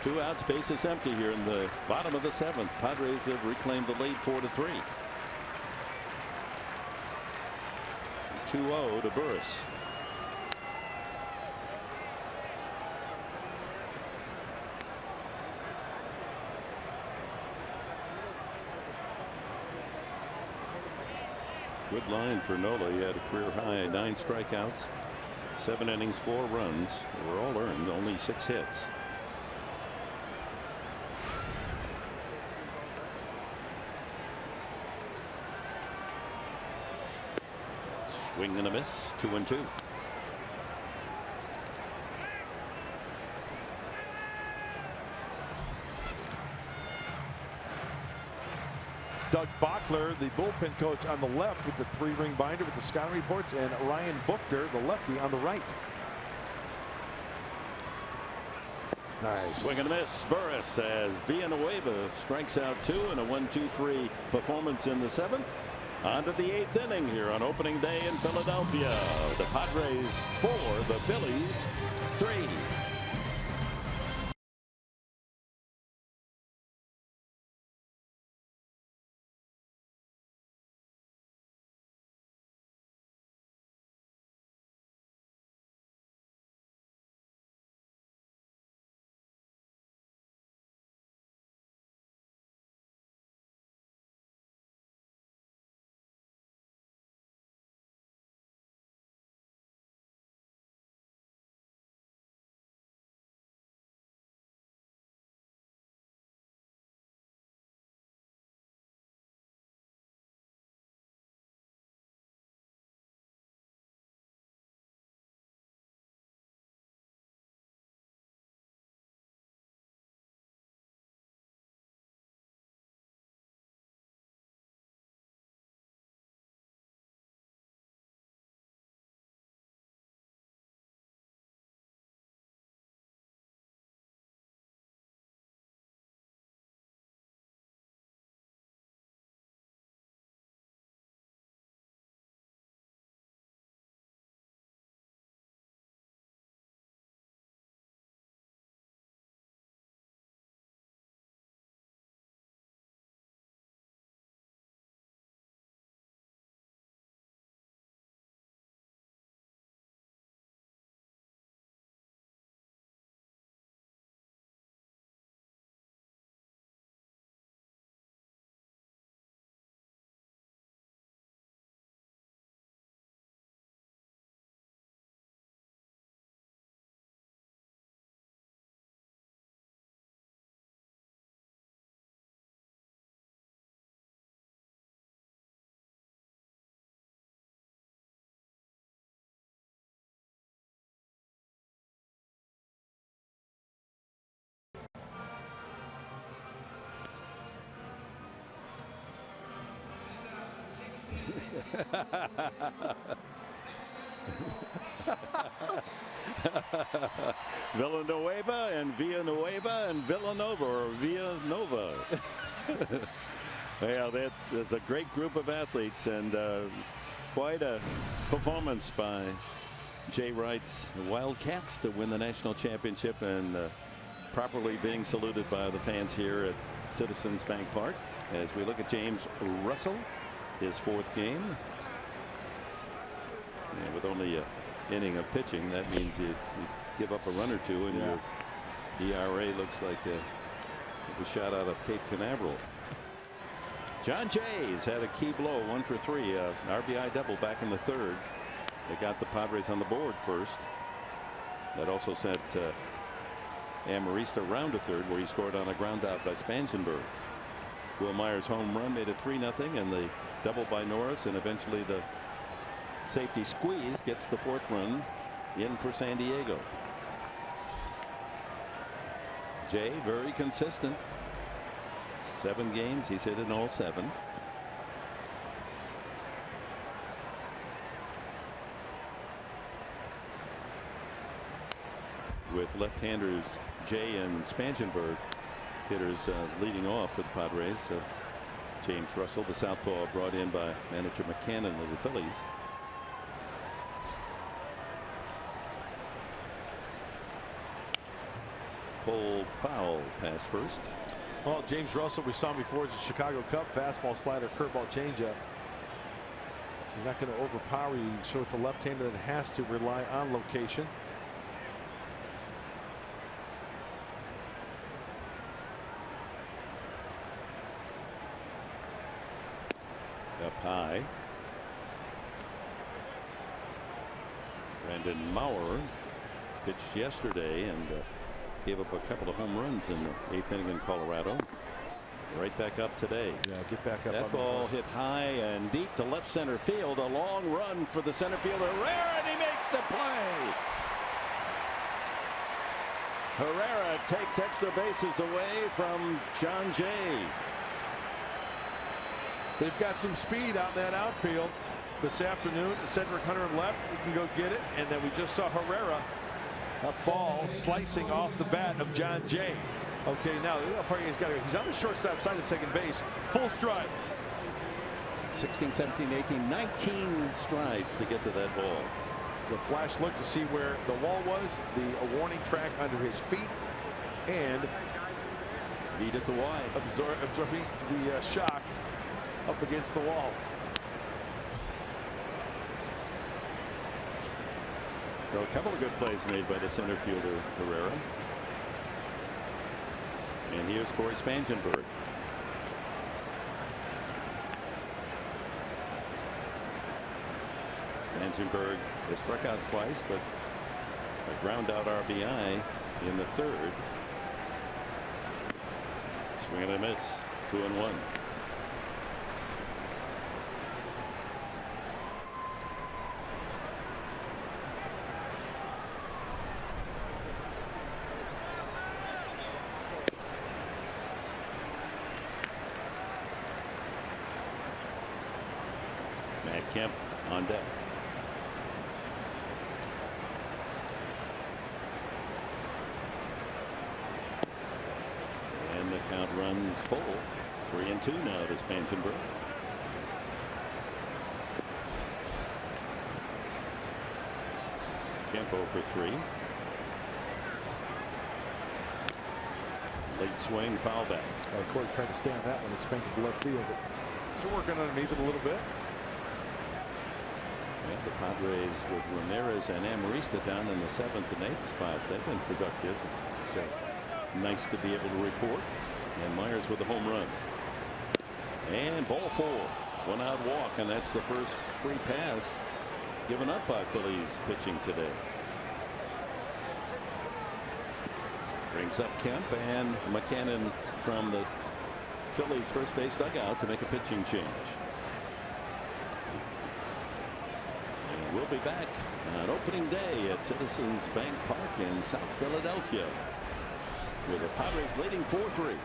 Two outs, base is empty here in the bottom of the 7th. Padres have reclaimed the lead 4-3. 2-0 to Burris. Good line for Nola. He had a career high 9 strikeouts, 7 innings, 4 runs. They were all earned, only 6 hits. Swing and a miss. 2-2. Doug Bachler, the bullpen coach, on the left with the 3-ring binder with the scouting reports, and Ryan Buchter, the lefty, on the right. Nice. Swing and a miss. Burris as Villanueva strikes out 2 in a 1-2-3 performance in the 7th. On to the 8th inning here on opening day in Philadelphia. The Padres 4, the Phillies 3. Villanueva and Villanueva and Villanova, or Villanova. Yeah, there's a great group of athletes, and quite a performance by Jay Wright's Wildcats to win the national championship, and properly being saluted by the fans here at Citizens Bank Park as we look at James Russell, his 4th game. And with only an inning of pitching, that means you give up a run or two, and your ERA looks like a shot out of Cape Canaveral. John Jay's had a key blow, 1 for 3, RBI double back in the 3rd. They got the Padres on the board first. That also sent Amarista around to 3rd, where he scored on a ground out by Spangenberg. Will Myers' home run made it 3-0, and the double by Norris, and eventually the safety squeeze gets the 4th run in for San Diego. Jay very consistent. 7 games, he's hit in all 7. With left-handers Jay and Spangenberg hitters leading off for the Padres. James Russell, the southpaw, brought in by manager McCannon of the Phillies. Pulled foul, pass first. Well, James Russell, we saw him before, as a Chicago Cub, fastball, slider, curveball, changeup. He's not going to overpower you, so it's a left-hander that has to rely on location. Up high. Brandon Maurer pitched yesterday and gave up a couple of home runs in the 8th inning in Colorado. right back up today. Yeah, get back up. That ball hit high and deep to left center field. A long run for the center fielder Herrera, and he makes the play. Herrera takes extra bases away from Jon Jay. They've got some speed out in that outfield this afternoon. Cedric Hunter left. He can go get it. And then we just saw Herrera, a ball slicing off the bat of Jon Jay. Okay, now how far he's got to go. He's on the shortstop side of second base. Full stride. 16, 17, 18, 19 strides to get to that ball. The flash look to see where the wall was, the warning track under his feet, and beat at the wide. Absorbing the shock up against the wall. So a couple of good plays made by the center fielder Herrera. And here's Cory Spangenberg. Spangenberg has struck out twice, but a ground out RBI in the third. Swing and a miss. 2-1. Matt Kemp on deck. And the count runs full. 3-2 now to Spangenberg. Kemp 0 for 3. Late swing, foul back. Corey tried to stay on that one and spank it to left field, but he's working underneath it a little bit. And the Padres with Ramirez and Amarista down in the 7th and 8th spot. They've been productive. It's nice to be able to report. And Myers with a home run. And ball 4. 1 out walk, and that's the first free pass given up by Phillies pitching today. Brings up Kemp and McCannon from the Phillies first base dugout to make a pitching change. And we'll be back on opening day at Citizens Bank Park in South Philadelphia with the Padres leading 4-3.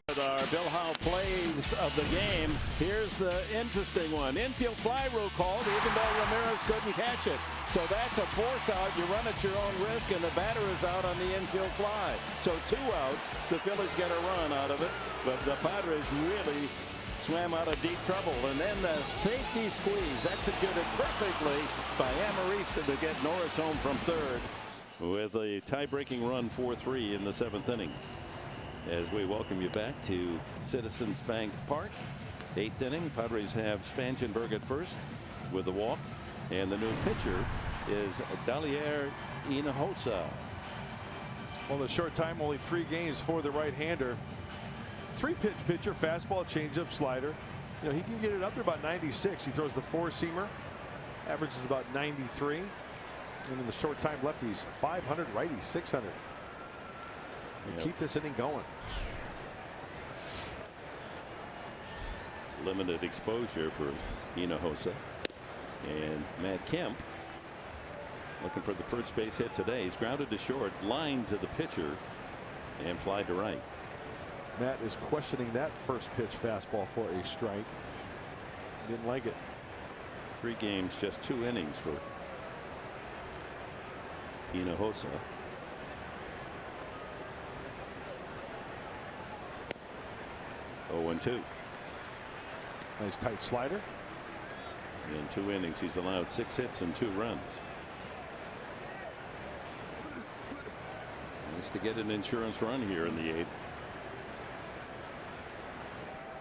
Our Bill Howe plays of the game. Here's the interesting one. Infield fly rule called even though Ramirez couldn't catch it. So that's a force out. You run at your own risk, and the batter is out on the infield fly. So 2 outs. The Phillies get a run out of it. But the Padres really swam out of deep trouble. And then the safety squeeze executed perfectly by Amarista to get Norris home from third with a tie-breaking run 4-3 in the 7th inning. As we welcome you back to Citizens Bank Park. 8th inning. Padres have Spangenberg at first with the walk, and the new pitcher is Dalier Hinojosa. Well, the short time, only 3 games for the right-hander. 3-pitch pitcher, fastball, changeup, slider. You know, he can get it up to about 96. He throws the 4-seamer, averages about 93. And in the short time left, he's 500, righty 600. Yep. Keep this inning going. Limited exposure for Hinojosa. And Matt Kemp looking for the first base hit today. He's grounded to short, line to the pitcher, and fly to right. Matt is questioning that first pitch fastball for a strike. Didn't like it. 3 games, just 2 innings for Hinojosa. Oh, 2. Nice tight slider. In 2 innings, he's allowed 6 hits and 2 runs. Nice to get an insurance run here in the 8th.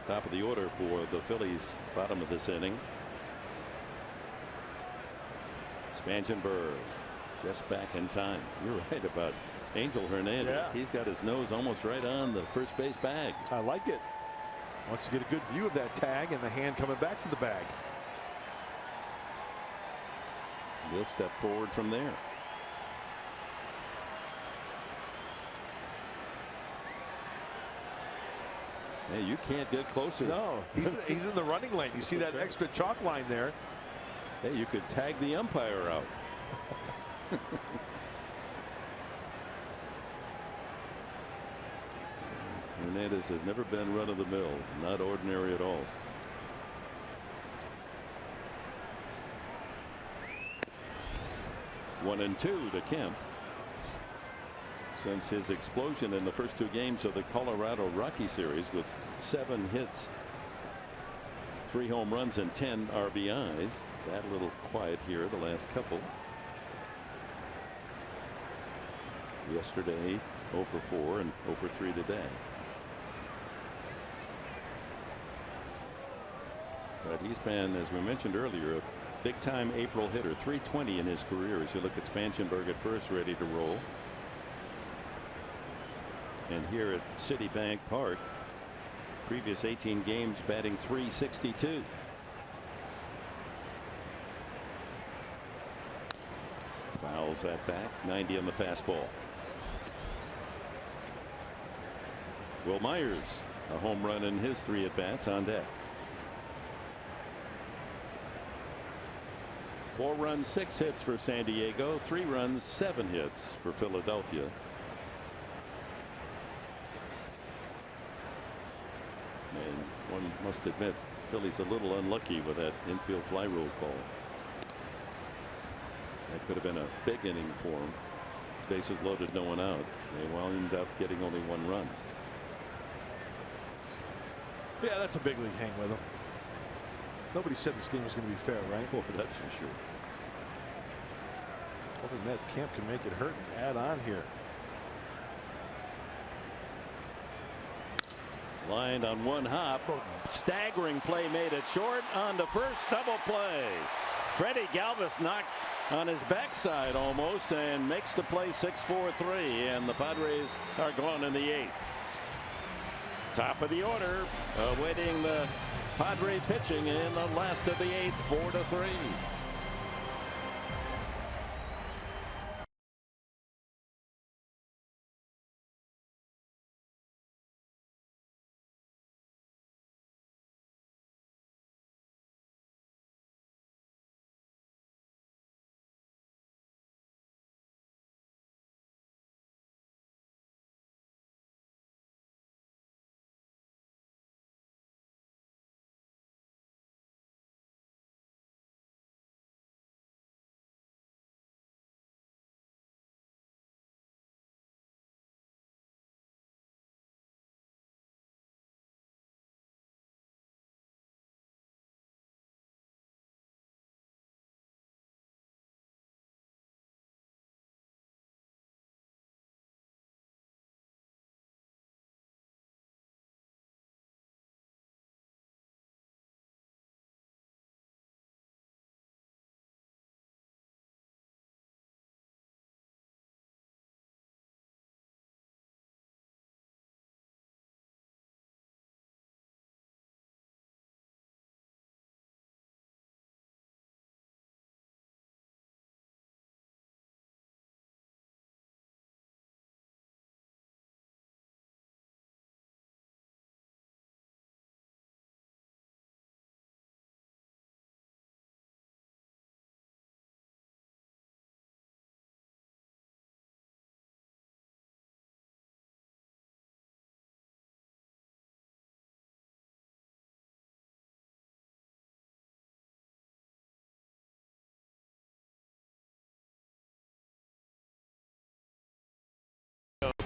Top of the order for the Phillies, bottom of this inning. Spangenberg just back in time. You're right about Angel Hernandez. Yeah. He's got his nose almost right on the first base bag. I like it. Wants to get a good view of that tag and the hand coming back to the bag. He'll step forward from there. Yeah, you can't get closer. No, he's in the running lane. You see that extra chalk line there. Hey, you could tag the umpire out. Hernandez has never been run of the mill, not ordinary at all. One and 2 to Kemp. Since his explosion in the first 2 games of the Colorado Rocky series with 7 hits, 3 home runs and 10 RBIs. That a little quiet here the last couple. Yesterday 0 for 4 and 0 for 3 today. But he's been, as we mentioned earlier, a big time April hitter. 320 in his career as you look at Spangenberg at first, ready to roll. And here at Citibank Park, previous 18 games batting .362. Fouls that back. 90 on the fastball. Will Myers, a home run in his 3 at bats, on deck. 4 runs, 6 hits for San Diego. 3 runs, 7 hits for Philadelphia. And one must admit, Philly's a little unlucky with that infield fly rule call. That could have been a big inning for them. Bases loaded, no one out. They wound up getting only 1 run. Yeah, that's a big league hang with him. Nobody said this game was going to be fair, right? Oh, that's for sure. Hoping Matt Kemp can make it hurt and add on here. Lined on 1 hop. Staggering play made at short on the first double play. Freddie Galvis knocked on his backside almost and makes the play 6-4-3, and the Padres are gone in the 8th. Top of the order, awaiting the Padre pitching in the last of the 8th, 4-3.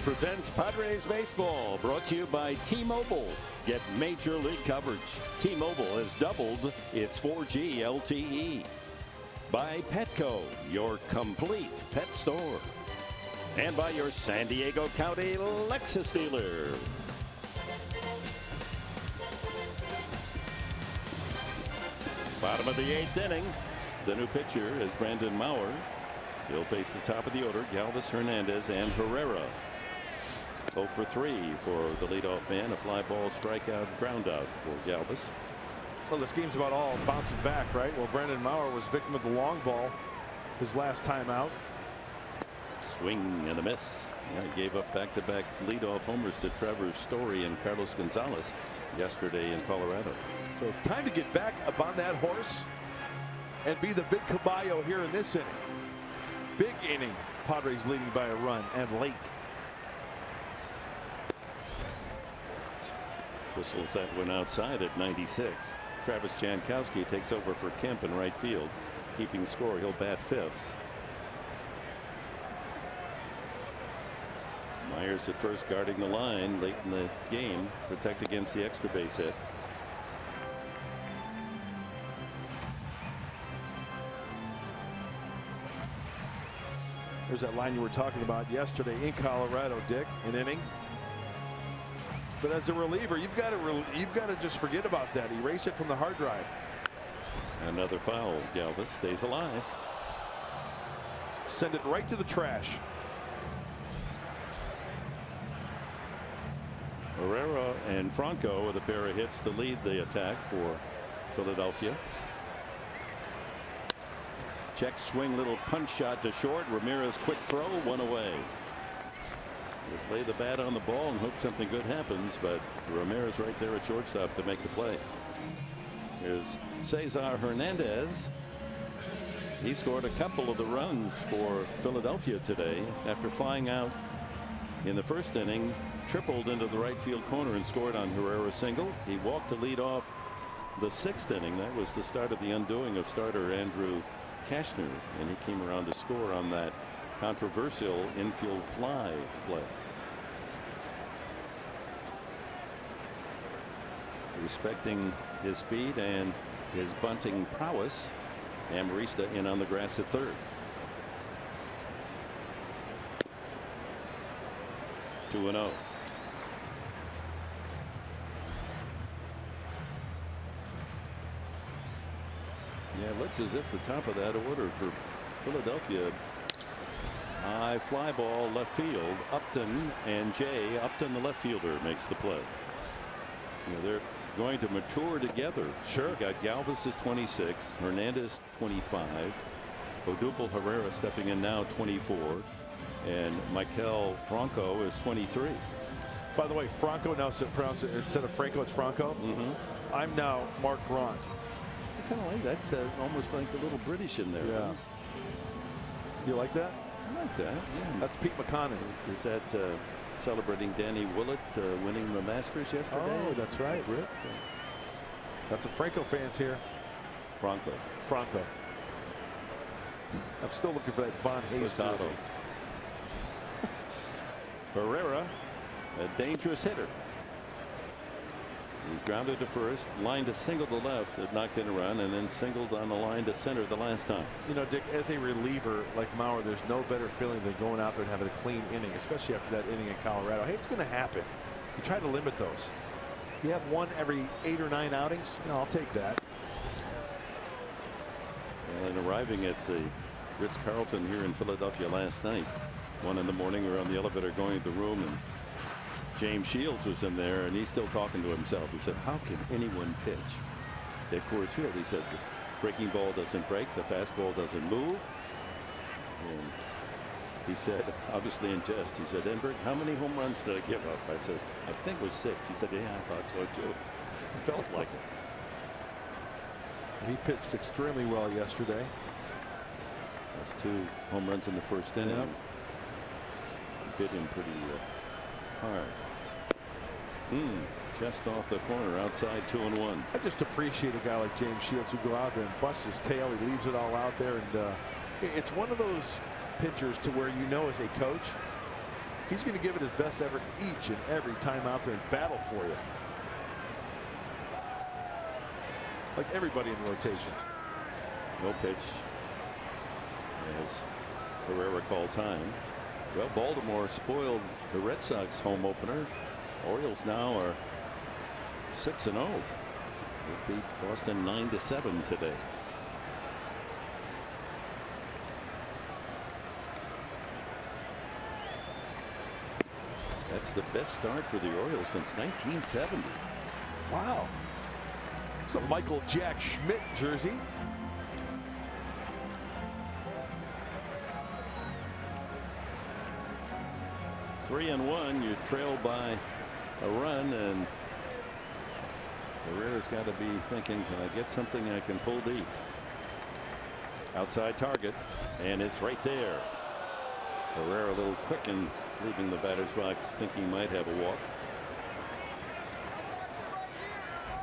presents Padres Baseball, brought to you by T-Mobile. Get major league coverage. T-Mobile has doubled its 4G LTE. By Petco, your complete pet store. And by your San Diego County Lexus dealer. Bottom of the 8th inning. The new pitcher is Brandon Maurer. He'll face the top of the order, Galvis, Hernandez, and Herrera. 0 for 3 for the leadoff man. A fly ball, strikeout, ground out for Galvis. Well, this game's about all bouncing back, right? Well, Brandon Maurer was victim of the long ball his last time out. Swing and a miss. Yeah, he gave up back-to-back leadoff homers to Trevor Story and Carlos Gonzalez yesterday in Colorado. So it's time to get back up on that horse and be the big caballo here in this inning. Big inning. Padres leading by a run and late. Whistles that one outside at 96. Travis Jankowski takes over for Kemp in right field. Keeping score, he'll bat 5th. Myers at first, guarding the line late in the game, protect against the extra base hit. There's that line you were talking about yesterday in Colorado, Dick, an inning. But as a reliever, you've got to just forget about that. Erase it from the hard drive. Another foul. Galvis stays alive. Send it right to the trash. Herrera and Franco with a pair of hits to lead the attack for Philadelphia. Check swing, little punch shot to short. Ramirez quick throw, one away. Just lay the bat on the ball and hope something good happens, but Ramirez right there at shortstop to make the play. Here's Cesar Hernandez. He scored a couple of the runs for Philadelphia today after flying out in the first inning, tripled into the right field corner and scored on Herrera's single. He walked to lead off the 6th inning. That was the start of the undoing of starter Andrew Cashner, and he came around to score on that controversial infield fly play. Respecting his speed and his bunting prowess, Amarista in on the grass at 3rd. 2-0. Yeah, it looks as if the top of that order for Philadelphia. High fly ball left field. Upton and Jay. Upton, the left fielder, makes the play. You know, they're going to mature together. Sure. You got Galvis is 26, Hernandez 25, Odubel Herrera stepping in now 24, and Maikel Franco is 23. By the way, Franco now pronounce it instead of Franco, it's Franco. I'm now Mark Grant. I kind of like that's almost like a little British in there. Yeah. Huh? You like that? I like that. Yeah. That's Pete McConnell. Is that celebrating Danny Willett winning the Masters yesterday? Oh, that's right. Brit? That's some Franco fans here. Franco. I'm still looking for that Von Hayes jersey. Herrera, a dangerous hitter. He's grounded to first, line to single to left, that knocked in a run, and then singled on the line to center the last time. You know, Dick, as a reliever like Maurer, there's no better feeling than going out there and having a clean inning, especially after that inning in Colorado. Hey, it's going to happen. You try to limit those. You have one every 8 or 9 outings. You know, I'll take that. And arriving at the Ritz-Carlton here in Philadelphia last night, 1 in the morning, we were on the elevator going to the room, and James Shields was in there, and he's still talking to himself. He said, how can anyone pitch at Coors Field? He said, the breaking ball doesn't break, the fastball doesn't move. And he said, obviously in jest, he said, Enberg, how many home runs did I give up? I said, I think it was 6. He said, yeah, I thought so too. It felt like it. He pitched extremely well yesterday. That's 2 home runs in the first inning. Yep. Bit him pretty hard. Chest off the corner, outside 2-1. I just appreciate a guy like James Shields who go out there and busts his tail. He leaves it all out there, and it's one of those pitchers to where, you know, as a coach, He's going to give it his best effort each and every time out there and battle for you. Like everybody in the rotation. No pitch. As Herrera called time. Well, Baltimore spoiled the Red Sox home opener. Orioles now are 6-0. They beat Boston 9-7 today. That's the best start for the Orioles since 1970. Wow. It's a Michael Jack Schmidt jersey. Three and one. You're trailed by a run, and Herrera's got to be thinking, can I get something I can pull deep? Outside target, and it's right there. Herrera a little quick in leaving the batter's box, thinking he might have a walk.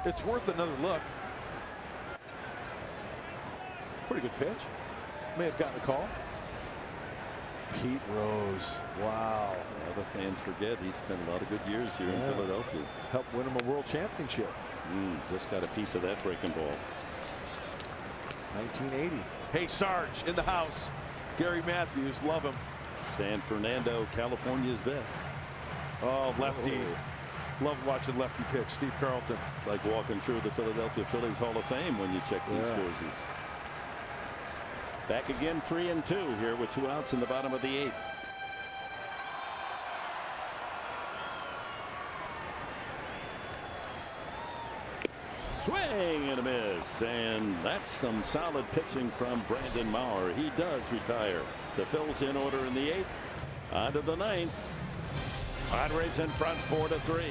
It's worth another look. Pretty good pitch. May have gotten a call. Pete Rose. Wow. Other fans forget he spent a lot of good years here in Philadelphia. Helped win him a world championship. Just got a piece of that breaking ball. 1980. Hey, Sarge in the house. Gary Matthews, love him. San Fernando, California's best. Oh, lefty. Love watching lefty pitch. Steve Carlton. It's like walking through the Philadelphia Phillies Hall of Fame when you check these jerseys. Back again, 3-2 here with 2 outs in the bottom of the 8th. Swing and a miss, and that's some solid pitching from Brandon Maurer. He does retire. The Phils in order in the 8th. On to the 9th. Padres in front 4-3.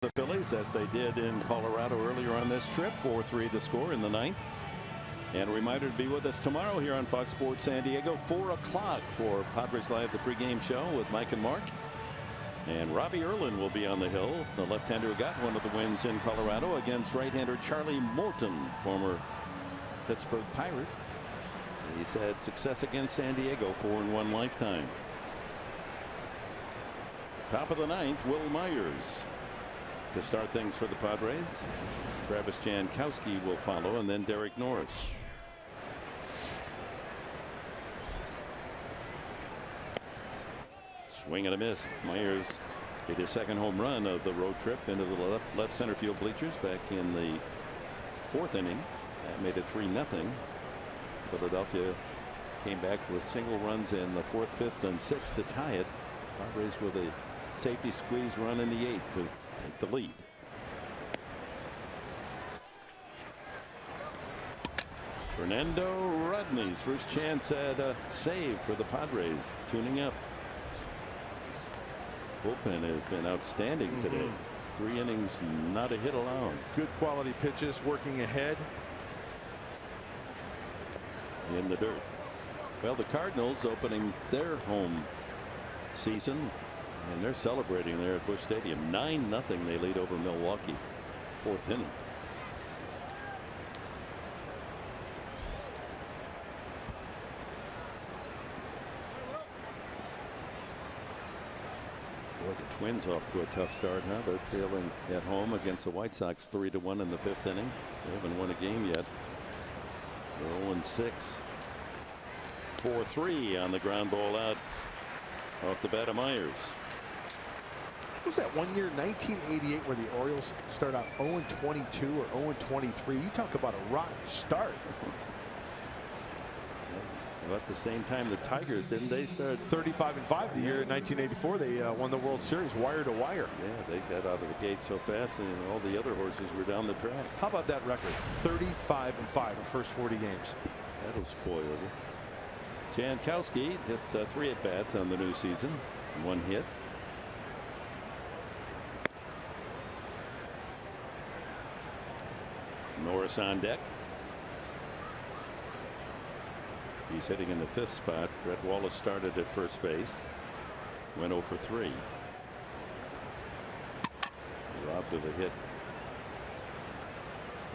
The Phillies, as they did in Colorado earlier on this trip, 4-3 the score in the 9th. And a reminder to be with us tomorrow here on Fox Sports San Diego, 4 o'clock for Padres Live, the pregame show with Mike and Mark. And Robbie Erlin will be on the hill, the left-hander who got one of the wins in Colorado against right-hander Charlie Morton, former Pittsburgh Pirate. He's had success against San Diego, 4-in-1 lifetime. Top of the 9th, Will Myers to start things for the Padres. Travis Jankowski will follow, and then Derek Norris. Swing and a miss. Myers hit his second home run of the road trip into the left center field bleachers back in the 4th inning. That made it 3-0. Philadelphia came back with single runs in the 4th, 5th, and 6th to tie it. Padres with a safety squeeze run in the 8th to take the lead. Fernando Rodney's first chance at a save for the Padres, tuning up. Bullpen has been outstanding today. 3 innings, not a hit allowed. Good quality pitches, working ahead. in the dirt. Well, the Cardinals opening their home season, and they're celebrating there at Busch Stadium. 9-0 they lead over Milwaukee. 4th inning. Boy, the Twins off to a tough start, huh? They're trailing at home against the White Sox 3-1 in the 5th inning. They haven't won a game yet. They're 0-6. 4-3 on the ground ball out off the bat of Myers. What was that one year, 1988, where the Orioles start out 0-22 or 0-23? You talk about a rotten start. About the same time the Tigers, didn't they start 35-5 the year in 1984? They won the World Series wire to wire. Yeah, they got out of the gate so fast, and all the other horses were down the track. How about that record? 35-5 the first 40 games. That'll spoil it. Jankowski just 3 at-bats on the new season. 1 hit. Norris on deck. He's hitting in the 5th spot. Brett Wallace started at first base. Went 0 for 3. Robbed of a hit.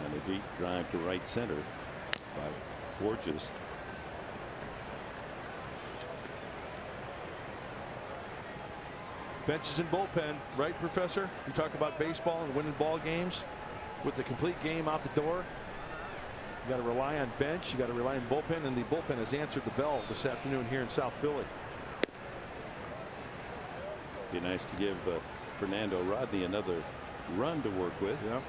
And a deep drive to right center by Borges. Benches and bullpen, right, Professor? You talk about baseball and winning ball games with the complete game out the door. You got to rely on bench. You got to rely on bullpen, and the bullpen has answered the bell this afternoon here in South Philly. Be nice to give Fernando Rodney another run to work with. Yeah.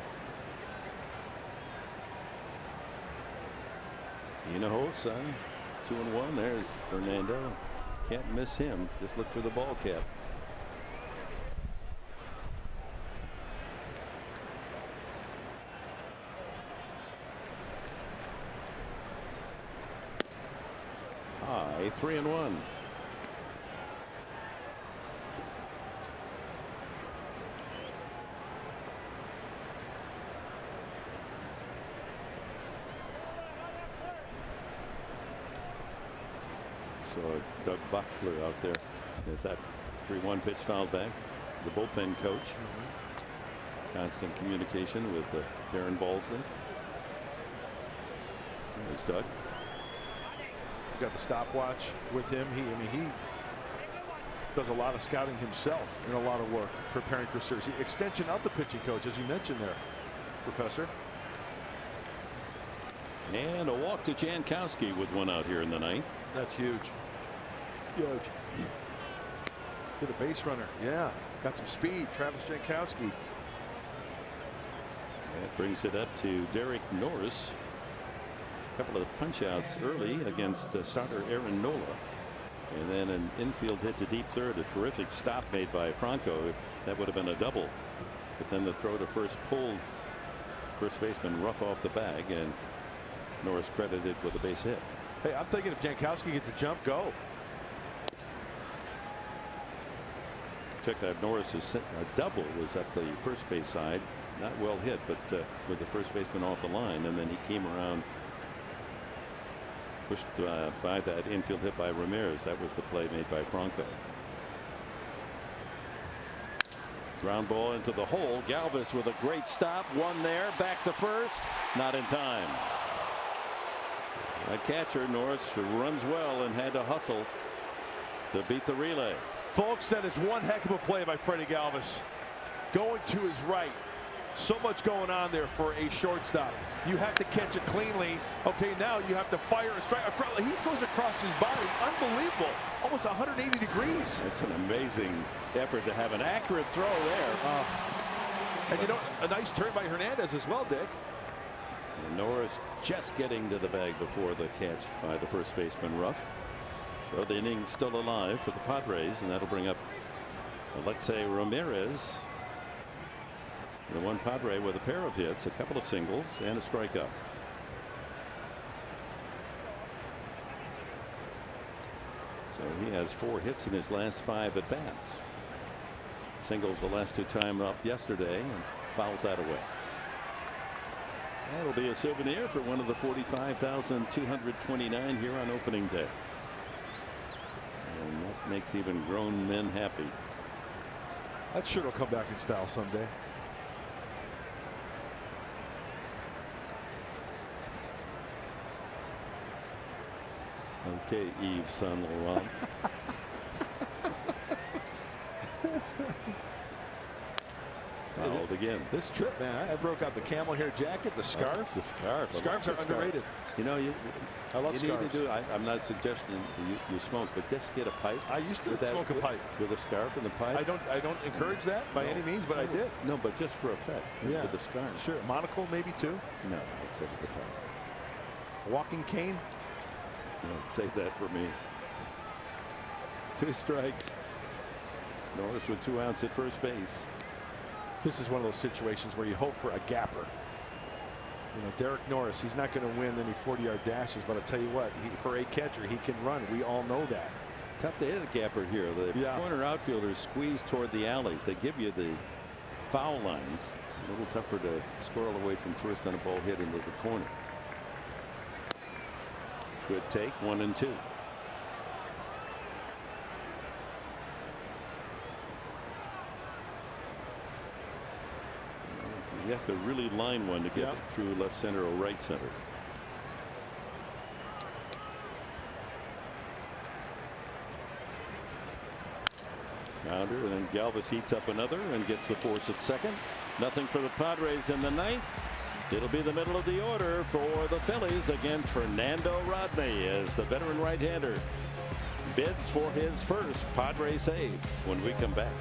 Hinojosa 2-1. There's Fernando. Can't miss him. Just look for the ball cap. High 3-1. So Doug Buckler out there. There's that 3-1 pitch fouled back. The bullpen coach. Constant communication with Darren Balsley. There's Doug. He's got the stopwatch with him. He does a lot of scouting himself and a lot of work preparing for series. Extension of the pitching coach, as you mentioned there, Professor. And a walk to Jankowski with 1 out here in the 9th. That's huge. Huge. Get a base runner. Yeah. Got some speed. Travis Jankowski. That brings it up to Derek Norris. A couple of punch outs early against starter Aaron Nola. And then an infield hit to deep third. A terrific stop made by Franco. That would have been a double. But then the throw to first pulled first baseman rough off the bag, and Norris credited with a base hit. Hey, I'm thinking if Jankowski gets a jump, go. Check that. Norris's double was at the first base side. Not well hit, but with the first baseman off the line, and then he came around, pushed by that infield hit by Ramirez. That was the play made by Franco. Ground ball into the hole. Galvis with a great stop. One there. Back to first. Not in time. That catcher, Norris, runs well and had to hustle to beat the relay. Folks, that is one heck of a play by Freddie Galvis. Going to his right. So much going on there for a shortstop. You have to catch it cleanly. Okay, now you have to fire a strike. He throws across his body. Unbelievable. Almost 180 degrees. It's an amazing effort to have an accurate throw there. And you know, a nice turn by Hernandez as well, Dick. And Norris just getting to the bag before the catch by the first baseman Ruff. So the inning's still alive for the Padres, and that'll bring up Alexei Ramirez. The one Padre with a pair of hits, a couple of singles, and a strikeout. So he has 4 hits in his last 5 at bats. Singles the last 2 times up yesterday, and fouls that away. That'll be a souvenir for one of the 45,229 here on opening day. And that makes even grown men happy. That shirt will come back in style someday. Okay, Yves Saint Laurent. Fouled again. This trip, man, I broke out the camel hair jacket, the scarf. The scarf. Scarves are underrated. You know, I love you scarves. need to do. I'm not suggesting you smoke, but just get a pipe. I used to smoke a pipe with a scarf and the pipe. I don't encourage that by any means, but I did. No, but just for effect. Yeah, with the scarf. Sure, monocle maybe too. No, it's over the top. A walking cane. No, save that for me. 2 strikes. Norris with 2 outs at first base. This is one of those situations where you hope for a gapper. You know, Derek Norris, he's not going to win any 40-yard dashes, but I'll tell you what, for a catcher, he can run. We all know that. Tough to hit a gapper here. The corner outfielders squeeze toward the alleys. They give you the foul lines. A little tougher to squirrel away from first on a ball hit into the corner. Good take, 1-2. You have to really line one to get it through left center or right center. Rounder, and then Galvis heats up another and gets the force at second. Nothing for the Padres in the 9th. It'll be the middle of the order for the Phillies against Fernando Rodney as the veteran right-hander bids for his first Padre save when we come back.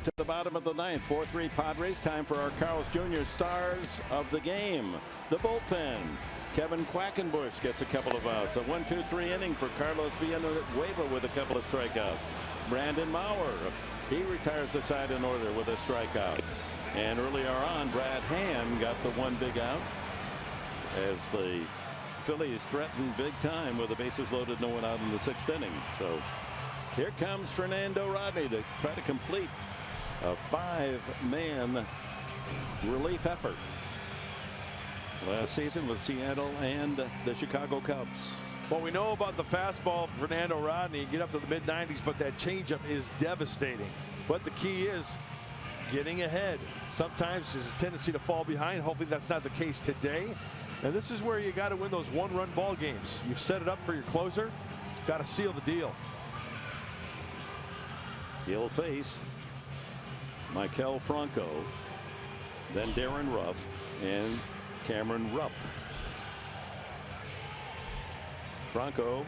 To the bottom of the 9th, 4-3 Padres. Time for our Carl's Jr. stars of the game. The bullpen. Kevin Quackenbush gets a couple of outs. A 1-2-3 inning for Carlos Villanueva with a couple of strikeouts. Brandon Maurer, he retires the side in order with a strikeout. And earlier on, Brad Hand got the one big out as the Phillies threatened big time with the bases loaded, no one out in the 6th inning. So here comes Fernando Rodney to try to complete a 5-man relief effort last season with Seattle and the Chicago Cubs. Well, we know about the fastball of Fernando Rodney, get up to the mid-90s, but that changeup is devastating. But the key is getting ahead. Sometimes there's a tendency to fall behind. Hopefully that's not the case today. And this is where you got to win those one-run ball games. You've set it up for your closer. Got to seal the deal. He'll face Maikel Franco, then Darren Ruff and Cameron Rupp. Franco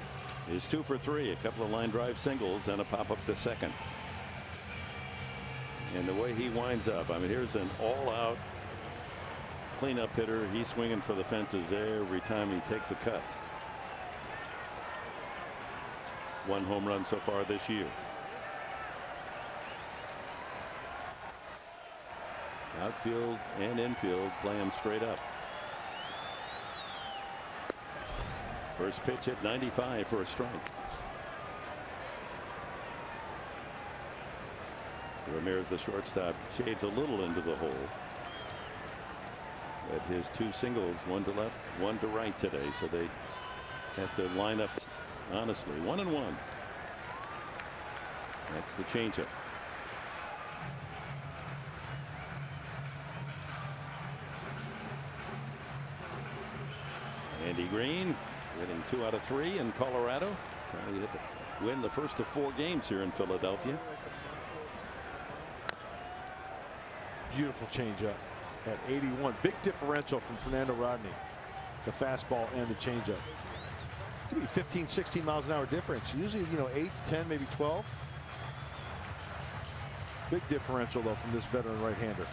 is 2 for 3, a couple of line drive singles and a pop up to second. And the way he winds up, I mean, here's an all-out cleanup hitter. He's swinging for the fences every time he takes a cut. 1 home run so far this year. Outfield and infield play him straight up. First pitch at 95 for a strike. Ramirez, the shortstop, shades a little into the hole. But his 2 singles, 1 to left, 1 to right today, so they have to line up honestly. 1-1. That's the changeup. Andy Green winning 2 out of 3 in Colorado, trying to win the first of 4 games here in Philadelphia. Beautiful changeup at 81. Big differential from Fernando Rodney. The fastball and the changeup. Could be 15, 16 miles an hour difference. Usually, 8 to 10, maybe 12. Big differential, though, from this veteran right-hander.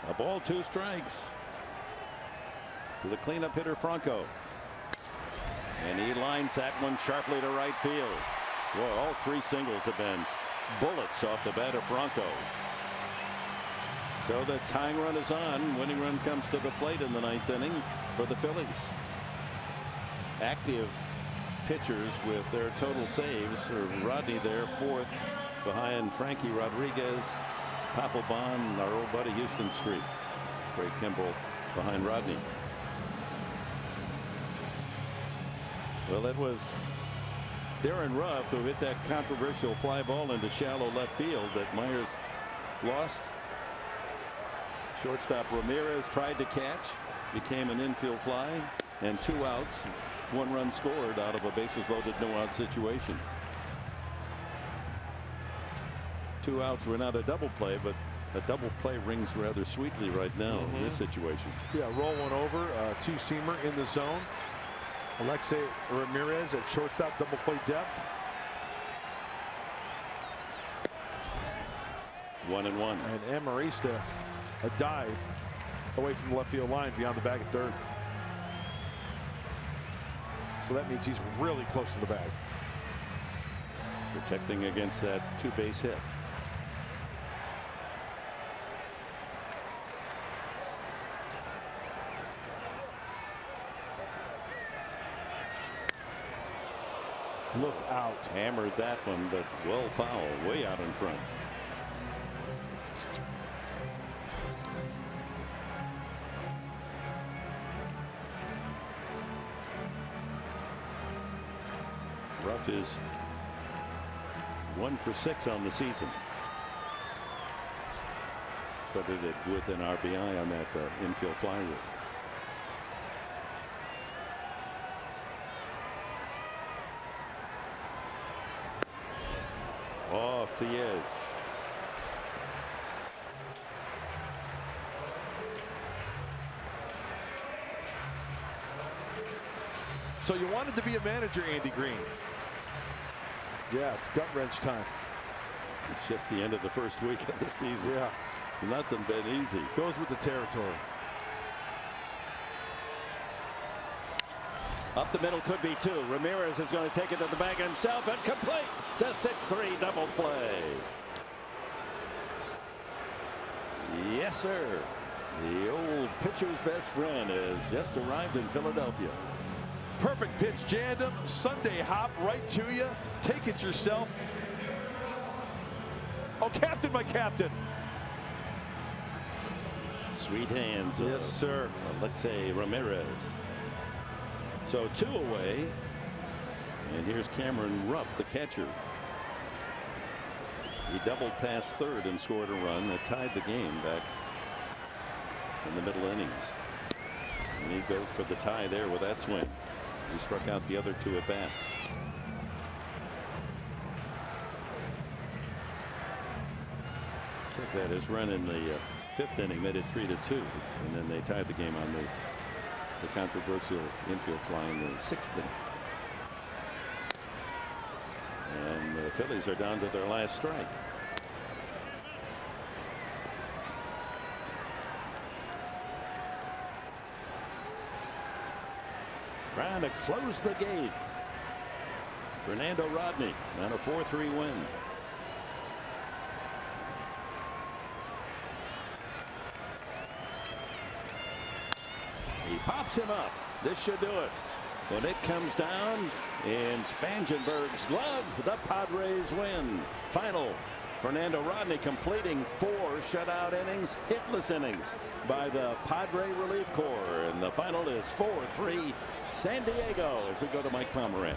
A ball, 2 strikes to the cleanup hitter Franco. And he lines that one sharply to right field. Well, all 3 singles have been bullets off the bat of Franco. So the tying run is on. Winning run comes to the plate in the 9th inning for the Phillies. Active pitchers with their total saves. Rodney there 4th behind Frankie Rodriguez, Papelbon, our old buddy Houston Street. Craig Kimbrell behind Rodney. Well, it was Darren Ruff who hit that controversial fly ball into shallow left field that Myers lost. Shortstop Ramirez tried to catch, became an infield fly, and 2 outs. 1 run scored out of a bases loaded, no out situation. 2 outs were not a double play, but a double play rings rather sweetly right now in this situation. Yeah, roll one over, 2-seamer in the zone. Alexei Ramirez at shortstop, double play depth. 1-1. And Amarista, a dive away from the left field line beyond the bag at 3rd. So that means he's really close to the bag. Protecting against that 2-base hit. Look out. Hammered that one, but well foul, way out in front. Ruff is 1 for 6 on the season. Credited with an RBI on that infield fly rule. Off the edge. So you wanted to be a manager, Andy Green. Yeah, it's gut wrench time. It's just the end of the first week of the season. Yeah. Nothing been easy. Goes with the territory. Up the middle could be 2. Ramirez is going to take it to the bag himself and complete the 6-3 double play. Yes, sir. The old pitcher's best friend has just arrived in Philadelphia. Perfect pitch, Jandom. Sunday hop right to you. Take it yourself. Oh, captain, my captain. Sweet hands. Yes, sir. Alexei Ramirez. So 2 away. And here's Cameron Rupp, the catcher. He doubled past 3rd and scored a run that tied the game back in the middle innings. And he goes for the tie there with that swing. He struck out the other 2 at bats. Took that his run in the 5th inning, made it 3-2, and then they tied the game on the controversial infield fly in the 6th inning. And the Phillies are down to their last strike. trying to close the gate. Fernando Rodney on a 4-3 win. He pops him up. This should do it. When it comes down in Spangenberg's glove, the Padres win. Final, Fernando Rodney completing 4 shutout innings, hitless innings by the Padre Relief Corps. And the final is 4-3 San Diego as we go to Mike Pomerantz.